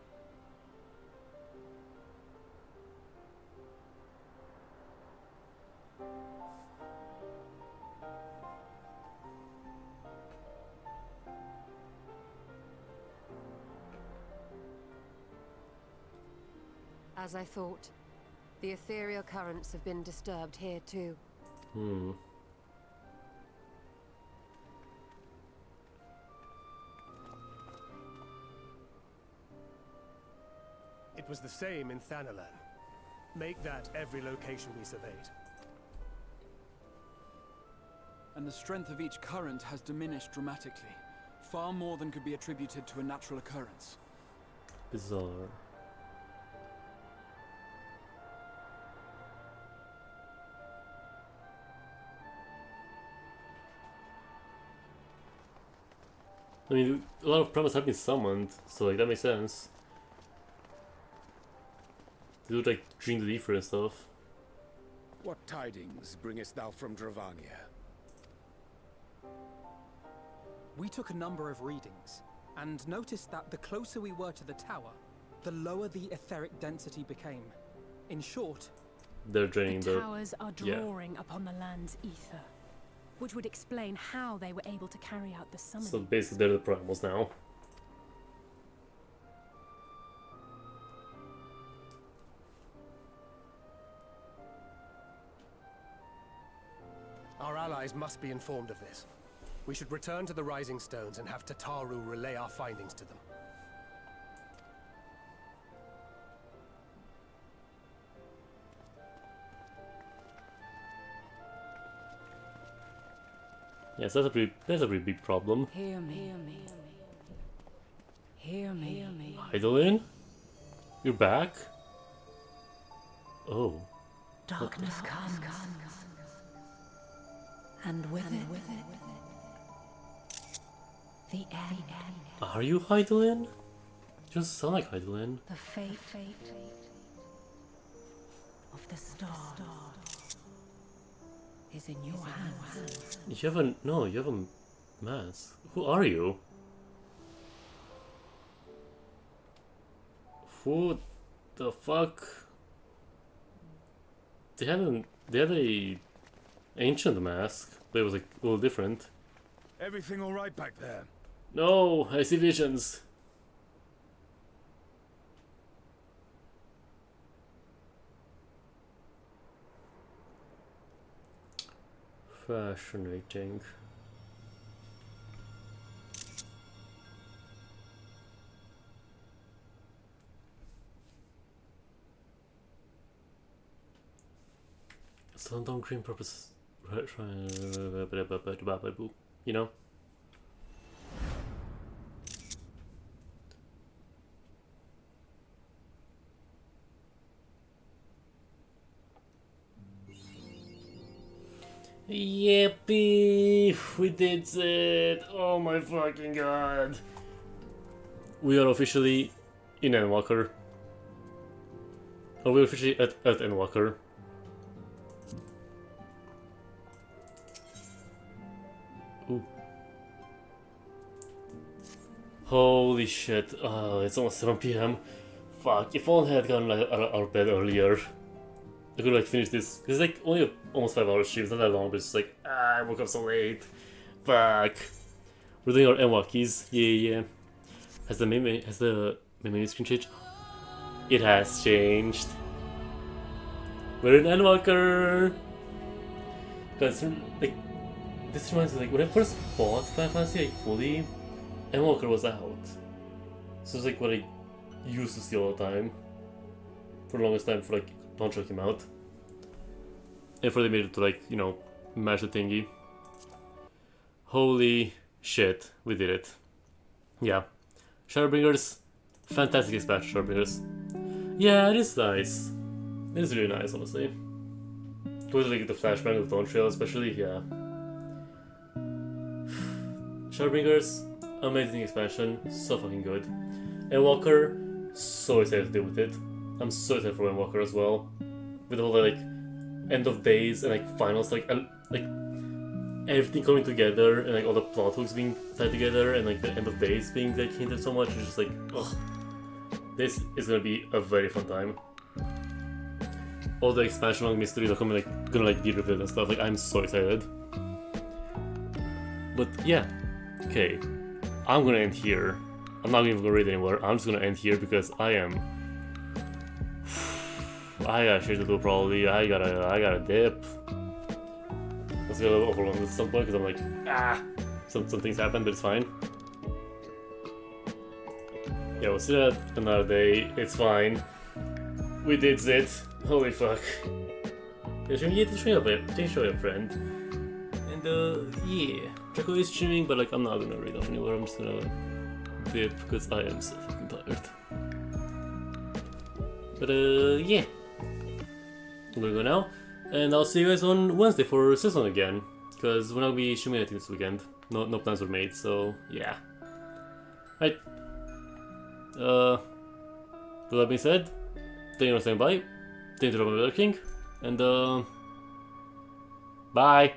As I thought, the ethereal currents have been disturbed here too.
Hmm.
It was the same in Thanalan. Make that every location we surveyed.
And the strength of each current has diminished dramatically. Far more than could be attributed to a natural occurrence.
Bizarre. I mean, a lot of primates have been summoned, so like that makes sense. They would like dream the ether and stuff.
What tidings bringest thou from Dravania?
We took a number of readings, and noticed that the closer we were to the tower, the lower the etheric density became. In short,
They're draining
the
the...
towers are drawing upon the land's ether, which would explain how they were able to carry out the summoning.
So basically they're the primals now.
allies must be informed of this. We should return to the Rising Stones and have Tataru relay our findings to them.
Yes, that's a pretty big problem.
Hear me. Hear me. Hear me. Hear me.
Hydaelyn? You're back? Oh.
Darkness comes. And with it, the end.
Are you Hydaelyn? You just sound like Hydaelyn.
The fate of the star is in your hands.
You have a mask. Who are you? Who the fuck? They had a ancient mask, but it was like a little different.
Everything all right back there?
No, I see visions. Fascinating. London green purpose, you know. Yippee! We did it! Oh my fucking god! We are officially in Endwalker. Or we're officially at Endwalker. Ooh. Holy shit! Oh, it's almost 7 p.m. Fuck! If only I had gotten out of bed earlier, I could like finish this. It's like only almost 5 hours shift, not that long, but it's like I woke up so late. Fuck! We're doing our Endwalkies. Yeah. Has the main menu screen changed? It has changed. We're in Endwalker. Guys, like this reminds me, like when I first bought Final Fantasy like fully, Endwalker was out. So it's like what I used to see all the time. For the longest time, for like Poncho came out. And for they made it to like, you know, match the thingy. Holy shit, we did it. Yeah. Shadowbringers, fantastic expansion, Shadowbringers. Yeah, it is nice. It is really nice, honestly. Go to like the flashback of Dawn Trail, especially, yeah. Shadowbringers, amazing expansion, so fucking good. Endwalker, so excited to deal with it. I'm so excited for Endwalker as well. With all the like end of days and like finals, like everything coming together and like all the plot hooks being tied together and like the end of days being like hinted so much. It's just like, ugh. This is gonna be a very fun time. All the expansion on mysteries are gonna be revealed and stuff. Like I'm so excited. But yeah, okay. I'm gonna end here. I'm not even gonna read anymore. I'm just gonna end here because I got shit to do probably. I gotta dip. Let's get a little overwhelmed at some point because I'm like, some things happen, but it's fine. Yeah, we'll see that another day. It's fine. We did it. Holy fuck. Yeah, show your friend. And yeah. Draco is streaming, but like I'm not gonna read off anywhere. I'm just gonna dip because I am so fucking tired. But yeah. I'm gonna go now. And I'll see you guys on Wednesday for Season again. Because we're not gonna be streaming anything this weekend. No plans were made, so yeah. Right. With that being said, thank you for staying by. Thank you for lurking. And bye.